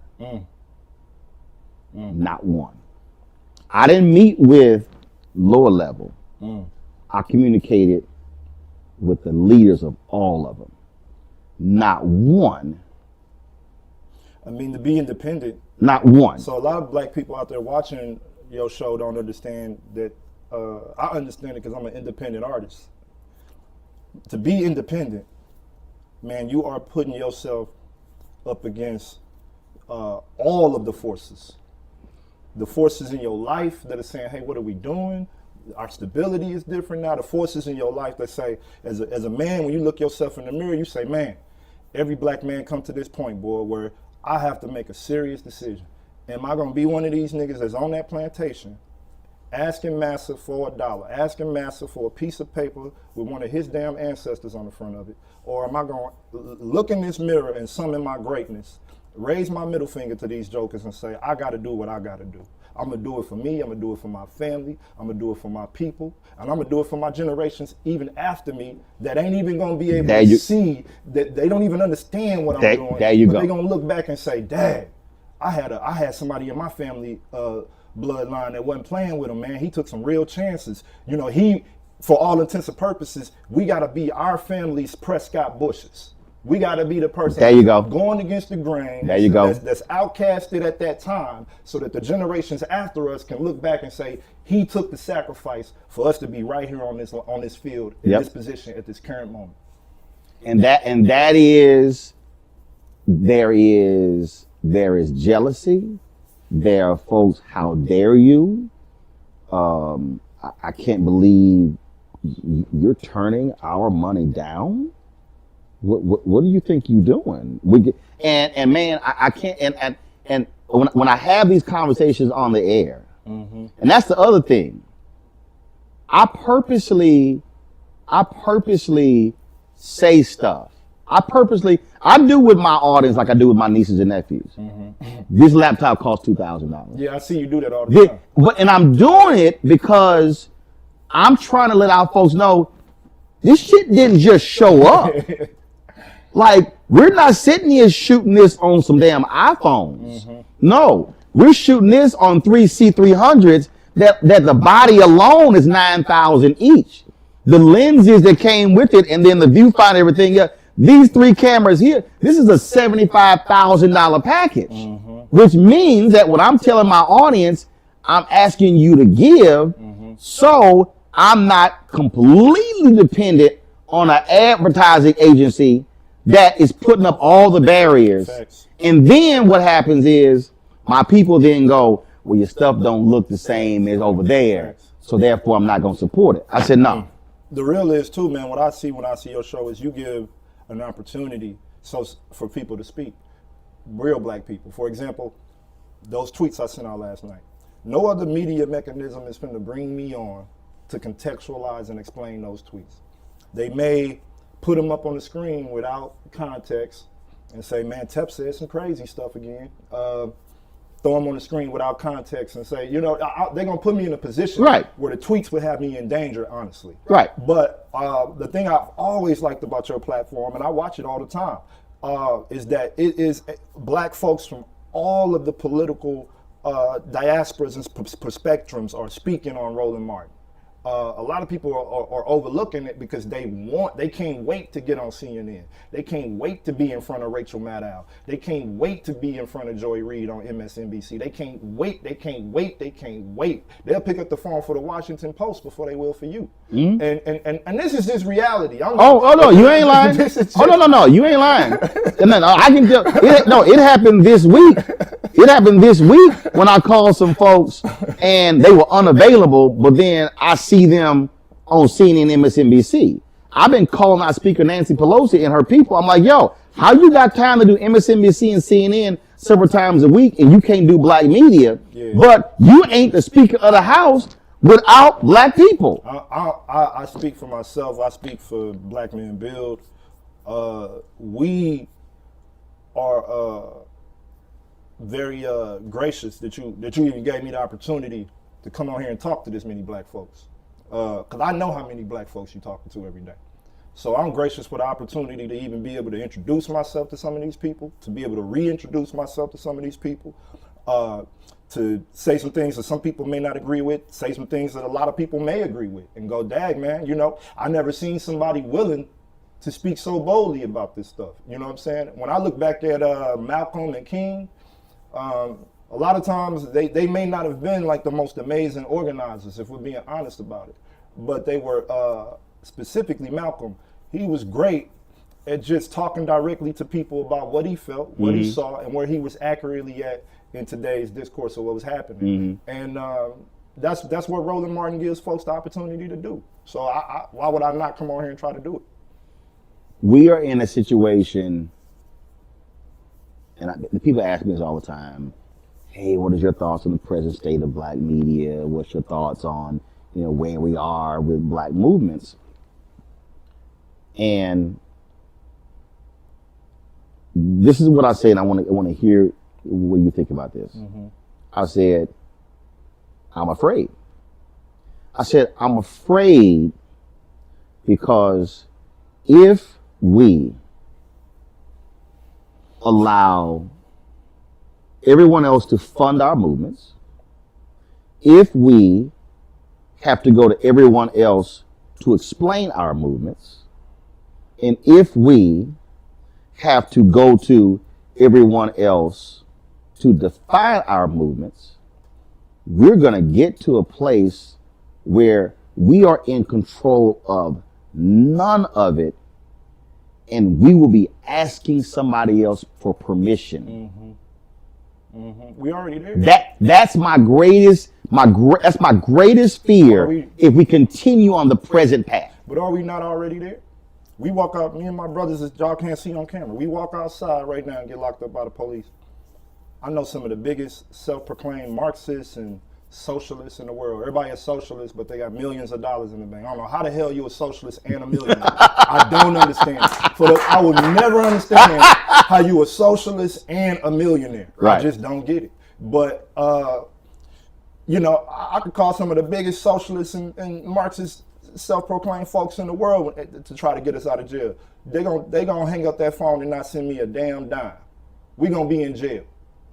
Not one. I didn't meet with lower level. I communicated with the leaders of all of them. Not one. I mean, to be independent. Not one. So a lot of black people out there watching your show don't understand that. I understand it because I'm an independent artist. To be independent, man, you are putting yourself up against all of the forces. The forces in your life that are saying, hey, what are we doing? Our stability is different now. The forces in your life that say, as a man, when you look yourself in the mirror, you say, man, every black man come to this point, boy, where I have to make a serious decision. Am I gonna be one of these niggas that's on that plantation asking Massa for $1, asking Massa for a piece of paper with one of his damn ancestors on the front of it? Or am I gonna look in this mirror and summon my greatness, raise my middle finger to these jokers and say, I gotta do what I gotta do. I'm gonna do it for me, I'm gonna do it for my family, I'm gonna do it for my people, and I'm gonna do it for my generations even after me that ain't even gonna be able to see, that they don't even understand what I'm doing. There you but go. They gonna look back and say, Dad, I had somebody in my family bloodline that wasn't playing with him, man. He took some real chances. You know, for all intents and purposes, we gotta be our family's Prescott Bushes. We got to be the person there you go. going against the grain. There you go. That's outcasted at that time, so that the generations after us can look back and say, he took the sacrifice for us to be right here on this field, in this position at this current moment. And that is, there is jealousy. There are folks, how dare you? I can't believe you're turning our money down. What do you think you're doing? And man, I can't. And when I have these conversations on the air, and that's the other thing. I purposely say stuff. I do with my audience like I do with my nieces and nephews. This laptop costs $2,000. Yeah, I see you do that all the time. And I'm doing it because I'm trying to let our folks know this shit didn't just show up. Like, we're not sitting here shooting this on some damn iPhones. No, we're shooting this on 3 C300s that the body alone is $9,000 each. The lenses that came with it, and then the viewfinder, everything else. These 3 cameras here, this is a $75,000 package, which means that what I'm telling my audience, I'm asking you to give, so I'm not completely dependent on an advertising agency that is putting up all the barriers. And then what happens is my people then go, well, your stuff don't look the same as over there, so therefore I'm not going to support it. I said, no. The real is too, man, what I see when I see your show is you give an opportunity for people to speak, real black people. For example, those tweets I sent out last night. No other media mechanism is going to bring me on to contextualize and explain those tweets. They may put them up on the screen without context and say, man, Tef said some crazy stuff again. Throw them on the screen without context and say, you know, they're going to put me in a position where the tweets would have me in danger, honestly. But the thing I've always liked about your platform, and I watch it all the time, is that it is black folks from all of the political diasporas and spectrums are speaking on Roland Martin. A lot of people are overlooking it because they can't wait to get on CNN. They can't wait to be in front of Rachel Maddow. They can't wait to be in front of Joy Reid on MSNBC. They can't wait. They'll pick up the phone for the Washington Post before they will for you. And this is just reality. No, you ain't lying. No, you ain't lying. No, I can tell. It happened this week. It happened this week when I called some folks and they were unavailable, but then I see them on CNN, MSNBC. I've been calling out Speaker Nancy Pelosi and her people. I'm like, yo, how you got time to do MSNBC and CNN several times a week and you can't do black media, but you ain't the Speaker of the House without black people? I speak for myself. I speak for Black Men Build. We are very gracious that you even gave me the opportunity to come on here and talk to this many black folks. Because I know how many black folks you're talking to every day. So I'm gracious for the opportunity to even be able to introduce myself to some of these people, to be able to reintroduce myself to some of these people, to say some things that some people may not agree with, say some things that a lot of people may agree with, and go, dag, man, you know, I never seen somebody willing to speak so boldly about this stuff. You know what I'm saying? When I look back at Malcolm and King, A lot of times they may not have been like the most amazing organizers, if we're being honest about it, but they were, specifically Malcolm, he was great at just talking directly to people about what he felt, what he saw, and where he was accurately at in today's discourse of what was happening. And that's what Roland Martin gives folks the opportunity to do. So why would I not come on here and try to do it? We are in a situation, and the people ask me this all the time, hey, what is your thoughts on the present state of black media? What's your thoughts on, where we are with black movements? And this is what I say, and I want to hear what you think about this. I said, I'm afraid. I said, I'm afraid because if we allow everyone else to fund our movements, if we have to go to everyone else to explain our movements, and if we have to go to everyone else to define our movements, we're going to get to a place where we are in control of none of it, and we will be asking somebody else for permission. We already there. That's my greatest fear if we continue on the present path. But are we not already there? We walk out, me and my brothers, as y'all can't see on camera, we walk outside right now and get locked up by the police. I know some of the biggest self-proclaimed Marxists and socialists in the world. Everybody is socialist, but they got millions of dollars in the bank. I don't know how the hell you a socialist and a millionaire. I don't understand. I will never understand how you a socialist and a millionaire. Right. I just don't get it. But I could call some of the biggest socialists and Marxist self-proclaimed folks in the world to try to get us out of jail. They gonna hang up that phone and not send me a damn dime. We gonna be in jail.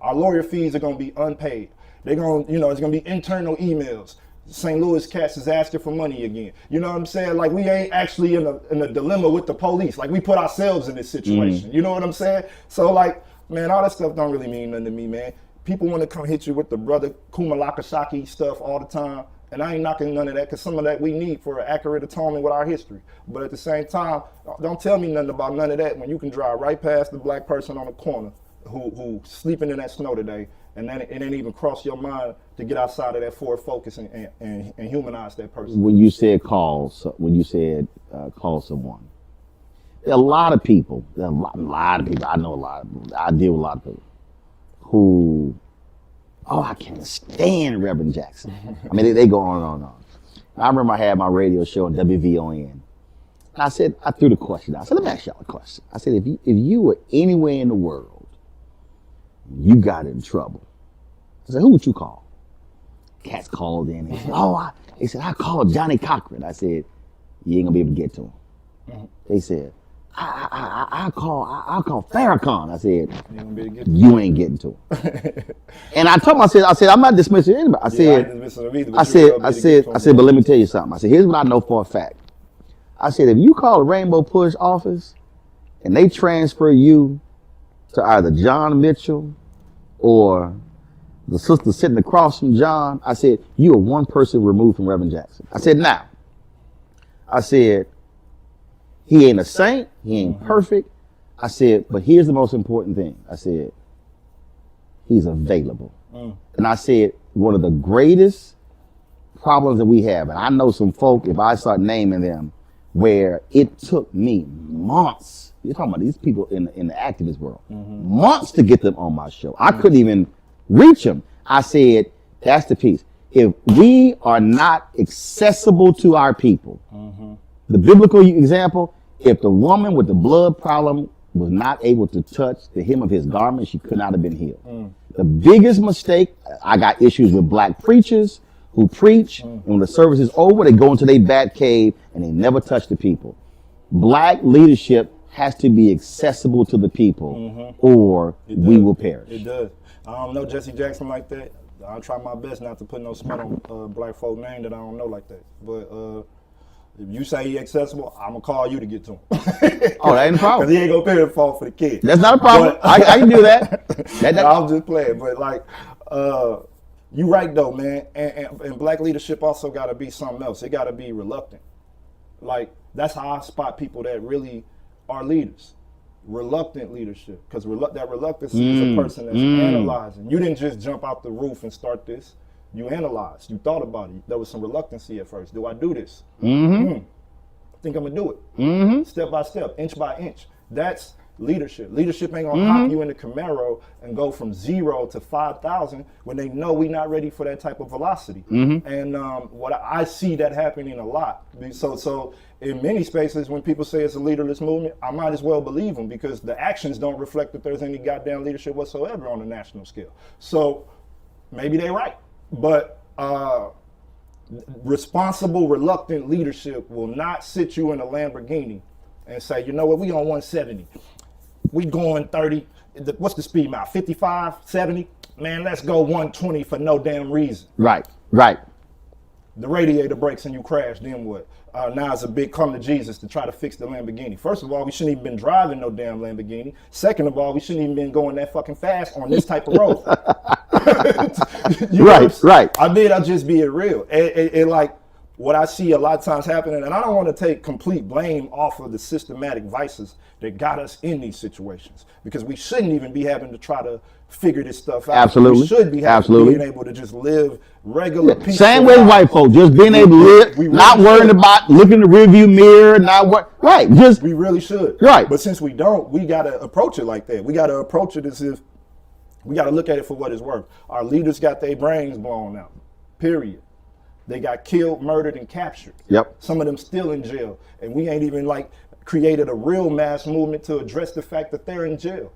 Our lawyer fees are gonna be unpaid. They're gonna, it's gonna be internal emails. St. Louis Cats is asking for money again. You know what I'm saying? Like, we ain't actually in a dilemma with the police. Like, we put ourselves in this situation. You know what I'm saying? So, like, man, all that stuff don't really mean nothing to me, man. People want to come hit you with the brother Kumalakashaki stuff all the time. And I ain't knocking none of that, because some of that we need for an accurate atonement with our history. But at the same time, don't tell me nothing about none of that when you can drive right past the black person on the corner who sleeping in that snow today, and then it ain't even cross your mind to get outside of that forward focus and humanize that person. When you said call someone, there are a lot of people, I know a lot of people, I deal with a lot of people who, I can't stand Reverend Jackson. I mean, they go on and on and on. I remember I had my radio show on WVON. And I threw the question out. I said, let me ask y'all a question. I said, if you were anywhere in the world, you got in trouble, I said, who would you call? Cats called in. He said, I called Johnny Cochran. I said, you ain't gonna be able to get to him. They said, I call Farrakhan. I said, you ain't getting to him. And I told him, I said, I'm not dismissing anybody. I said, but let me tell you something. I said, here's what I know for a fact. I said, if you call the Rainbow Push office and they transfer you to either John Mitchell or the sister sitting across from John, I said, you are one person removed from Reverend Jackson. I said, now, he ain't a saint, he ain't perfect. I said, but here's the most important thing. I said, he's available. And I said, one of the greatest problems that we have, and I know some folk, if I start naming them, where it took me months, you're talking about these people in the activist world, months to get them on my show. I couldn't even reach them. I said, that's the piece. If we are not accessible to our people, the biblical example, if the woman with the blood problem was not able to touch the hem of his garment, she could not have been healed. The biggest mistake, I got issues with black preachers who preach, and when the service is over, they go into their bat cave and they never touch the people. Black leadership has to be accessible to the people, or we will perish. It does. I don't know Jesse Jackson like that. I'll try my best not to put no smut on black folk name that I don't know like that. But if you say he accessible, I'm gonna call you to get to him. Oh, that ain't a problem. Because he ain't gonna pay the fault for the kid. That's not a problem. I can do that. I'm just playing. But like, You right though, man. And black leadership also got to be something else. It got to be reluctant. Like, that's how I spot people that really are leaders. Reluctant leadership, because that reluctance is a person that's analyzing. You didn't just jump out the roof and start this. You analyzed. You thought about it. There was some reluctancy at first. Do I do this? I think I'm gonna do it. Step by step, inch by inch. That's leadership. Leadership ain't gonna hop you in the Camaro and go from 0 to 5,000 when they know we're not ready for that type of velocity. And what I see that happening a lot. So in many spaces, when people say it's a leaderless movement, I might as well believe them, because the actions don't reflect that there's any goddamn leadership whatsoever on a national scale. So maybe they're right, but responsible, reluctant leadership will not sit you in a Lamborghini and say, you know what, we on 170. We going 30, what's the speed mile, 55, 70? Man, let's go 120 for no damn reason. Right. The radiator breaks and you crash, then what? Now it's a big come to Jesus to try to fix the Lamborghini. First of all, we shouldn't even been driving no damn Lamborghini. Second of all, we shouldn't even been going that fucking fast on this type of road. Right. I mean, I'll just be real. It like, what I see a lot of times happening, and I don't want to take complete blame off of the systematic vices that got us in these situations, because we shouldn't even be having to try to figure this stuff out. Absolutely. We should be being able to just live regular peaceful Same way white folks, just being able to live, not worrying about looking in the rearview mirror, we really should. Right. But since we don't, we got to approach it like that. We got to approach it as if we got to look at it for what it's worth. Our leaders got their brains blown out, period. They got killed, murdered, and captured. Yep. Some of them still in jail. And we ain't even created a real mass movement to address the fact that they're in jail.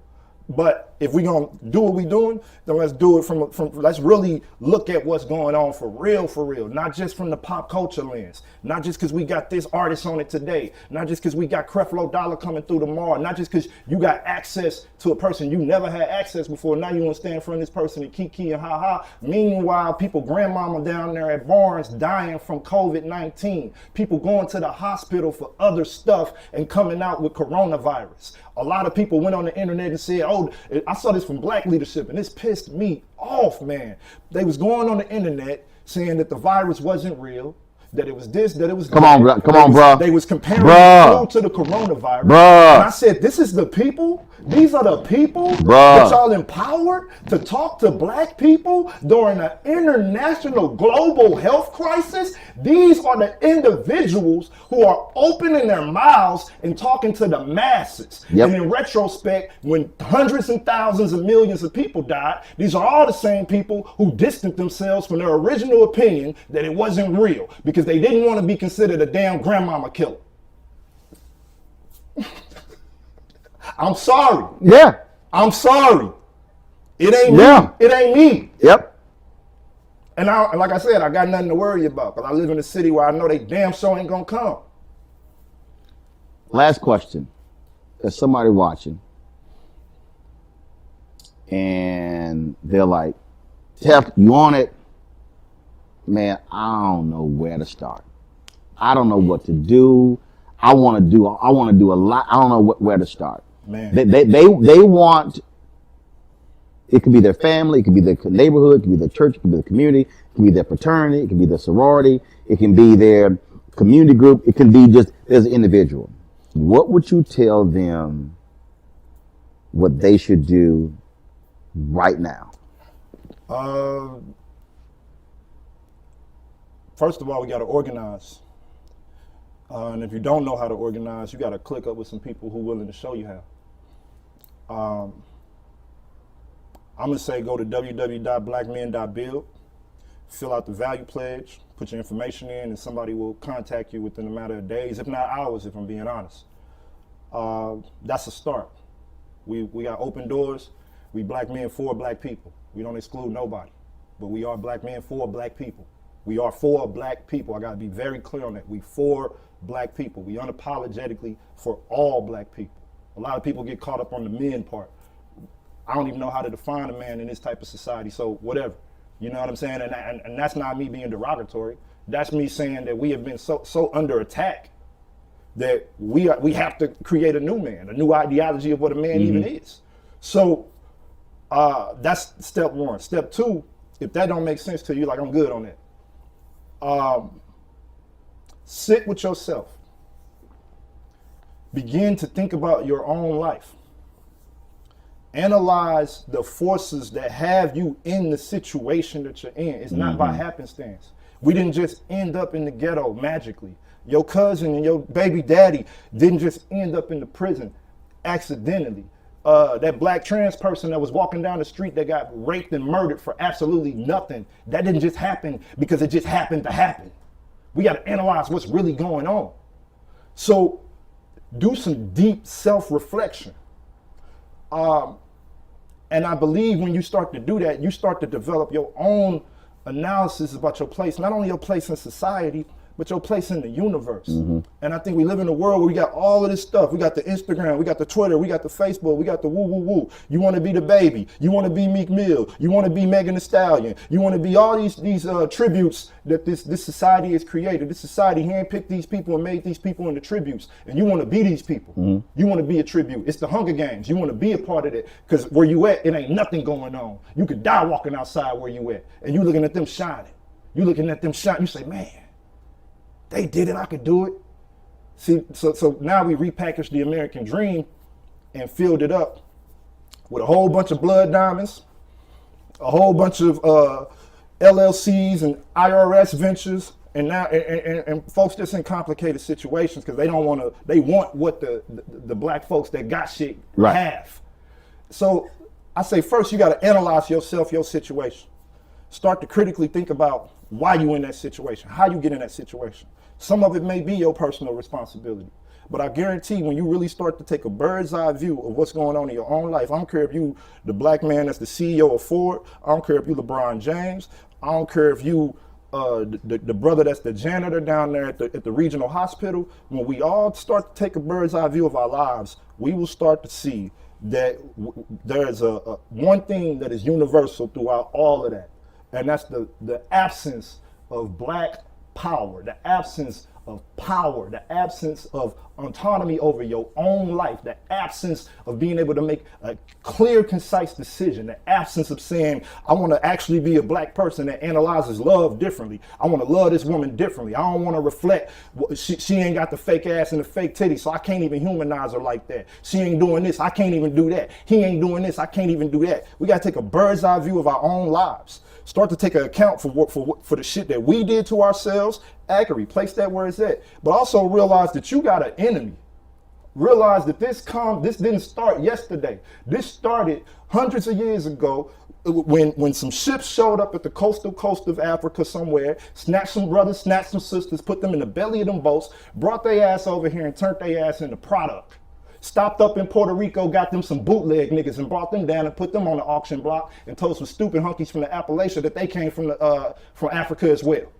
But if we're gonna do what we're doing, then let's do it from let's really look at what's going on for real, not just from the pop culture lens, not just because we got this artist on it today, not just because we got Creflo Dollar coming through tomorrow, not just because you got access to a person you never had access before. Now you want to stand in front of this person and kiki and ha ha. Meanwhile, people, grandmama down there at Barnes dying from COVID-19, people going to the hospital for other stuff and coming out with coronavirus. A lot of people went on the internet and said, oh, I saw this from black leadership, and this pissed me off, man. They was going on the internet saying that the virus wasn't real, that it was this, that it was Come on, bro. They was comparing the flu to the coronavirus. Bruh. And I said, this is the people? These are the people Bruh. that y'all empowered to talk to black people during an international global health crisis? These are the individuals who are opening their mouths and talking to the masses. Yep. And in retrospect, when hundreds and thousands of millions of people died, these are all the same people who distanced themselves from their original opinion that it wasn't real because they didn't want to be considered a damn grandmama killer. I'm sorry. Yeah. I'm sorry. It ain't Yeah. me. It ain't me. Yep. And like I said, I got nothing to worry about because I live in a city where I know they damn sure ain't gonna come. Last question. There's somebody watching and they're like, Tef, you on it? Man, I don't know where to start. I don't know what to do. I want to do a lot. I don't know where to start. Man. They want, it could be their family, it could be their neighborhood, it could be their church, it could be their community, it could be their fraternity, it could be their sorority, it can be their community group, it can be just as an individual. What would you tell them what they should do right now? First of all, we got to organize. And if you don't know how to organize, you got to click up with some people who are willing to show you how. I'm going to say go to www.blackmen.build, fill out the value pledge, put your information in, and somebody will contact you within a matter of days, if not hours, if I'm being honest. That's a start. We got open doors. We black men for black people. We don't exclude nobody, but we are black men for black people. We are for black people. I got to be very clear on that. We for black people. We unapologetically for all black people. A lot of people get caught up on the men part. I don't even know how to define a man in this type of society, so whatever. You know what I'm saying? And that's not me being derogatory. That's me saying that we have been so under attack that we have to create a new man, a new ideology of what a man even is. So That's step one. Step two, if that don't make sense to you, like I'm good on that. Sit with yourself. Begin to think about your own life. Analyze the forces that have you in the situation that you're in. It's not by happenstance. We didn't just end up in the ghetto magically. Your cousin and your baby daddy didn't just end up in the prison accidentally. That black trans person that was walking down the street that got raped and murdered for absolutely nothing, that didn't just happen because it just happened to happen. We got to analyze what's really going on. So do some deep self-reflection. And I believe when you start to do that, you start to develop your own analysis about your place, not only your place in society, but your place in the universe. And I think we live in a world where we got all of this stuff. We got the Instagram, we got the Twitter, we got the Facebook, we got the woo woo woo. You want to be the baby, you want to be Meek Mill, you want to be Megan Thee Stallion, you want to be all these tributes that this society has created. This society handpicked these people and made these people into tributes, and you want to be these people. You want to be a tribute. It's the Hunger Games. You want to be a part of it because where you at, it ain't nothing going on. You could die walking outside where you at, and you looking at them shining. You looking at them shining. You say, man, they did it, I could do it. See, so now we repackaged the American dream and filled it up with a whole bunch of blood diamonds, a whole bunch of LLCs and IRS ventures, and now and folks just in complicated situations because they want what the black folks that got shit have. So I say first you got to analyze yourself, your situation. Start to critically think about why you in that situation, how you get in that situation. Some of it may be your personal responsibility, but I guarantee when you really start to take a bird's eye view of what's going on in your own life, I don't care if you the black man that's the CEO of Ford, I don't care if you LeBron James, I don't care if you the brother that's the janitor down there at the regional hospital. When we all start to take a bird's eye view of our lives, we will start to see that there is a one thing that is universal throughout all of that. And that's the absence of black power, the absence of power, the absence of autonomy over your own life, the absence of being able to make a clear, concise decision, the absence of saying, I want to actually be a black person that analyzes love differently. I want to love this woman differently. I don't want to reflect, she ain't got the fake ass and the fake titties, so I can't even humanize her like that. She ain't doing this, I can't even do that. He ain't doing this, I can't even do that. We got to take a bird's eye view of our own lives. Start to take an account for the shit that we did to ourselves, accurately, place that where it's at. But also realize that you got an enemy. Realize that this didn't start yesterday. This started hundreds of years ago when some ships showed up at the coast of Africa somewhere, snatched some brothers, snatched some sisters, put them in the belly of them boats, brought their ass over here and turned their ass into product. Stopped up in Puerto Rico, got them some bootleg niggas and brought them down and put them on the auction block and told some stupid hunkies from the Appalachia that they came from Africa as well.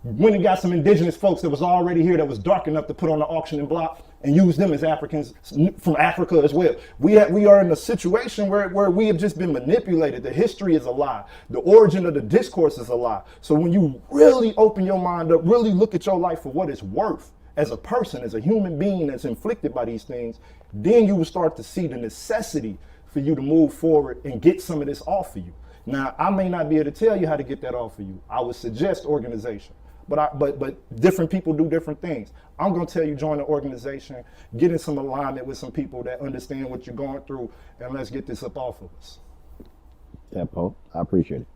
Went and got some indigenous folks that was already here that was dark enough to put on the auctioning block and use them as Africans from Africa as well. We are in a situation where we have just been manipulated. The history is a lie. The origin of the discourse is a lie. So when you really open your mind up, really look at your life for what it's worth, as a person, as a human being that's inflicted by these things, then you will start to see the necessity for you to move forward and get some of this off of you. Now, I may not be able to tell you how to get that off of you. I would suggest organization, but different people do different things. I'm gonna tell you join the organization, get in some alignment with some people that understand what you're going through, and let's get this up off of us. Tef Poe, I appreciate it.